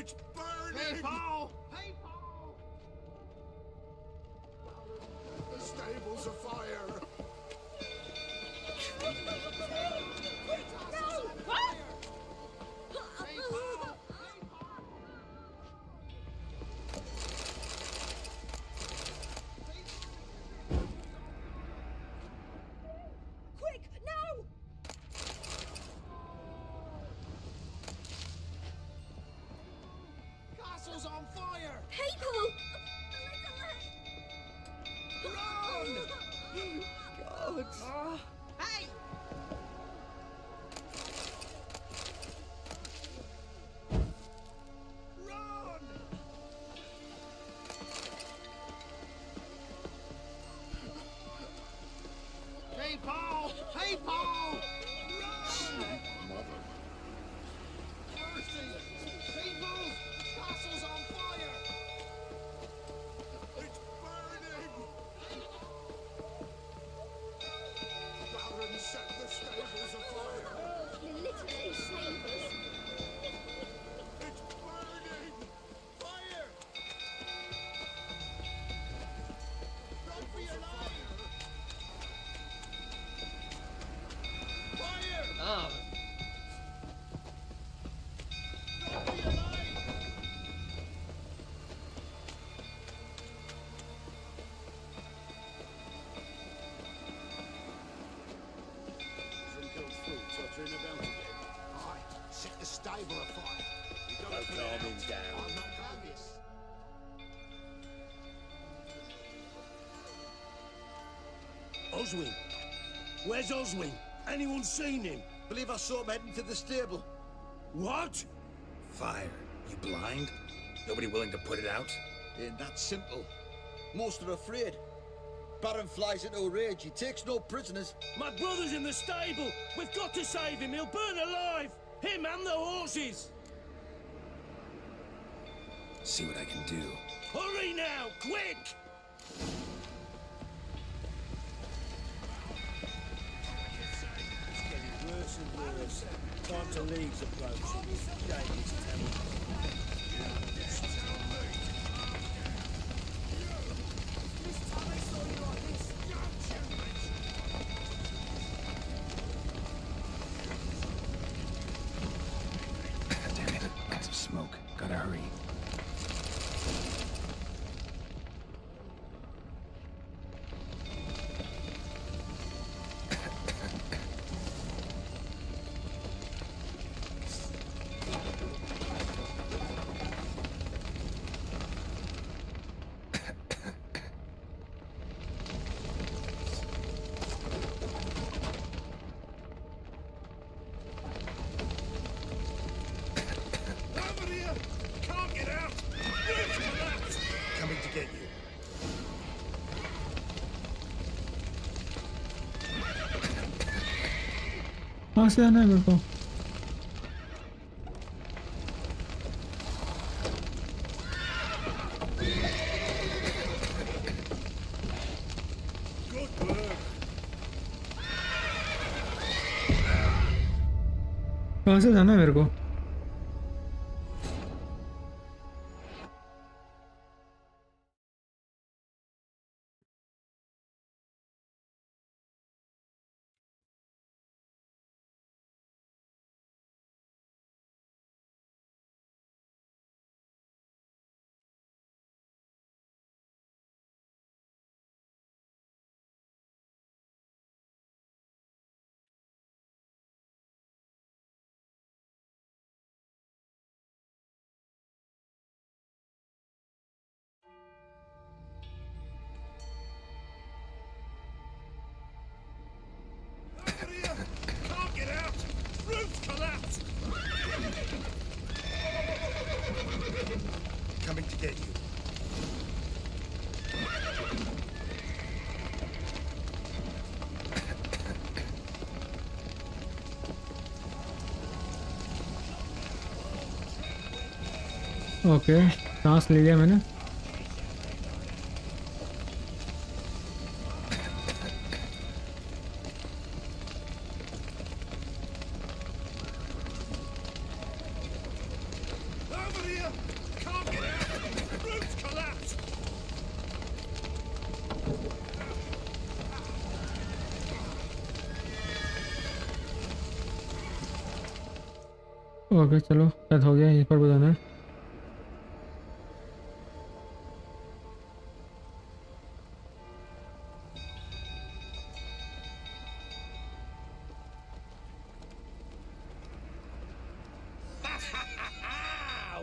It's burning! Hey, Paul! Hey, Paul! The stable's afire! Quick, no! Castle's on fire! People! God! Hey! Run! Hey, Paul! Hey, Paul! Mother. Mercy! People! Castle's on fire! It's burning! Baron set the stables afire! The literary sabers. It's burning! Fire! Run for your life! Fire! Ah, Run for your life! drunk old fool tottering about again. Aye, set the stable afire. You Don't gotta put it calm him out. down. I'm not Candice. Oswin! Where's Oswin? Anyone seen him? Believe I saw him heading to the stable. What? Fire. You blind? Nobody willing to put it out? Ain't that simple. Most are afraid. Baron flies into a rage. He takes no prisoners. My brother's in the stable! We've got to save him! He'll burn alive! Him and the horses! See what I can do. Hurry now! Quick! It's getting worse and worse. Time to leave's approaching. Shame is terrible. Damn it. Lots of smoke. Gotta hurry. Over here! Can't get out! Roof's collapsed! Coming to get you. कहाँ से आना है मेरे को? Good work! कहाँ से जाना है मेरे को? Over here! Can't get out! Roof's collapsed! Coming to get you. Okay, सांस ले लिया मैंने. Over here! ओके चलो शायद हो गया, यहीं पर बताना है।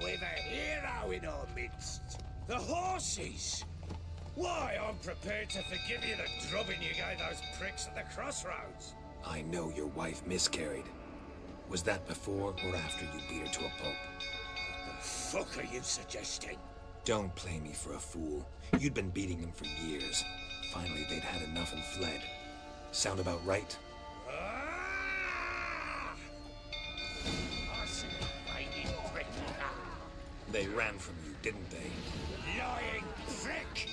With a hero in our midst. The horses! Why, I'm prepared to forgive you the drubbing you gave those pricks at the crossroads. I know your wife miscarried. Was that before or after you beat her to a pulp? The fuck are you suggesting? Don't play me for a fool. You'd been beating them for years. Finally, they'd had enough and fled. Sound about right? They ran from you, didn't they? Lying prick!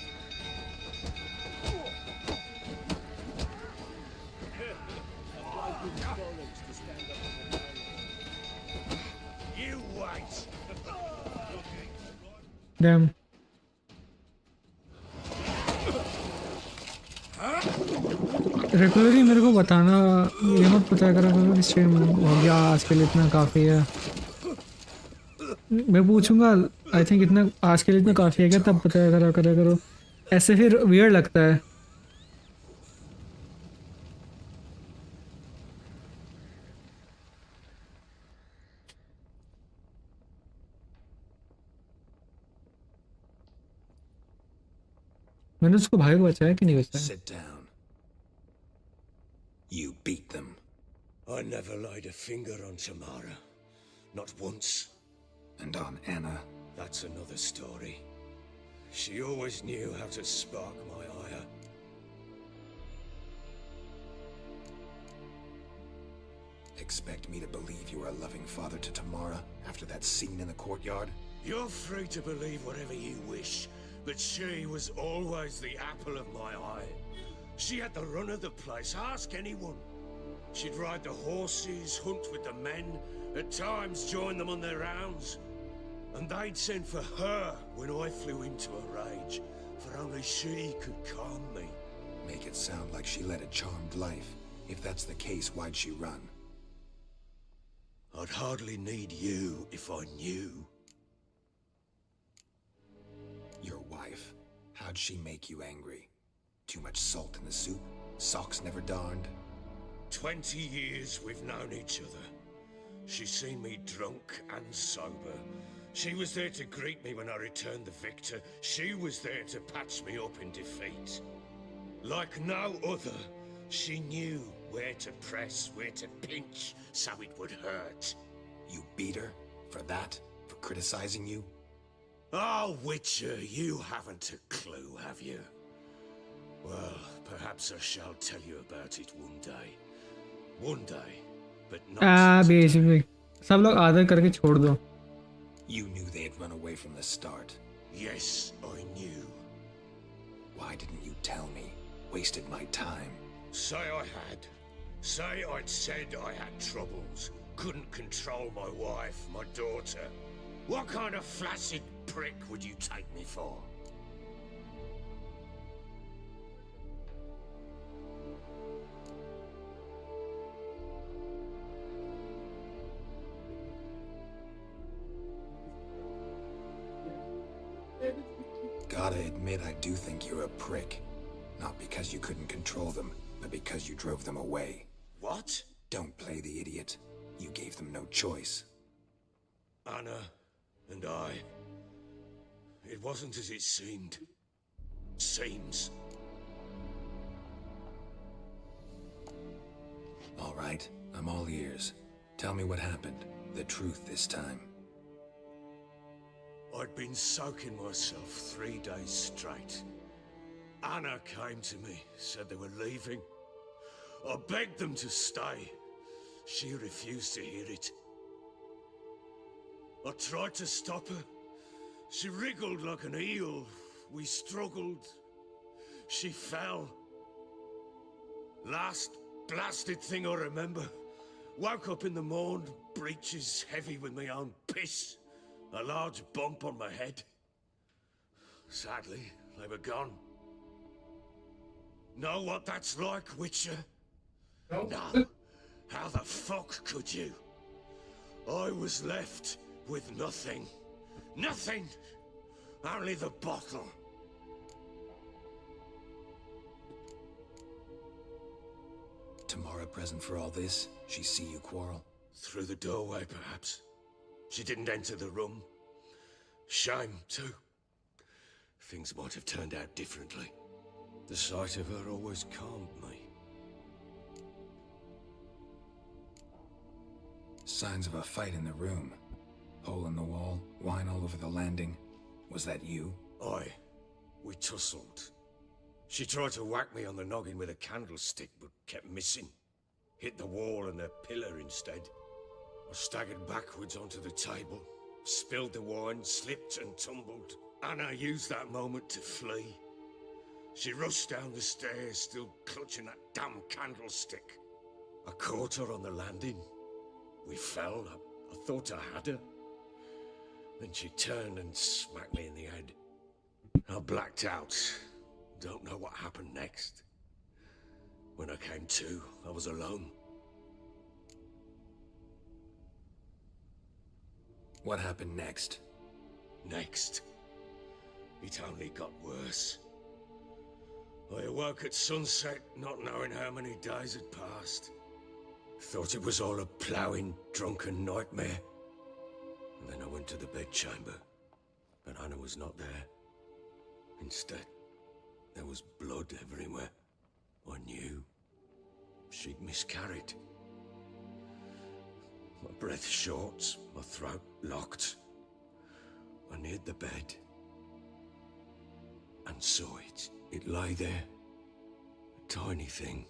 You wait! Dam regularly मेरे को बताना, ये मत पता करा करो कि stream हो गया आज के लिए इतना काफ़ी है। मैं पूछूंगा आई थिंक इतना आज के लिए इतना काफ़ी है क्या, तब पता करा करो, ऐसे फिर वियर्ड लगता है। मैंने उसको भाई को बचाया कि नहीं बचाया? Sit down. You beat them. I never laid a finger on Tamara. Not once. And on Anna? That's another story. She always knew how to spark my ire. Expect me to believe you were a loving father to Tamara after that scene in the courtyard? You're free to believe whatever you wish, but she was always the apple of my eye. She had the run of the place, ask anyone. She'd ride the horses, hunt with the men, at times join them on their rounds. And they'd send for her when I flew into a rage, for only she could calm me. Make it sound like she led a charmed life. If that's the case, why'd she run? I'd hardly need you if I knew. Your wife. How'd she make you angry? Too much salt in the soup? Socks never darned? 20 years we've known each other. She's seen me drunk and sober. She was there to greet me when I returned the victor. She was there to patch me up in defeat. Like no other, she knew where to press, where to pinch, so it would hurt. You beat her? For that? For criticizing you? Oh, Witcher, you haven't a clue, have you? Well, perhaps I shall tell you about it one day. One day, but not basically सब लोग आदर करके छोड़ दो। You knew they'd run away from the start. Yes, I knew. Why didn't you tell me? Wasted my time. Say I had. Say I'd said I had troubles. Couldn't control my wife, my daughter. What kind of flaccid prick would you take me for? Gotta admit, I do think you're a prick. Not because you couldn't control them, but because you drove them away. What? Don't play the idiot. You gave them no choice. Anna and I... It wasn't as it seemed. Seems. All right, I'm all ears. Tell me what happened. The truth this time. I'd been soaking myself 3 days straight. Anna came to me, said they were leaving. I begged them to stay. She refused to hear it. I tried to stop her. She wriggled like an eel. We struggled. She fell. Last blasted thing I remember. Woke up in the morn, breeches heavy with my own piss. A large bump on my head. Sadly, they were gone. Know what that's like, Witcher? No. How the fuck could you? I was left with nothing. Nothing! Only the bottle. Tamara present for all this? She see you quarrel? Through the doorway, perhaps. She didn't enter the room. Shame, too. Things might have turned out differently. The sight of her always calmed me. Signs of a fight in the room. Hole in the wall, wine all over the landing. Was that you? Aye. We tussled. She tried to whack me on the noggin with a candlestick, but kept missing. Hit the wall and a pillar instead. I staggered backwards onto the table, spilled the wine, slipped and tumbled. Anna used that moment to flee. She rushed down the stairs, still clutching that damn candlestick. I caught her on the landing. We fell. I thought I had her. Then she turned and smacked me in the head. I blacked out. Don't know what happened next. When I came to, I was alone. What happened next? Next? It only got worse. I awoke at sunset, not knowing how many days had passed. Thought it was all a ploughing, drunken nightmare. And then I went to the bedchamber, but Anna was not there. Instead, there was blood everywhere. I knew she'd miscarried. My breath short, my throat locked. I neared the bed and saw it. It lay there, a tiny thing,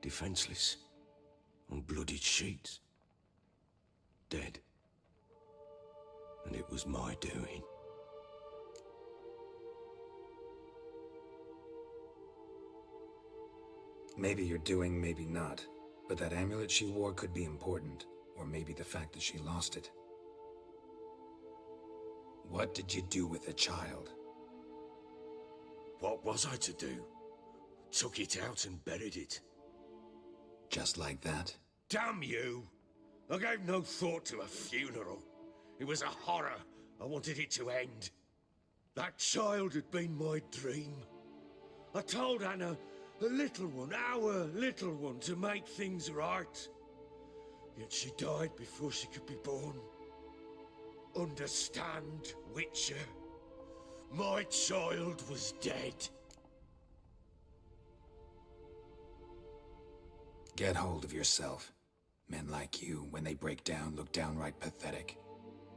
defenseless, on bloodied sheets, dead. And it was my doing. Maybe you're doing, maybe not. But that amulet she wore could be important. Or maybe the fact that she lost it. What did you do with the child? What was I to do? Took it out and buried it. Just like that? Damn you! I gave no thought to a funeral. It was a horror. I wanted it to end. That child had been my dream. I told Anna, the little one, our little one, to make things right. Yet she died before she could be born. Understand, Witcher? My child was dead. Get hold of yourself. Men like you, when they break down, look downright pathetic.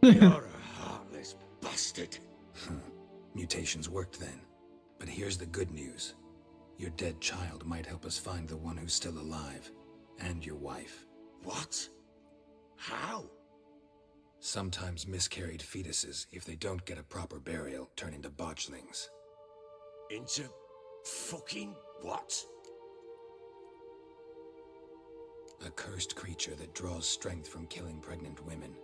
You're a heartless bastard. Mutations worked then. But here's the good news. Your dead child might help us find the one who's still alive. And your wife. What? How? Sometimes miscarried fetuses, if they don't get a proper burial, turn into botchlings. Into fucking what? A cursed creature that draws strength from killing pregnant women.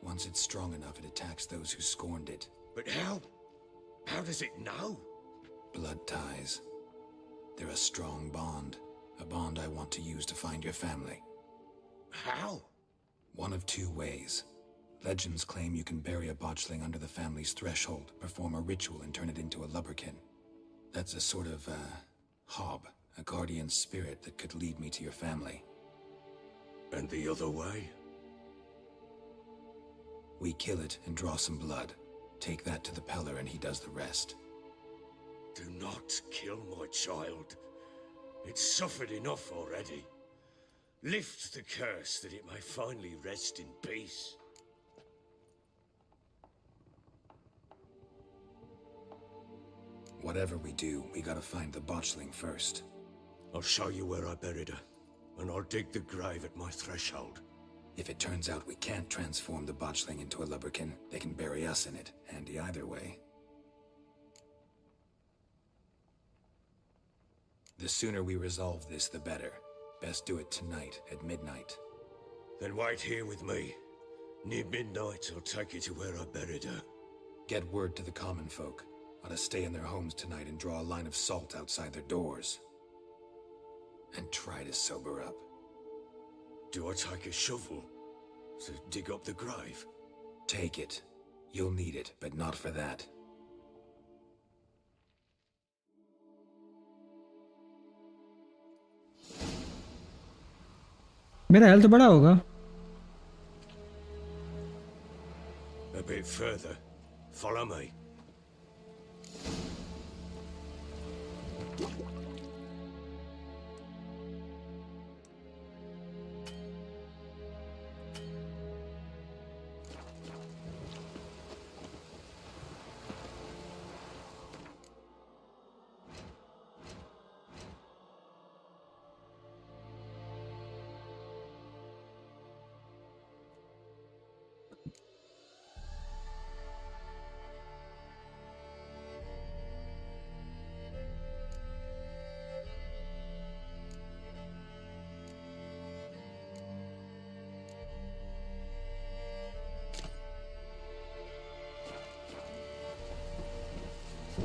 Once it's strong enough, it attacks those who scorned it. But how? How does it know? Blood ties. They're a strong bond. A bond I want to use to find your family. How? One of two ways. Legends claim you can bury a botchling under the family's threshold, perform a ritual, and turn it into a lubberkin. That's a sort of, hob, a guardian spirit that could lead me to your family. And the other way? We kill it and draw some blood. Take that to the Peller and he does the rest. Do not kill my child. It's suffered enough already. Lift the curse that it may finally rest in peace. Whatever we do, we gotta find the botchling first. I'll show you where I buried her, and I'll dig the grave at my threshold. If it turns out we can't transform the botchling into a lubberkin, they can bury us in it. Handy either way. The sooner we resolve this, the better. Best do it tonight, at midnight. Then wait here with me. Near midnight, I'll take you to where I buried her. Get word to the common folk. Ought to stay in their homes tonight and draw a line of salt outside their doors. And try to sober up. Do I take a shovel? To dig up the grave? Take it. You'll need it, but not for that. मेरा health बड़ा होगा. A bit further. Follow me.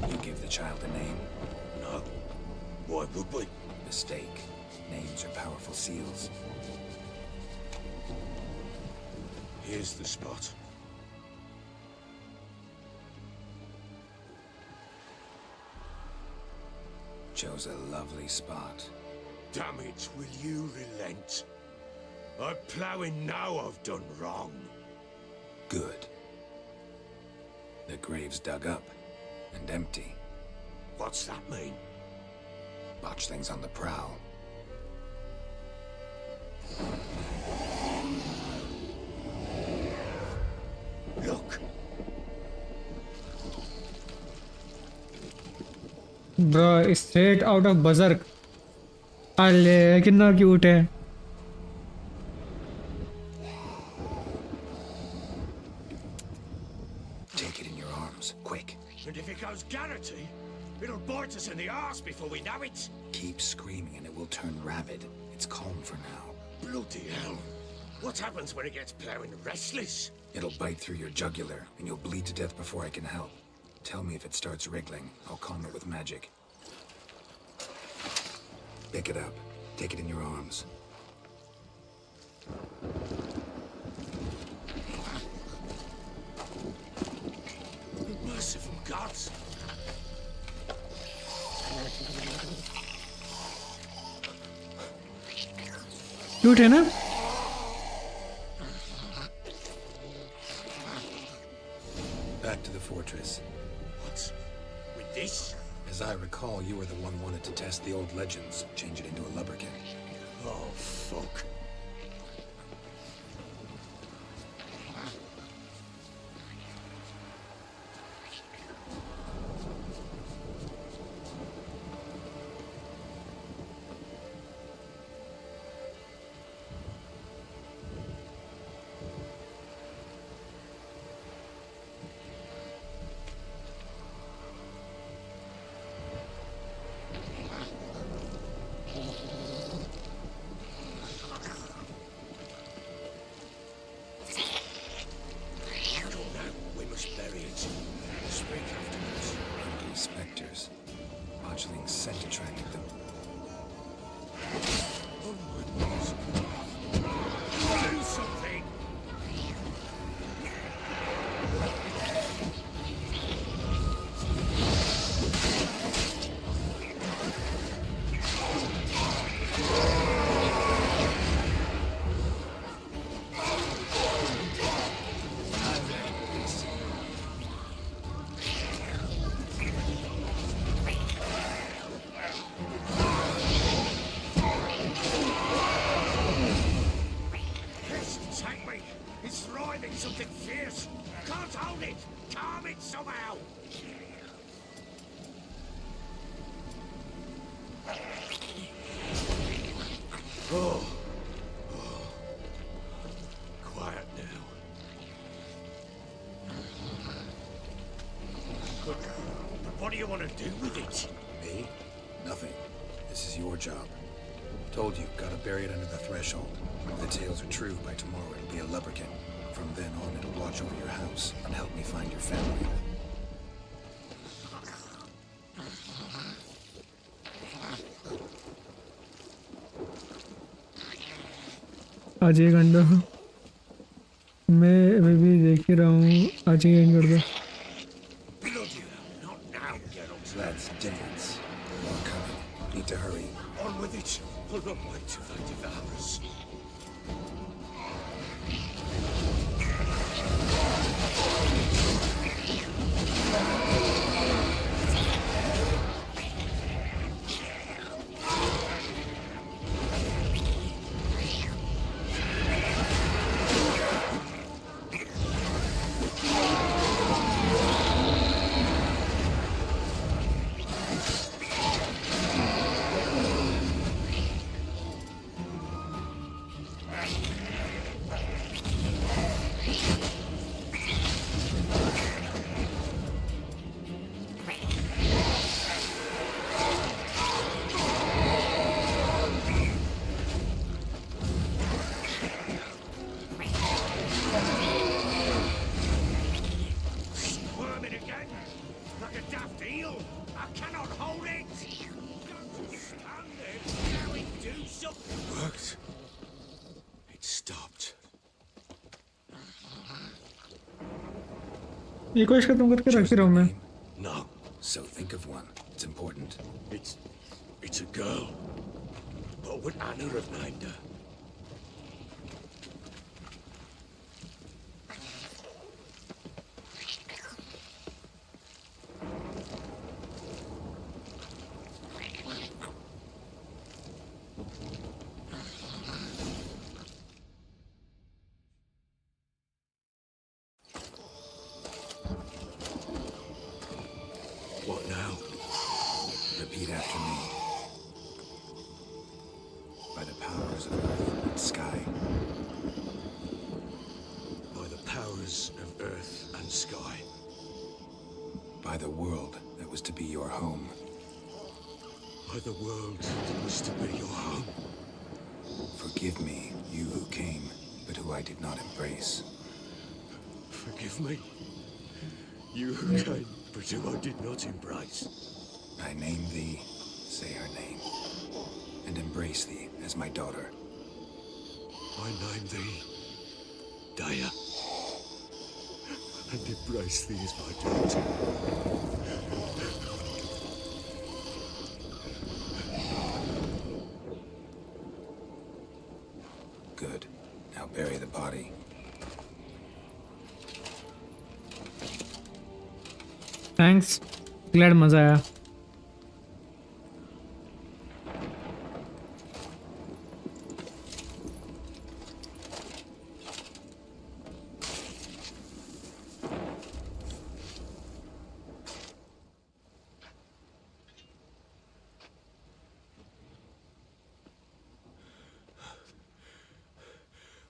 You give the child a name? No. Why would we? Mistake. Names are powerful seals. Here's the spot. Chose a lovely spot. Damn it, will you relent? I'm ploughing now I've done wrong. Good. The grave's dug up and empty. What's that mean? Botchling's on the prowl. Look. Bro, straight out of Berserk. अले कितना cute है. Take it in your arms, quick. And if it goes Garrity, it'll bite us in the arse before we know it. Keep screaming and it will turn rabid. It's calm for now. Bloody hell. What happens when it gets ploughing restless? It'll bite through your jugular and you'll bleed to death before I can help. Tell me if it starts wriggling. I'll calm it with magic. Pick it up. Take it in your arms. Merciful gods. Cute है ना. Back to the fortress. What? With this? As I recall, you were the one wanted to test the old legends, change it into a lubberkin. Oh, fuck. Spectres. Botchling's scent attracted them. Do something! Something fierce! Can't hold it! Calm it somehow! Oh. Quiet now. But what do you want to do with it? Me? Nothing. This is your job. Told you, gotta bury it under the threshold. If the tales are true, by tomorrow it'll be a lubberkin. From then on, it'll watch over your house and help me find your family. आज एक अंडा. ही रहा हूँ, आज ही and कर दो। Bloody hell, not now, Geralt. Let's dance. More coming. Need to hurry. On with it. I'll not wait till they devour us. Squirming again, like a daft eel. I cannot hold it. Don't just stand there. Now it do something. Worked. It stopped. ये question खत्म करके रख ही रहा हूँ मैं। No, So think of one. It's important. it's a girl. What would Anna have named her? What now? Repeat after me. By the powers of earth and sky. By the powers of earth and sky. By the world that was to be your home. By the world that was to be your home. Forgive me, you who came, but who I did not embrace. Forgive me. You who came, but who I did not embrace. I name thee, say her name, and embrace thee as my daughter. I name thee Daya, and embrace thee as my daughter. Good. Now bury the body. Thanks, glad मजा आया।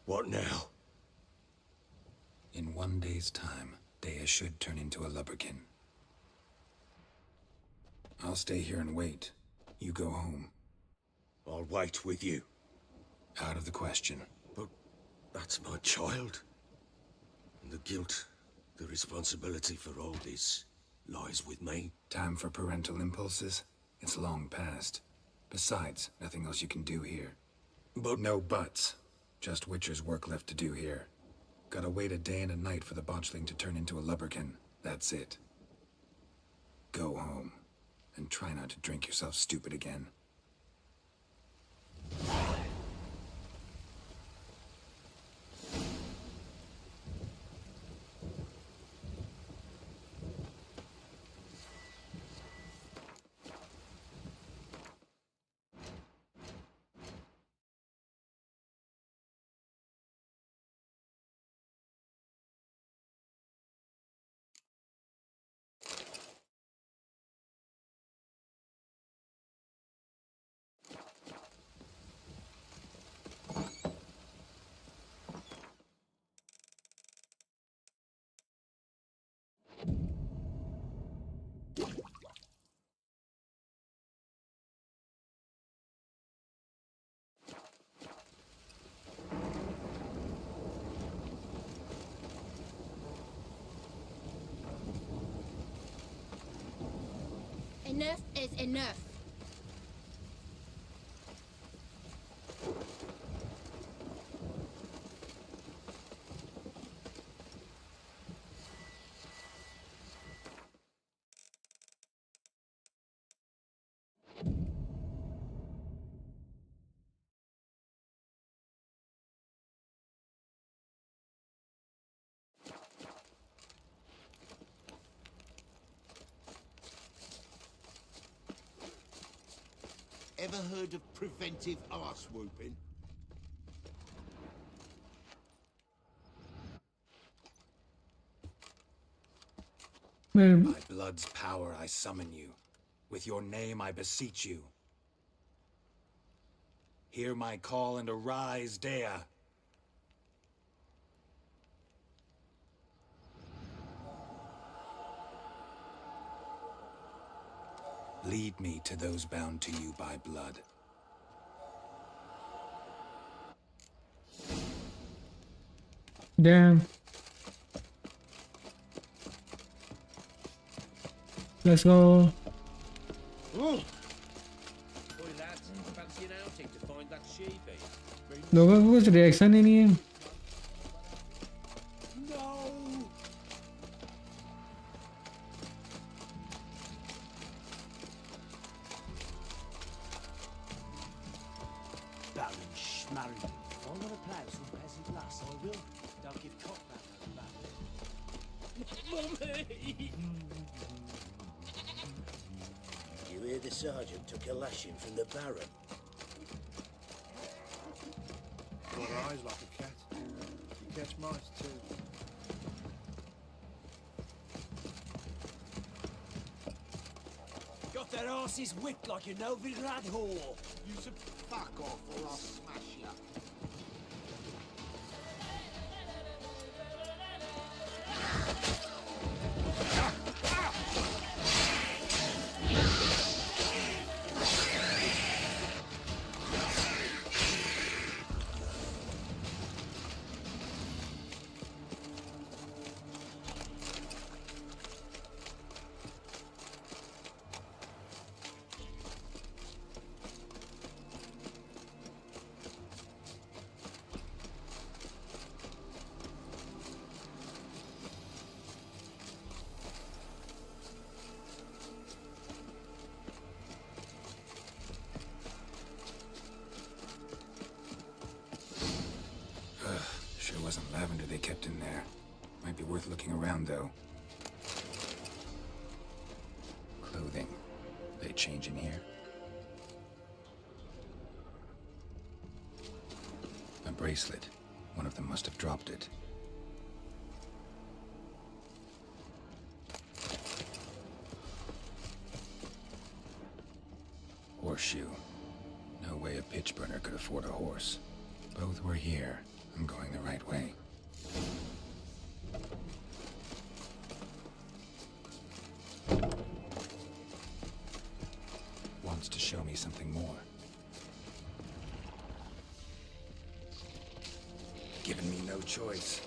What now? In 1 day's time, Dea should turn into a lubberkin. I'll stay here and wait. You go home. I'll wait with you. Out of the question. But that's my child. And the guilt, the responsibility for all this lies with me. Time for parental impulses? It's long past. Besides, nothing else you can do here. But no buts. Just Witcher's work left to do here. Gotta wait a day and a night for the botchling to turn into a lubberkin. That's it. Go home. And try not to drink yourself stupid again. Enough is enough. Ever heard of preventive arse whooping? By blood's power I summon you. With your name I beseech you. Hear my call and arise, Dea. Lead me to those bound to you by blood. Damn. Let's go. Boy, lads, fancy an outing to find that sheepy? लोगों को कुछ reaction ही नहीं है. Baron Schmarren. I want to play with some peasant lass, I will. Don't give cock back Mummy! You hear the sergeant took a lashing from the Baron? Got eyes like a cat. You catch mice too. Got their asses whipped like a Novigrad whore. You should fuck off or I'll smash you. Sure wasn't lavender they kept in there. Might be worth looking around, though. Clothing. They change in here? A bracelet. One of them must have dropped it. Horseshoe. No way a pitch burner could afford a horse. Both were here. I'm going the right way. Wants to show me something more. Giving me no choice.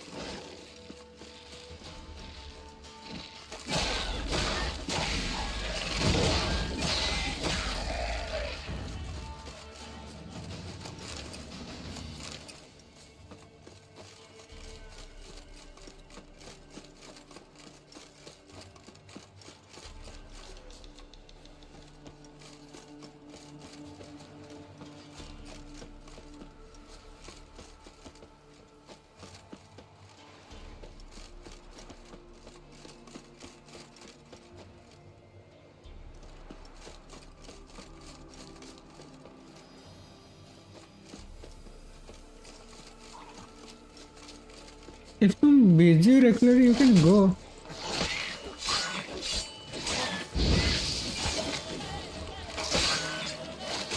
If तुम busy regularly, you can go.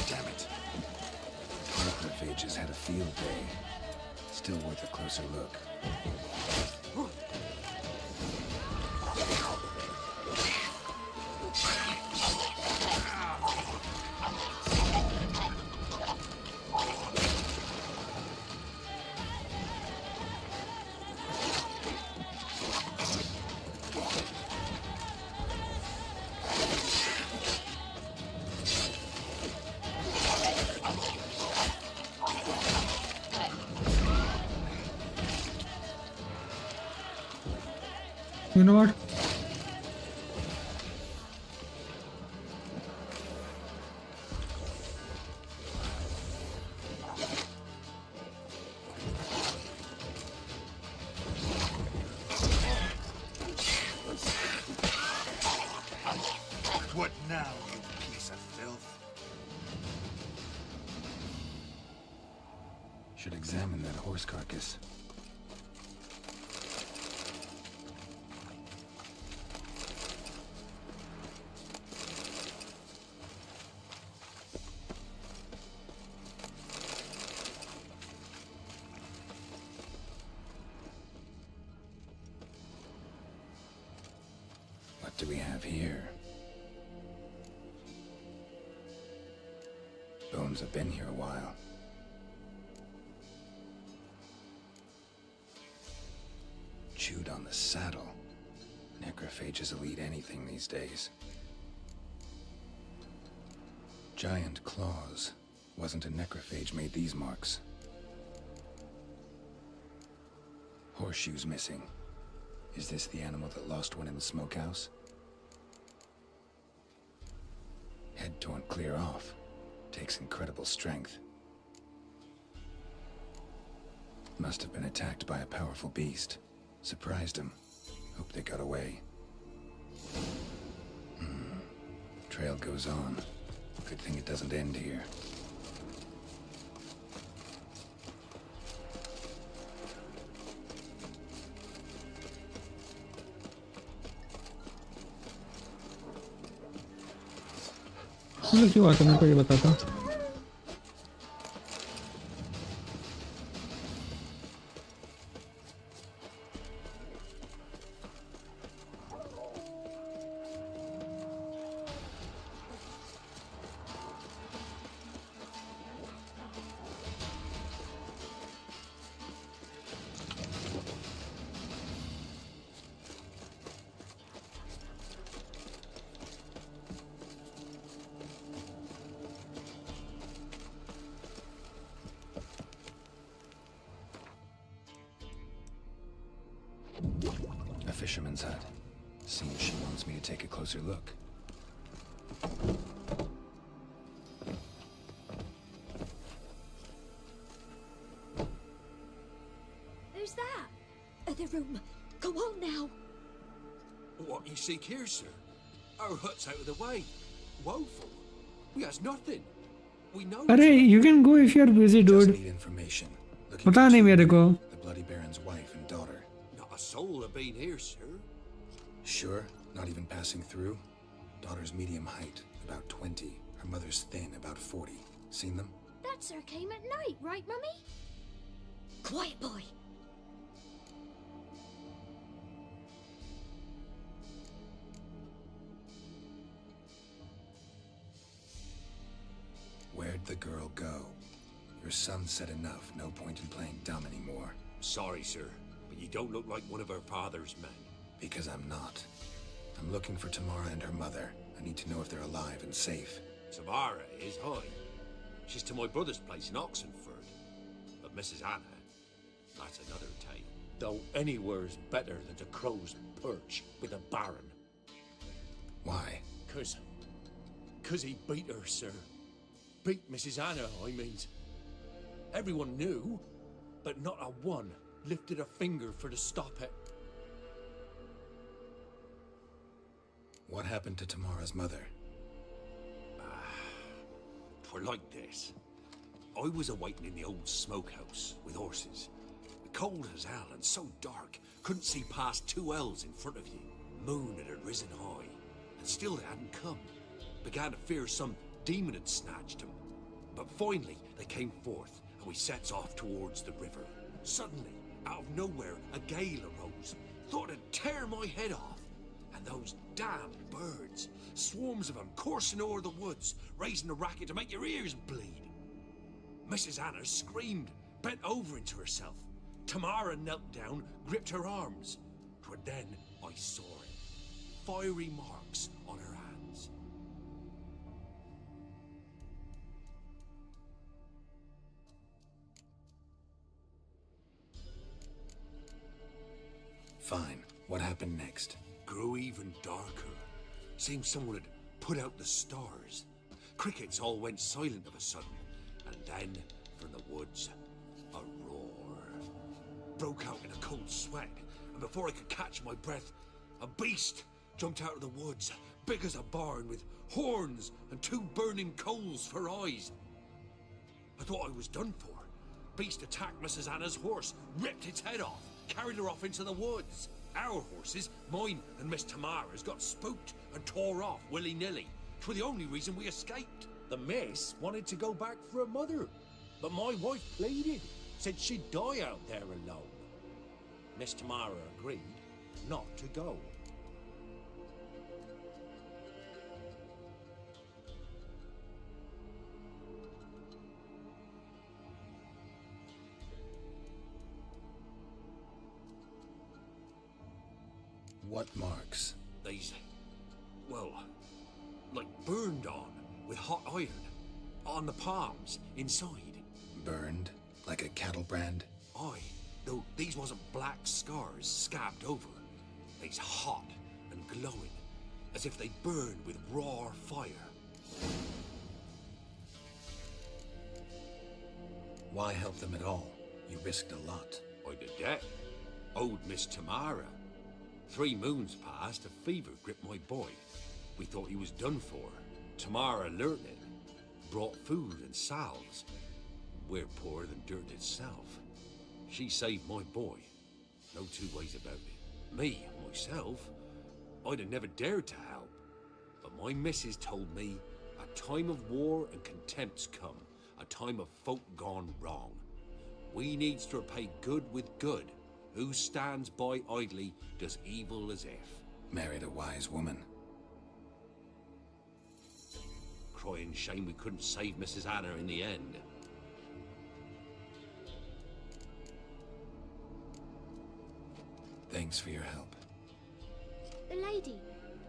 Damn it. Microphage has had a field day. Still worth a closer look. You know what? What now, you piece of filth? examine that horse carcass. What do we have here? Bones have been here a while. Chewed on the saddle. Necrophages will eat anything these days. Giant claws. Wasn't a necrophage made these marks. Horseshoes missing. Is this the animal that lost one in the smokehouse? Head torn clear off. Takes incredible strength. Must have been attacked by a powerful beast. Surprised him. Hope they got away. Trail goes on. Good thing it doesn't end here. क्यों आता मेरे को ये बताता. A fisherman's hut. Seems she wants me to take a closer look. Who's that? Other room. Go on now. What you seek here, sir? Our hut's out of the way. Woeful. We has nothing. We know. अरे you can go if you're busy, Just dude. need information. Looking पता for नहीं two मेरे को. women, the Bloody Baron's wife and daughter. Not a soul have been here, sir. Sure? Not even passing through? Daughter's medium height, about 20. Her mother's thin, about 40. Seen them? That sir came at night, right, Mummy? Quiet, boy. Where'd the girl go? Your son said enough. No point in playing dumb anymore. Sorry, sir, but you don't look like one of our father's men. Because I'm not. I'm looking for Tamara and her mother. I need to know if they're alive and safe. Tamara is high. She's to my brother's place in Oxenford. But Mrs. Anna, that's another tale. Though anywhere's better than the Crow's Perch with a baron. Why? Cause he beat her, sir. Beat Mrs. Anna, I mean. Everyone knew, but not a one lifted a finger for to stop it. What happened to Tamara's mother? Twere like this. I was awaiting in the old smokehouse with horses. Cold as hell and so dark, couldn't see past 2 ells in front of you. Moon had risen high, and still they hadn't come. Began to fear some demon had snatched him. But finally, they came forth, and we sets off towards the river. Suddenly, out of nowhere, a gale arose. Thought it'd tear my head off. And those damn birds, swarms of them coursing o'er the woods, raising a racket to make your ears bleed. Mrs. Anna screamed, bent over into herself. Tamara knelt down, gripped her arms. 'Twere then I saw it. Fiery marks on her hands. Fine. What happened next? Grew even darker. Seemed someone had put out the stars. Crickets all went silent of a sudden. And then, from the woods, a roar. Broke out in a cold sweat, and before I could catch my breath, a beast jumped out of the woods, big as a barn, with horns and 2 burning coals for eyes. I thought I was done for, beast attacked Mrs. Anna's horse, ripped its head off, carried her off into the woods. Our horses, mine and Miss Tamara's, got spooked and tore off willy-nilly. 'Twere the only reason we escaped. The miss wanted to go back for her mother, but my wife pleaded, said she'd die out there alone. Miss Tamara agreed not to go. What marks? These, well, like burned on with hot iron. On the palms, inside. Burned? Like a cattle brand? Aye, though these wasn't black scars scabbed over. They's hot and glowing, as if they burned with raw fire. Why help them at all? You risked a lot. I did that. Owed Miss Tamara. 3 moons passed, a fever gripped my boy. We thought he was done for. Tamara learnt it. Brought food and salves. We're poorer than dirt itself. She saved my boy. No 2 ways about it. Me, myself, I'd have never dared to help. But my missus told me a time of war and contempt's come. A time of folk gone wrong. We needs to repay good with good. Who stands by idly does evil as if. Married a wise woman. Crying shame we couldn't save Mrs. Anna in the end. Thanks for your help. The lady,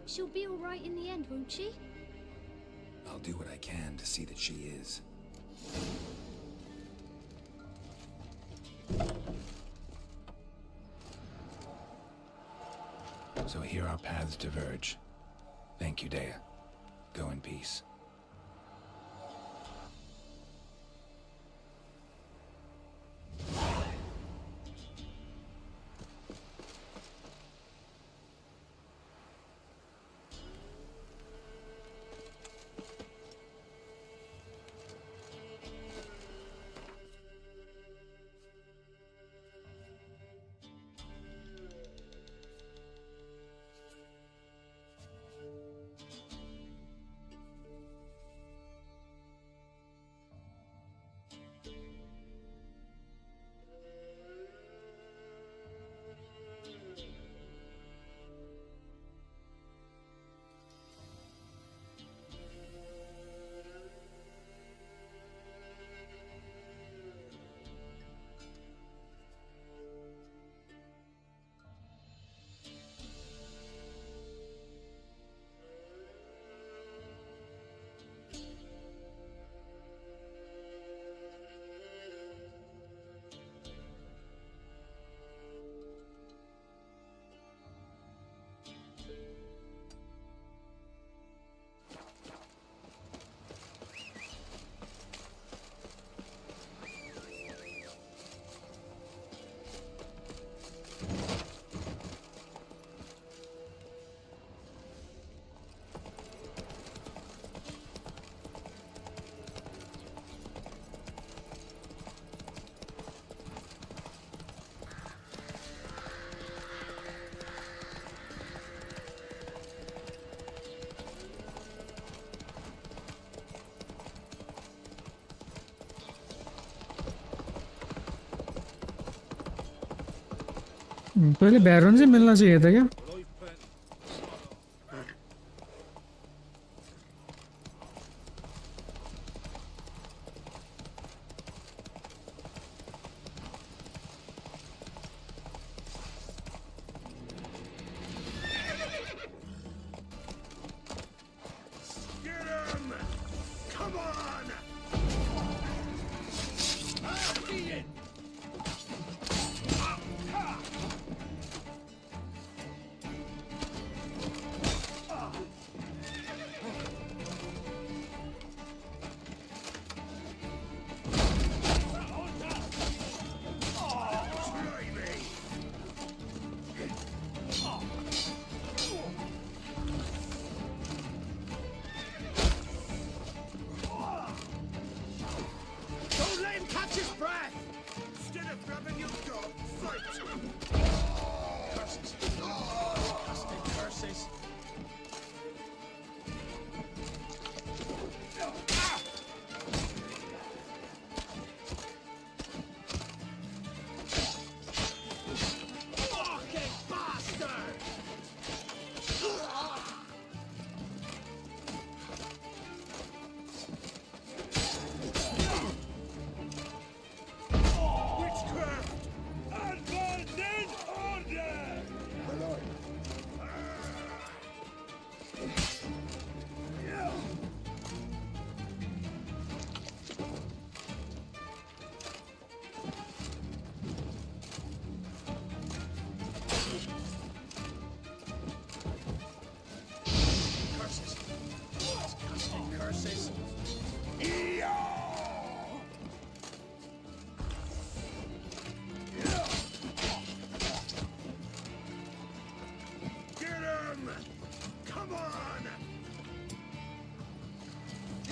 she'll be all right in the end, won't she? I'll do what I can to see that she is. So here our paths diverge. Thank you, Dea. Go in peace. पहले बैरन से मिलना चाहिए था क्या?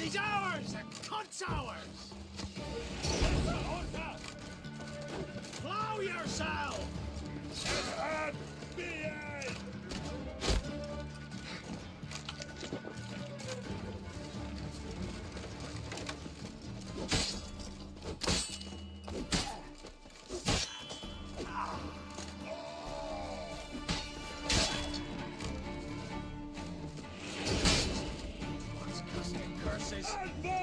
He's ours! The cunt's ours! Plow yourself!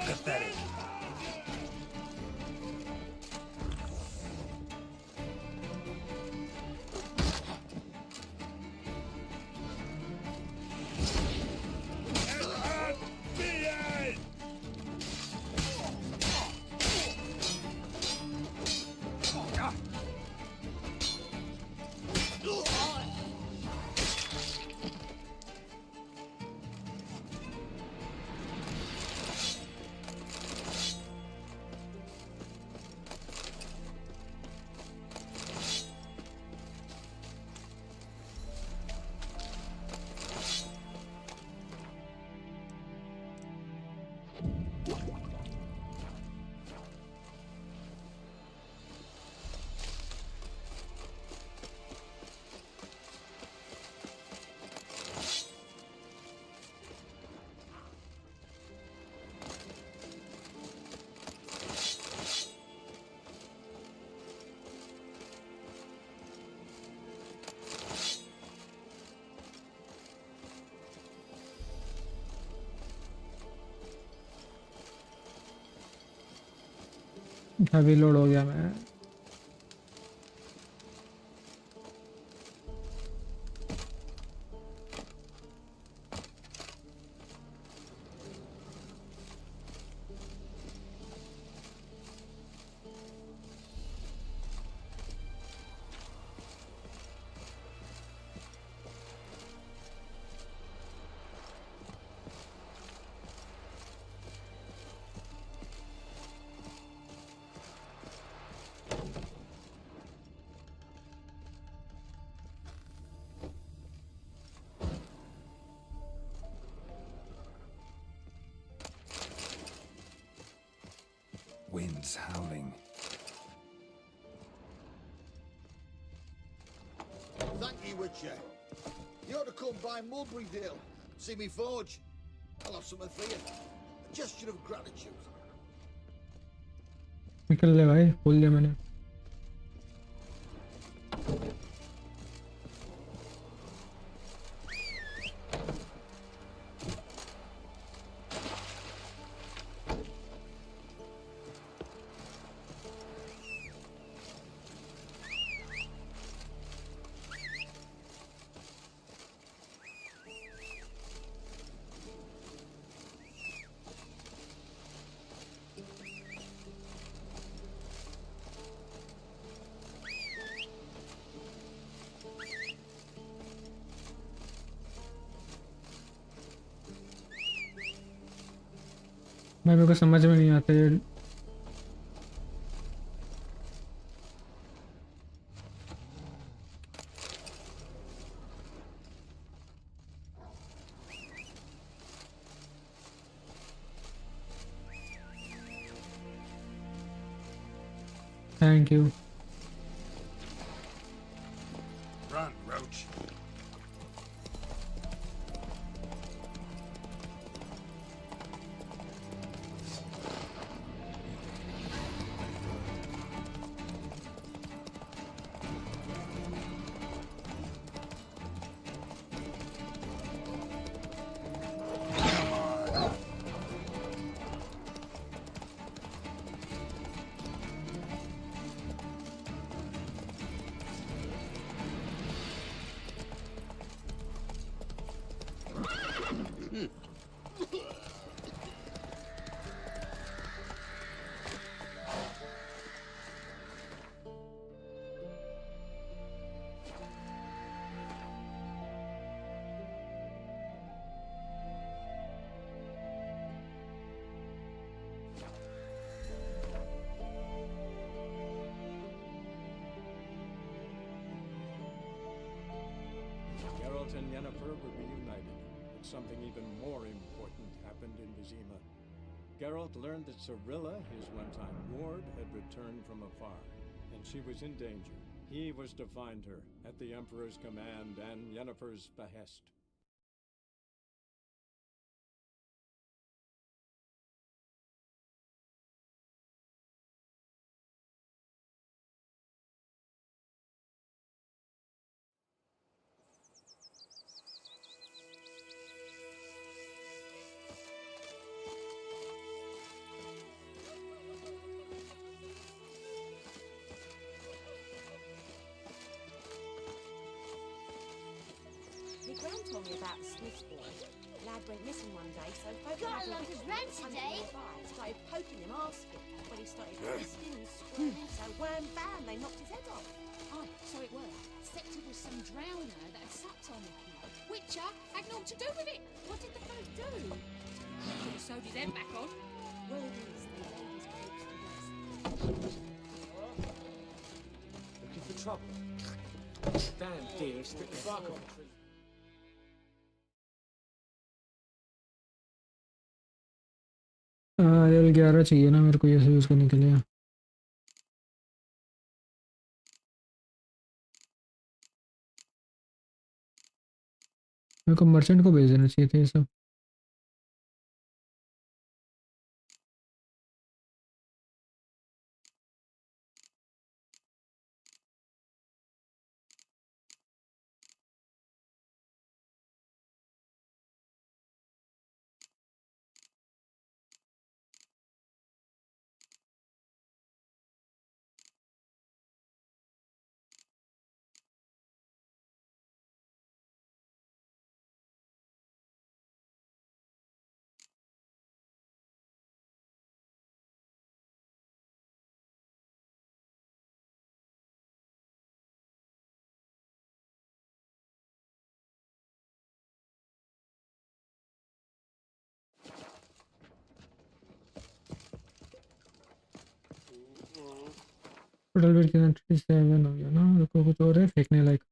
Pathetic. Heavy load हो गया मैं। Winds howling. Thank you, Witcher. You ought to come by Mulberrydale. See me forge. I'll have something for you. A gesture of gratitude. निकल ले भाई, खोल लिया मैंने। भाई मेरे को समझ में नहीं आते। Thank you. Run, Roach. Geralt and Yennefer were reunited, but something even more important happened in Vizima. Geralt learned that Cirilla, his one-time ward, had returned from afar, and she was in danger. He was to find her at the Emperor's command and Yennefer's behest. My gran told me about the Smith's boy. Lad went missing one day, so folk Got had a lot him of rent today. started poking him, asking. But he started twisting and squirming, so wham bam, they knocked his head off. Oh, so it was. Except it was some drowner that had supped on the kid. Witcher had naught to do with it. What did the folk do? Should have sewed his head back on. Word is the ladies coaxed Looking for trouble? Damn deer, stick the bark on the tree. Level 11 चाहिए ना मेरे को ये use करने के लिए। मेरे को मर्चेंट को भेज देना चाहिए था ये सब। टोटल वेट कितना 37 हो गया ना। रुको कुछ और है फेंकने लायक।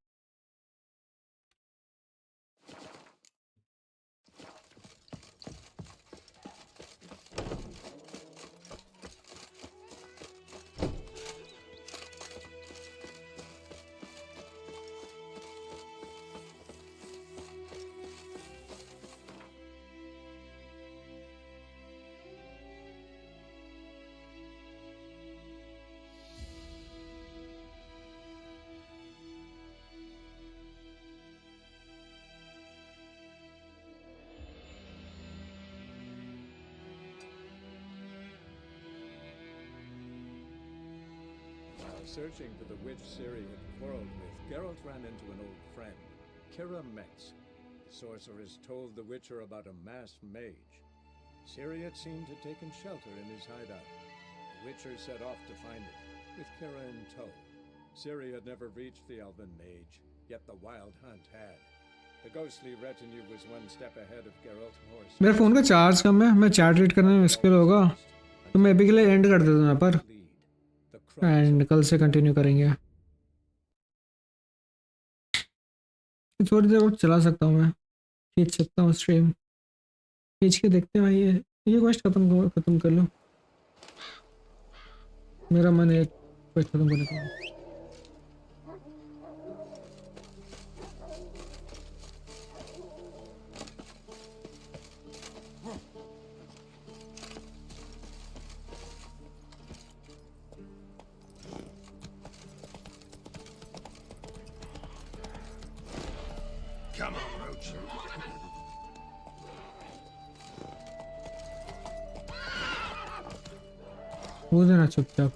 While searching for the witch Ciri had quarreled with, Geralt ran into an old friend, Kira Metz. The sorceress told the Witcher about a masked mage. Ciri had seemed to taken shelter in his hideout. The Witcher set off to find it, with Kira in tow. Ciri had never reached the elven mage, yet the wild hunt had. The ghostly retinue was one step ahead of Geralt. मेरे phone का charge कम है, मैं chat read करने में मुश्किल होगा, तो मैं अभी के लिए एंड कर देता हूँ यहाँ पर, एंड कल से कंटिन्यू करेंगे। थोड़ी देर और चला सकता हूँ मैं, खींच सकता हूँ स्ट्रीम, खींच के देखते हैं भाई। ये क्वेस्ट खत्म कर लो, मेरा मन है क्वेस्ट खत्म करने का। Come on, Roach. हो जाना चुपचाप।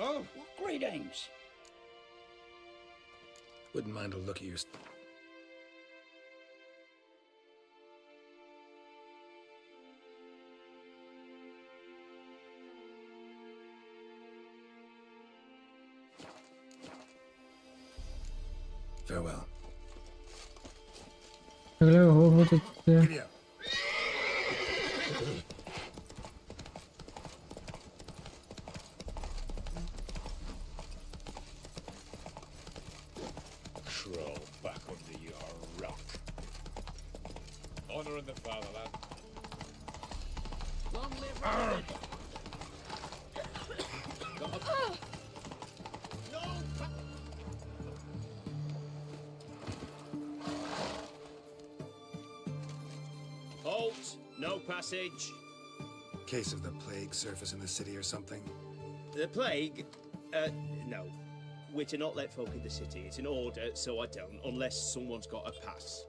Oh, greetings. Wouldn't mind a look at your... Farewell. अगले हो तो Giddy up. Crawl back under your rock. Honor in the fatherland. Long live Robin. Halt! No passage. Case of the plague surface in the city or something? The plague? No. We're to not let folk in the city. It's an order, so I don't, unless someone's got a pass.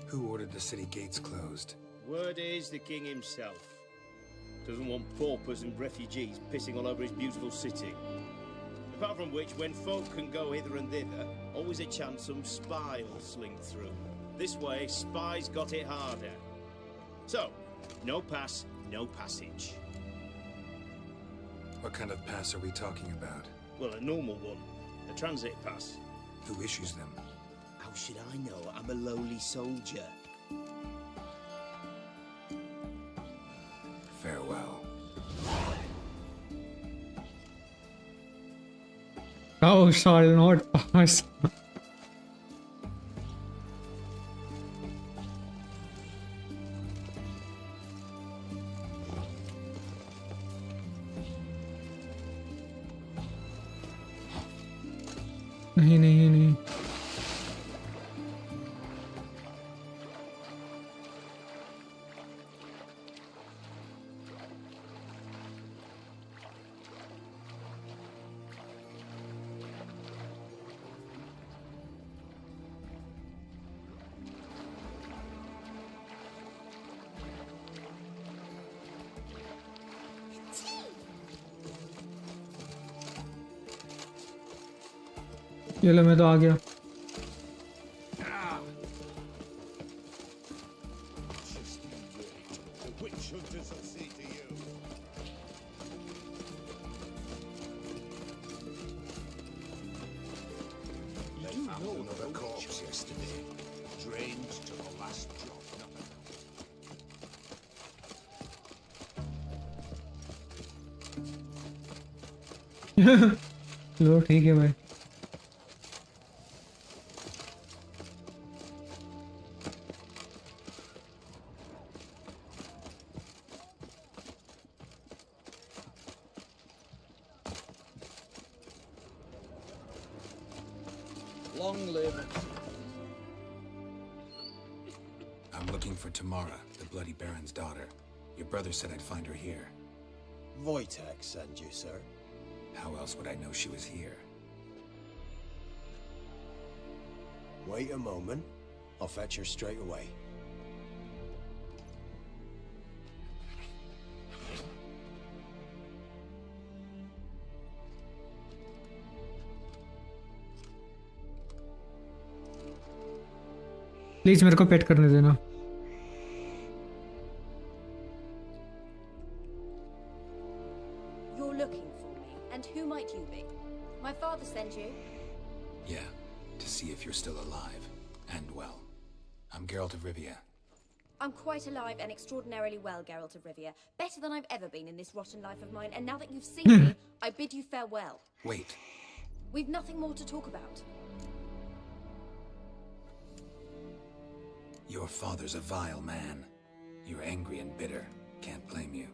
Who ordered the city gates closed? Word is the king himself. Doesn't want paupers and refugees pissing all over his beautiful city. Apart from which, when folk can go hither and thither, always a chance some spy will slink through. This way, spies got it harder. So, no pass, no passage. What kind of pass are we talking about? Well, a normal one. A transit pass. Who issues them? How should I know? I'm a lowly soldier. Farewell. Thou shalt not pass. नहीं नहीं नहीं ये लो मैं तो आ गया The witch hunters will see to you. They found another corpse yesterday, drained to the last drop. लो ठीक है भाई Long live. I'm looking for Tamara, the Bloody Baron's daughter. Your brother said I'd find her here. Wojtek send you, sir. How else would I know she was here? Wait a moment. I'll fetch her straight away. Please मेरे को पेट करने देना You're looking for me, and who might you be? My father sent you? Yeah, to see if you're still alive. And well. I'm Geralt of Rivia. I'm quite alive and extraordinarily well, Geralt of Rivia. Better than I've ever been in this rotten life of mine, and now that you've seen me, I bid you farewell. Wait. We've nothing more to talk about. Your father's a vile man. You're angry and bitter. Can't blame you.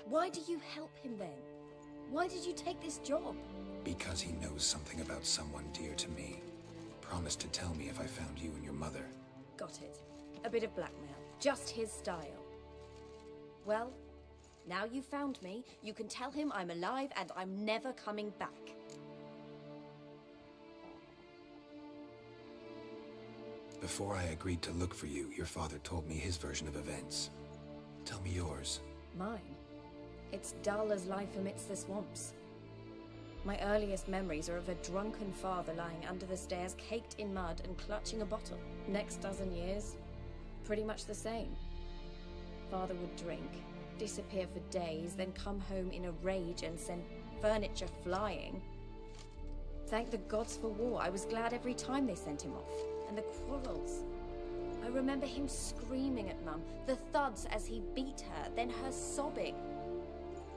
Why do you help him then? Why did you take this job? Because he knows something about someone dear to me. Promised to tell me if I found you and your mother. Got it. A bit of blackmail. Just his style. Well, now you've found me, you can tell him I'm alive and I'm never coming back. Before I agreed to look for you, your father told me his version of events. Tell me yours. Mine? It's dull as life amidst the swamps. My earliest memories are of a drunken father lying under the stairs, caked in mud and clutching a bottle. Next dozen years, pretty much the same. Father would drink, disappear for days, then come home in a rage and send furniture flying. Thank the gods for war. I was glad every time they sent him off. And the quarrels. I remember him screaming at Mum, the thuds as he beat her, then her sobbing.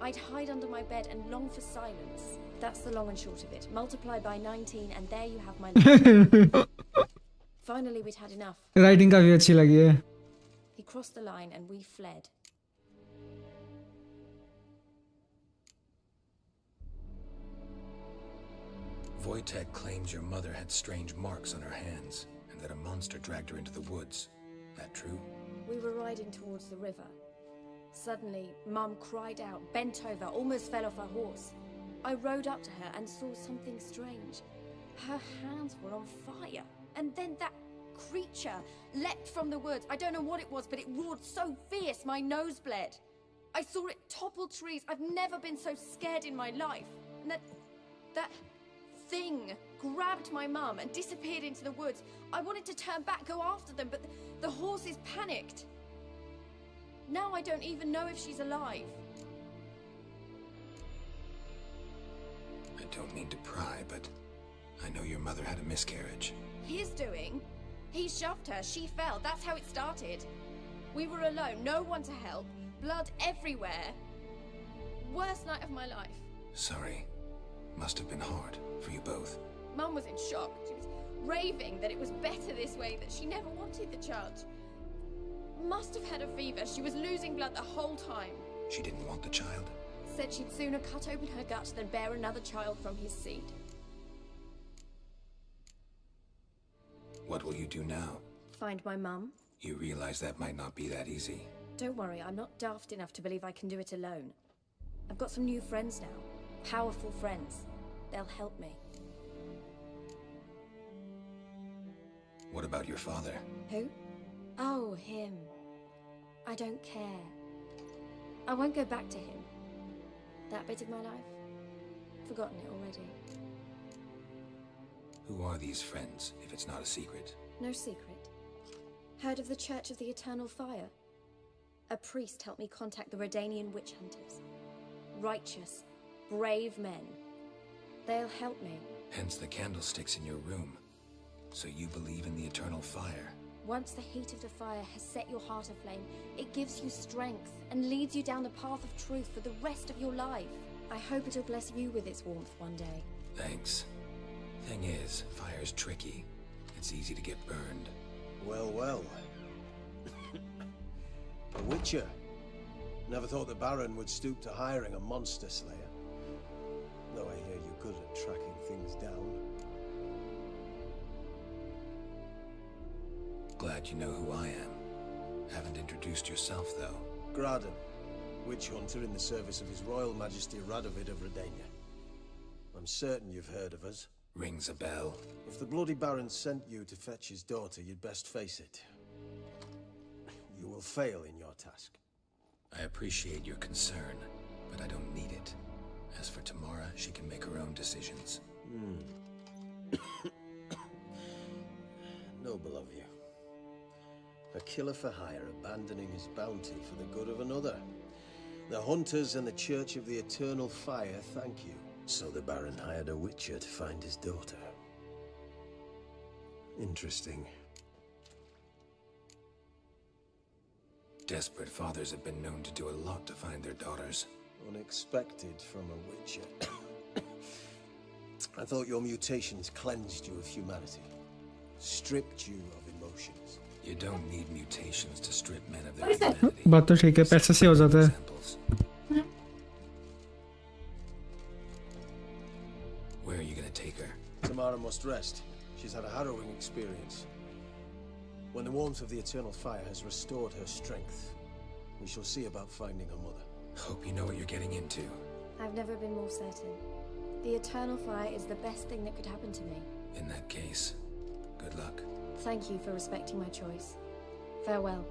I'd hide under my bed and long for silence. That's the long and short of it. Multiply by 19 and there you have my life. Finally, we'd had enough. Writing काफी अच्छी लगी है. He crossed the line and we fled. Wojtek claims your mother had strange marks on her hands, and that a monster dragged her into the woods. That true? We were riding towards the river. Suddenly, Mum cried out, bent over, almost fell off her horse. I rode up to her and saw something strange. Her hands were on fire. And then that creature leapt from the woods. I don't know what it was, but it roared so fierce my nose bled. I saw it topple trees. I've never been so scared in my life. And that thing grabbed my mum and disappeared into the woods. I wanted to turn back, go after them, but the horses panicked. Now I don't even know if she's alive. I don't mean to pry, but I know your mother had a miscarriage. His doing? He shoved her, she fell, that's how it started. We were alone, no one to help, blood everywhere. Worst night of my life. Sorry. Must have been hard for you both. Mum was in shock. She was raving that it was better this way, that she never wanted the child. Must have had a fever. She was losing blood the whole time. She didn't want the child? Said she'd sooner cut open her gut than bear another child from his seed. What will you do now? Find my mum. You realize that might not be that easy. Don't worry, I'm not daft enough to believe I can do it alone. I've got some new friends now. Powerful friends. They'll help me. What about your father? Who? Oh, him. I don't care. I won't go back to him. That bit of my life? Forgotten it already. Who are these friends, if it's not a secret? No secret. Heard of the Church of the Eternal Fire? A priest helped me contact the Redanian witch hunters. Righteous, brave men. They'll help me. Hence the candlesticks in your room. So you believe in the eternal fire? Once the heat of the fire has set your heart aflame, it gives you strength and leads you down the path of truth for the rest of your life. I hope it'll bless you with its warmth one day. Thanks. Thing is, fire's tricky. It's easy to get burned. Well, well. A witcher. Never thought the Baron would stoop to hiring a monster slayer. Though I hear you're good at tracking things down. Glad you know who I am. Haven't introduced yourself, though. Graden, witch hunter in the service of His Royal Majesty Radovid of Redania. I'm certain you've heard of us. Rings a bell. If the Bloody Baron sent you to fetch his daughter, you'd best face it. You will fail in your task. I appreciate your concern, but I don't need it. As for Tamara, she can make her own decisions. Noble of you. A killer for hire abandoning his bounty for the good of another. The hunters and the Church of the Eternal Fire thank you. So the Baron hired a witcher to find his daughter. Interesting. Desperate fathers have been known to do a lot to find their daughters. Unexpected from a witcher. I thought your mutations cleansed you of humanity. Stripped you of emotions. You don't need mutations to strip men of their humanity. बात तो ठीक है, पैसे से हो जाता है. Where are you gonna take her? Tamara must rest. She's had a harrowing experience. When the warmth of the Eternal Fire has restored her strength, we shall see about finding her mother. Hope you know what you're getting into. I've never been more certain. The Eternal Fire is the best thing that could happen to me. In that case, good luck. Thank you for respecting my choice. Farewell.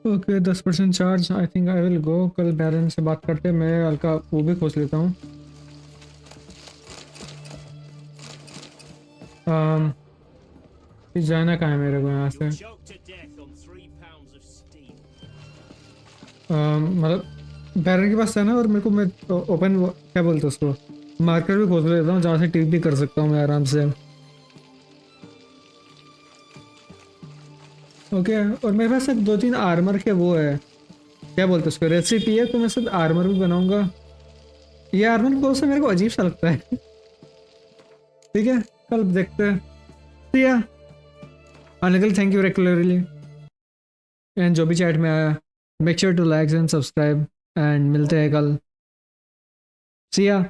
Okay 10% charge. I think I will go. कल बैरन से बात करते, मैं हल्का वो भी खोज लेता हूँ। जाना कहाँ है मेरे को यहाँ से? मतलब बैरन के पास है ना, और मेरे को, मैं ओपन क्या बोलते उसको, मार्कर भी खोज लेता हूँ जहाँ से टिप भी कर सकता हूँ मैं आराम से। ओके और मेरे पास सिर्फ 2-3 आर्मर के वो है, क्या बोलते उसको, रेसिपी है, तो मैं सिर्फ आर्मर भी बनाऊंगा। ये आर्मर को से मेरे को अजीब सा लगता है। ठीक है कल देखते हैं। See ya। अनिकल थैंक यू रेगुलरली, एंड जो भी चैट में आया make sure to like and subscribe, and मिलते हैं कल। See ya।